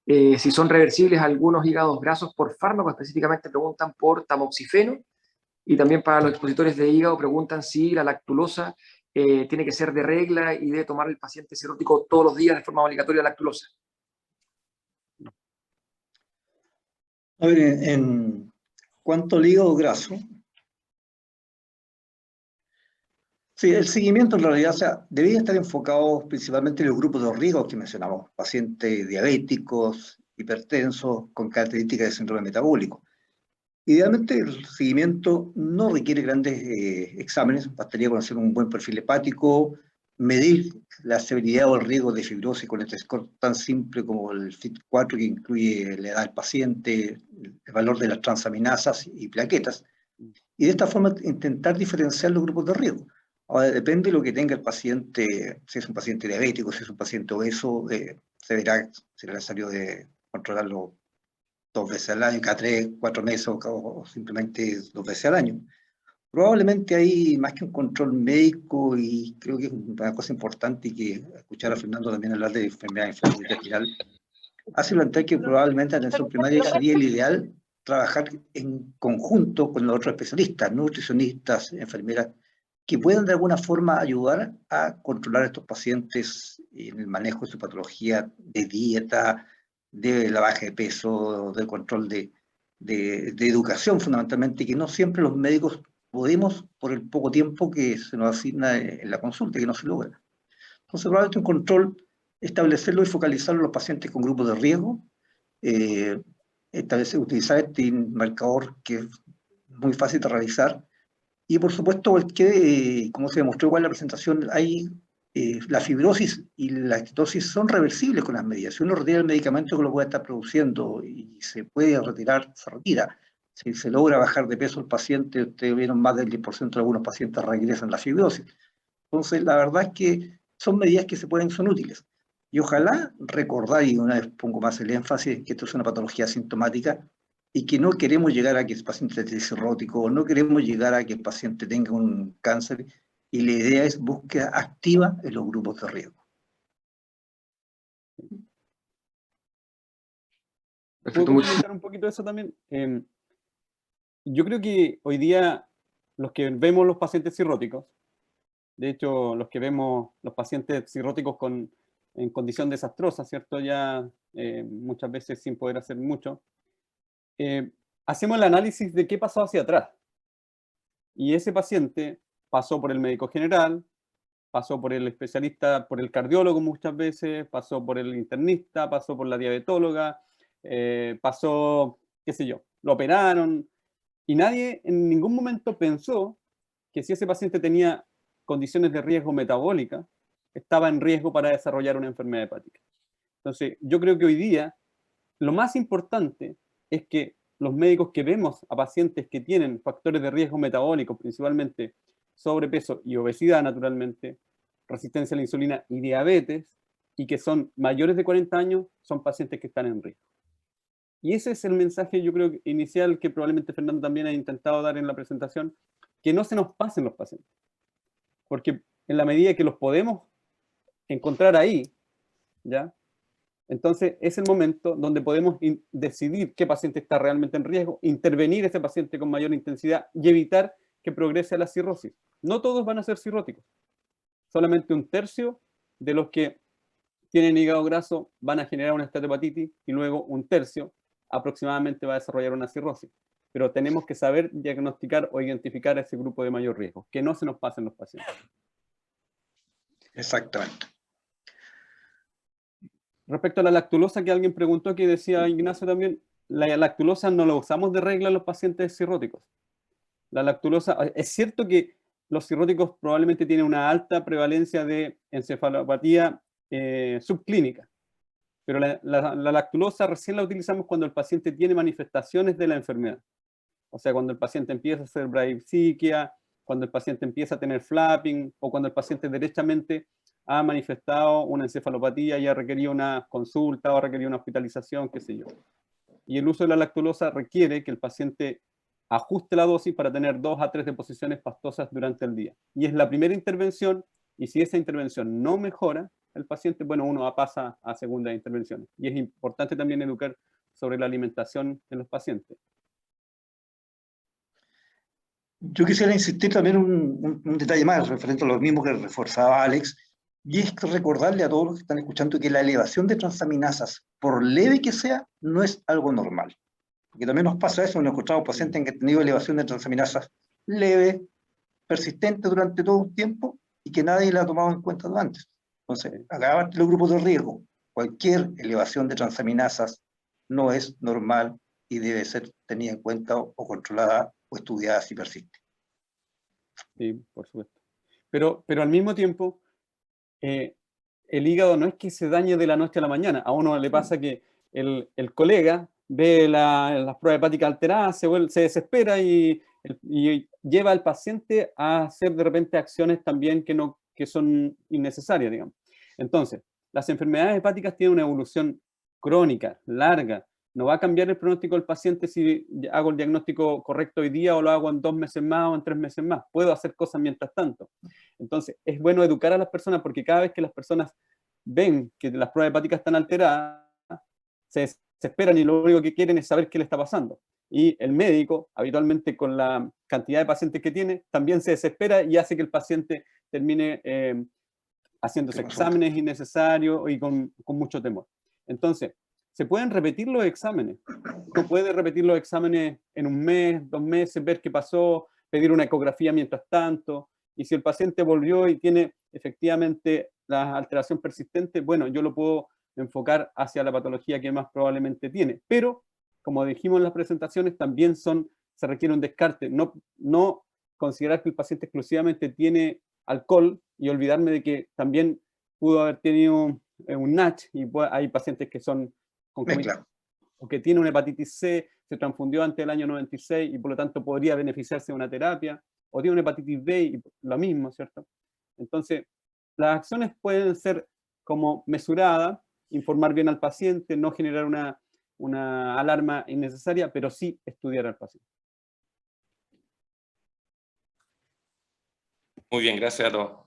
Si son reversibles algunos hígados grasos por fármaco, específicamente preguntan por tamoxifeno. Y también para los expositores de hígado preguntan si la lactulosa tiene que ser de regla y debe tomar el paciente cirrótico todos los días de forma obligatoria lactulosa. A ver, en cuanto al hígado graso, sí, el seguimiento en realidad, o sea, debería estar enfocado principalmente en los grupos de riesgo que mencionamos, pacientes diabéticos, hipertensos, con características de síndrome metabólico. Idealmente el seguimiento no requiere grandes exámenes, bastaría conocer un buen perfil hepático, medir la severidad o el riesgo de fibrosis con este score tan simple como el FIT4, que incluye la edad del paciente, el valor de las transaminasas y plaquetas, y de esta forma intentar diferenciar los grupos de riesgo. Ahora, depende de lo que tenga el paciente, si es un paciente diabético, si es un paciente obeso, será necesario de controlarlo 2 veces al año, cada 3, 4 meses o simplemente 2 veces al año. Probablemente hay más que un control médico, y creo que es una cosa importante, y que escuchar a Fernando también hablar de enfermedad inflamatoria general, hace plantear que probablemente la atención primaria sería el ideal trabajar en conjunto con los otros especialistas, nutricionistas, enfermeras, que puedan de alguna forma ayudar a controlar a estos pacientes en el manejo de su patología, de dieta, de la baja de peso, del control de educación fundamentalmente, que no siempre los médicos podemos por el poco tiempo que se nos asigna en la consulta, que no se logra. Entonces, probablemente un control, establecerlo y focalizarlo en los pacientes con grupos de riesgo, utilizar este marcador que es muy fácil de realizar, y por supuesto, como se demostró igual en la presentación, la fibrosis y la estitosis son reversibles con las medidas. Si uno retira el medicamento que lo puede estar produciendo y se puede retirar, se retira. Si se logra bajar de peso el paciente, ustedes vieron más del 10% de algunos pacientes regresan la fibrosis. Entonces, la verdad es que son medidas que son útiles. Y ojalá recordar, y una vez pongo más el énfasis, que esto es una patología sintomática y que no queremos llegar a que el paciente esté cirrótico, no queremos llegar a que el paciente tenga un cáncer, y la idea es búsqueda activa en los grupos de riesgo. ¿Puedo comentar un poquito de eso también? Yo creo que hoy día los que vemos los pacientes cirróticos, de hecho los que vemos los pacientes cirróticos en condición desastrosa, ¿cierto? Ya muchas veces sin poder hacer mucho, hacemos el análisis de qué pasó hacia atrás. Y ese paciente pasó por el médico general, pasó por el especialista, por el cardiólogo muchas veces, pasó por el internista, pasó por la diabetóloga, pasó, qué sé yo, lo operaron, y nadie en ningún momento pensó que si ese paciente tenía condiciones de riesgo metabólica, estaba en riesgo para desarrollar una enfermedad hepática. Entonces, yo creo que hoy día lo más importante es que los médicos que vemos a pacientes que tienen factores de riesgo metabólicos, principalmente sobrepeso y obesidad naturalmente, resistencia a la insulina y diabetes, y que son mayores de 40 años, son pacientes que están en riesgo. Y ese es el mensaje, yo creo, inicial que probablemente Fernando también ha intentado dar en la presentación, que no se nos pasen los pacientes. Porque en la medida que los podemos encontrar ahí, ¿ya? Entonces es el momento donde podemos decidir qué paciente está realmente en riesgo, intervenir a ese paciente con mayor intensidad y evitar que progrese a la cirrosis. No todos van a ser cirróticos. Solamente un tercio de los que tienen hígado graso van a generar una esteatohepatitis y luego un tercio aproximadamente va a desarrollar una cirrosis. Pero tenemos que saber diagnosticar o identificar a ese grupo de mayor riesgo, que no se nos pasen los pacientes. Exactamente. Respecto a la lactulosa que alguien preguntó, que decía Ignacio también, la lactulosa no la usamos de regla en los pacientes cirróticos. La lactulosa, es cierto que los cirróticos probablemente tienen una alta prevalencia de encefalopatía subclínica, pero la lactulosa recién la utilizamos cuando el paciente tiene manifestaciones de la enfermedad. O sea, cuando el paciente empieza a hacer bradypsiquia, cuando el paciente empieza a tener flapping, o cuando el paciente derechamente ha manifestado una encefalopatía y ha requerido una consulta o ha requerido una hospitalización, qué sé yo. Y el uso de la lactulosa requiere que el paciente ajuste la dosis para tener 2 a 3 deposiciones pastosas durante el día. Y es la primera intervención, y si esa intervención no mejora el paciente, bueno, uno pasa a segunda intervención. Y es importante también educar sobre la alimentación en los pacientes. Yo quisiera insistir también un detalle más referente a lo mismo que reforzaba Alex, y es recordarle a todos los que están escuchando que la elevación de transaminasas, por leve que sea, no es algo normal. Porque también nos pasa eso, nos encontramos pacientes que han tenido elevación de transaminasas leve, persistente durante todo un tiempo, y que nadie la ha tomado en cuenta antes. Entonces, acá los grupos de riesgo, cualquier elevación de transaminasas no es normal y debe ser tenida en cuenta o controlada o estudiada si persiste. Sí, por supuesto. Pero al mismo tiempo, el hígado no es que se dañe de la noche a la mañana. A uno le pasa que el colega ve las pruebas hepáticas alteradas, se desespera y lleva al paciente a hacer de repente acciones también que son innecesarias, digamos. Entonces, las enfermedades hepáticas tienen una evolución crónica, larga. No va a cambiar el pronóstico del paciente si hago el diagnóstico correcto hoy día o lo hago en 2 meses más o en 3 meses más. Puedo hacer cosas mientras tanto. Entonces, es bueno educar a las personas porque cada vez que las personas ven que las pruebas hepáticas están alteradas, se desesperan y lo único que quieren es saber qué le está pasando. Y el médico, habitualmente con la cantidad de pacientes que tiene, también se desespera y hace que el paciente termine haciéndose exámenes innecesarios y con mucho temor. Entonces, se pueden repetir los exámenes. Uno puede repetir los exámenes en 1 mes, 2 meses, ver qué pasó, pedir una ecografía mientras tanto, y si el paciente volvió y tiene efectivamente la alteración persistente, bueno, yo lo puedo enfocar hacia la patología que más probablemente tiene. Pero, como dijimos en las presentaciones, también se requiere un descarte. No considerar que el paciente exclusivamente tiene alcohol y olvidarme de que también pudo haber tenido un NASH, y hay pacientes que son Claro. o que tiene una hepatitis C, se transfundió antes del año 96 y por lo tanto podría beneficiarse de una terapia, o tiene una hepatitis B y lo mismo, ¿cierto? Entonces, las acciones pueden ser como mesurada, informar bien al paciente, no generar una alarma innecesaria, pero sí estudiar al paciente. Muy bien, gracias a todos.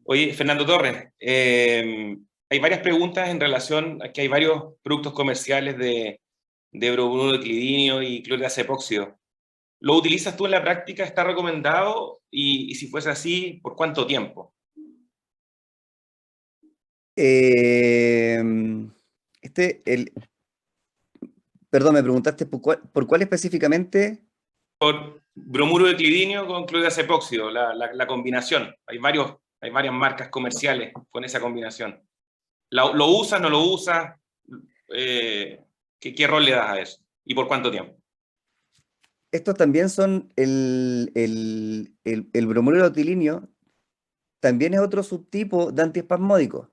Oye, Fernando Torres, hay varias preguntas en relación a que hay varios productos comerciales de bromuro de clidinio y clorhidrato epóxido. ¿Lo utilizas tú en la práctica? ¿Está recomendado? Y si fuese así, ¿por cuánto tiempo? Perdón, me preguntaste por cuál específicamente. Por bromuro de clidinio con clorhidrato epóxido, la combinación. Hay varias marcas comerciales con esa combinación. ¿Lo usas, no lo usas? ¿Qué rol le das a eso? ¿Y por cuánto tiempo? Estos también son el bromuro de tilinio, también es otro subtipo de antiespasmódico.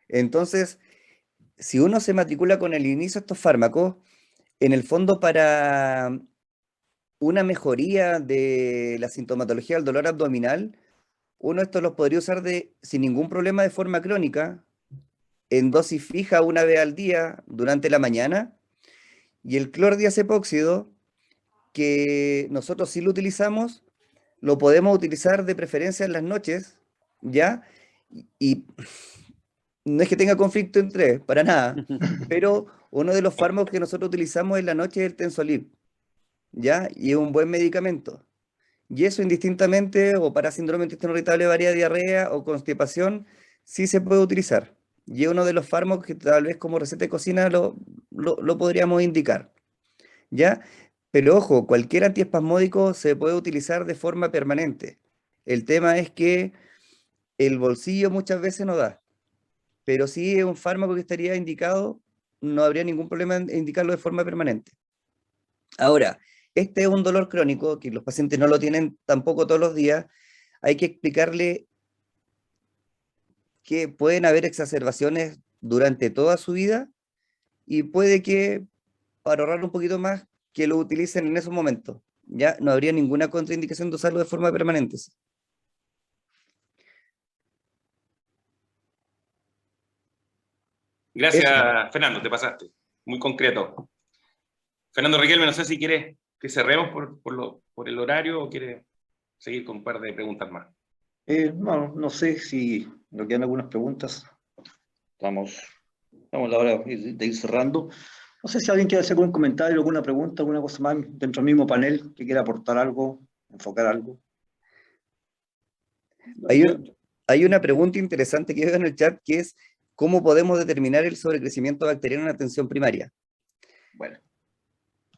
Entonces, si uno se matricula con el inicio de estos fármacos, en el fondo para una mejoría de la sintomatología del dolor abdominal, uno estos los podría usar sin ningún problema de forma crónica, en dosis fija una vez al día durante la mañana, y el clordiazepóxido, que nosotros sí lo utilizamos, lo podemos utilizar de preferencia en las noches, ¿ya? Y no es que tenga conflicto entre, para nada, pero uno de los fármacos que nosotros utilizamos en la noche es el Tensolip, ¿ya? Y es un buen medicamento. Y eso indistintamente, o para síndrome de intestino irritable, varia diarrea o constipación, sí se puede utilizar. Y es uno de los fármacos que tal vez como receta de cocina lo podríamos indicar, ¿ya? Pero ojo, cualquier antiespasmódico se puede utilizar de forma permanente. El tema es que el bolsillo muchas veces no da, pero si es un fármaco que estaría indicado, no habría ningún problema en indicarlo de forma permanente. Ahora, este es un dolor crónico que los pacientes no lo tienen tampoco todos los días. Hay que explicarle que pueden haber exacerbaciones durante toda su vida y puede que, para ahorrar un poquito más, que lo utilicen en esos momentos. Ya no habría ninguna contraindicación de usarlo de forma permanente. Gracias, Eso. Fernando, te pasaste. Muy concreto. Fernando Riquelme, no sé si quieres que cerremos por el horario o quieres seguir con un par de preguntas más. No sé si nos quedan algunas preguntas. Estamos a la hora de ir cerrando. No sé si alguien quiere hacer algún comentario, alguna pregunta, alguna cosa más dentro del mismo panel, que quiera aportar algo, enfocar algo. Hay una pregunta interesante que veo en el chat, que es ¿cómo podemos determinar el sobrecrecimiento bacteriano en atención primaria? Bueno.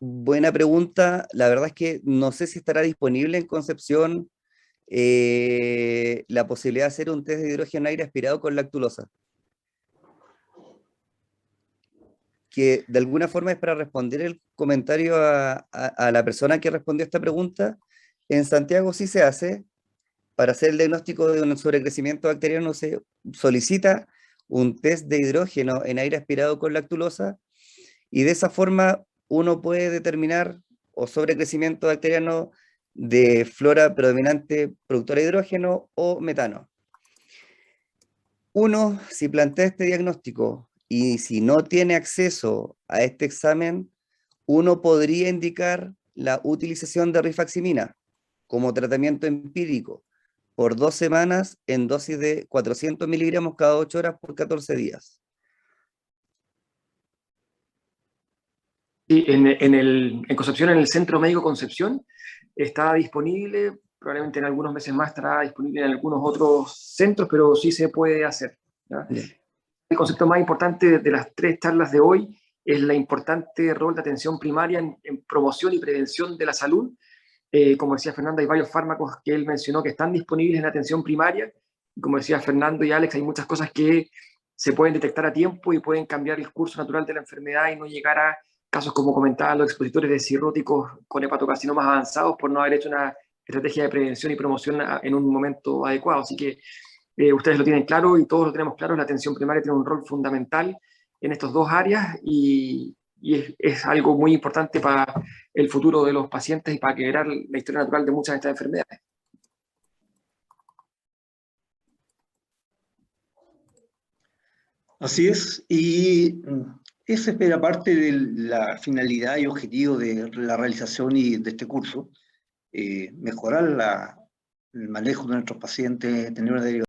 Buena pregunta. La verdad es que no sé si estará disponible en Concepción la posibilidad de hacer un test de hidrógeno aire aspirado con lactulosa. Que de alguna forma es para responder el comentario a la persona que respondió esta pregunta. En Santiago sí se hace. Para hacer el diagnóstico de un sobrecrecimiento bacteriano se solicita un test de hidrógeno en aire aspirado con lactulosa y de esa forma uno puede determinar o sobrecrecimiento bacteriano de flora predominante productora de hidrógeno o metano. Uno, si plantea este diagnóstico y si no tiene acceso a este examen, uno podría indicar la utilización de rifaximina como tratamiento empírico por 2 semanas en dosis de 400 miligramos cada 8 horas por 14 días. Sí, en Concepción, en el Centro Médico Concepción, está disponible, probablemente en algunos meses más estará disponible en algunos otros centros, pero sí se puede hacer, ¿ya? El concepto más importante de las 3 charlas de hoy es la importante rol de atención primaria en promoción y prevención de la salud. Como decía Fernando, hay varios fármacos que él mencionó que están disponibles en la atención primaria. Y como decía Fernando y Alex, hay muchas cosas que se pueden detectar a tiempo y pueden cambiar el curso natural de la enfermedad y no llegar a casos como comentaban los expositores de cirróticos con hepatocarcinomas avanzados por no haber hecho una estrategia de prevención y promoción en un momento adecuado. Así que ustedes lo tienen claro y todos lo tenemos claro, la atención primaria tiene un rol fundamental en estas 2 áreas y es algo muy importante para el futuro de los pacientes y para quebrar la historia natural de muchas de estas enfermedades. Así es, y esa era parte de la finalidad y objetivo de la realización de este curso, mejorar el manejo de nuestros pacientes, tener una derivación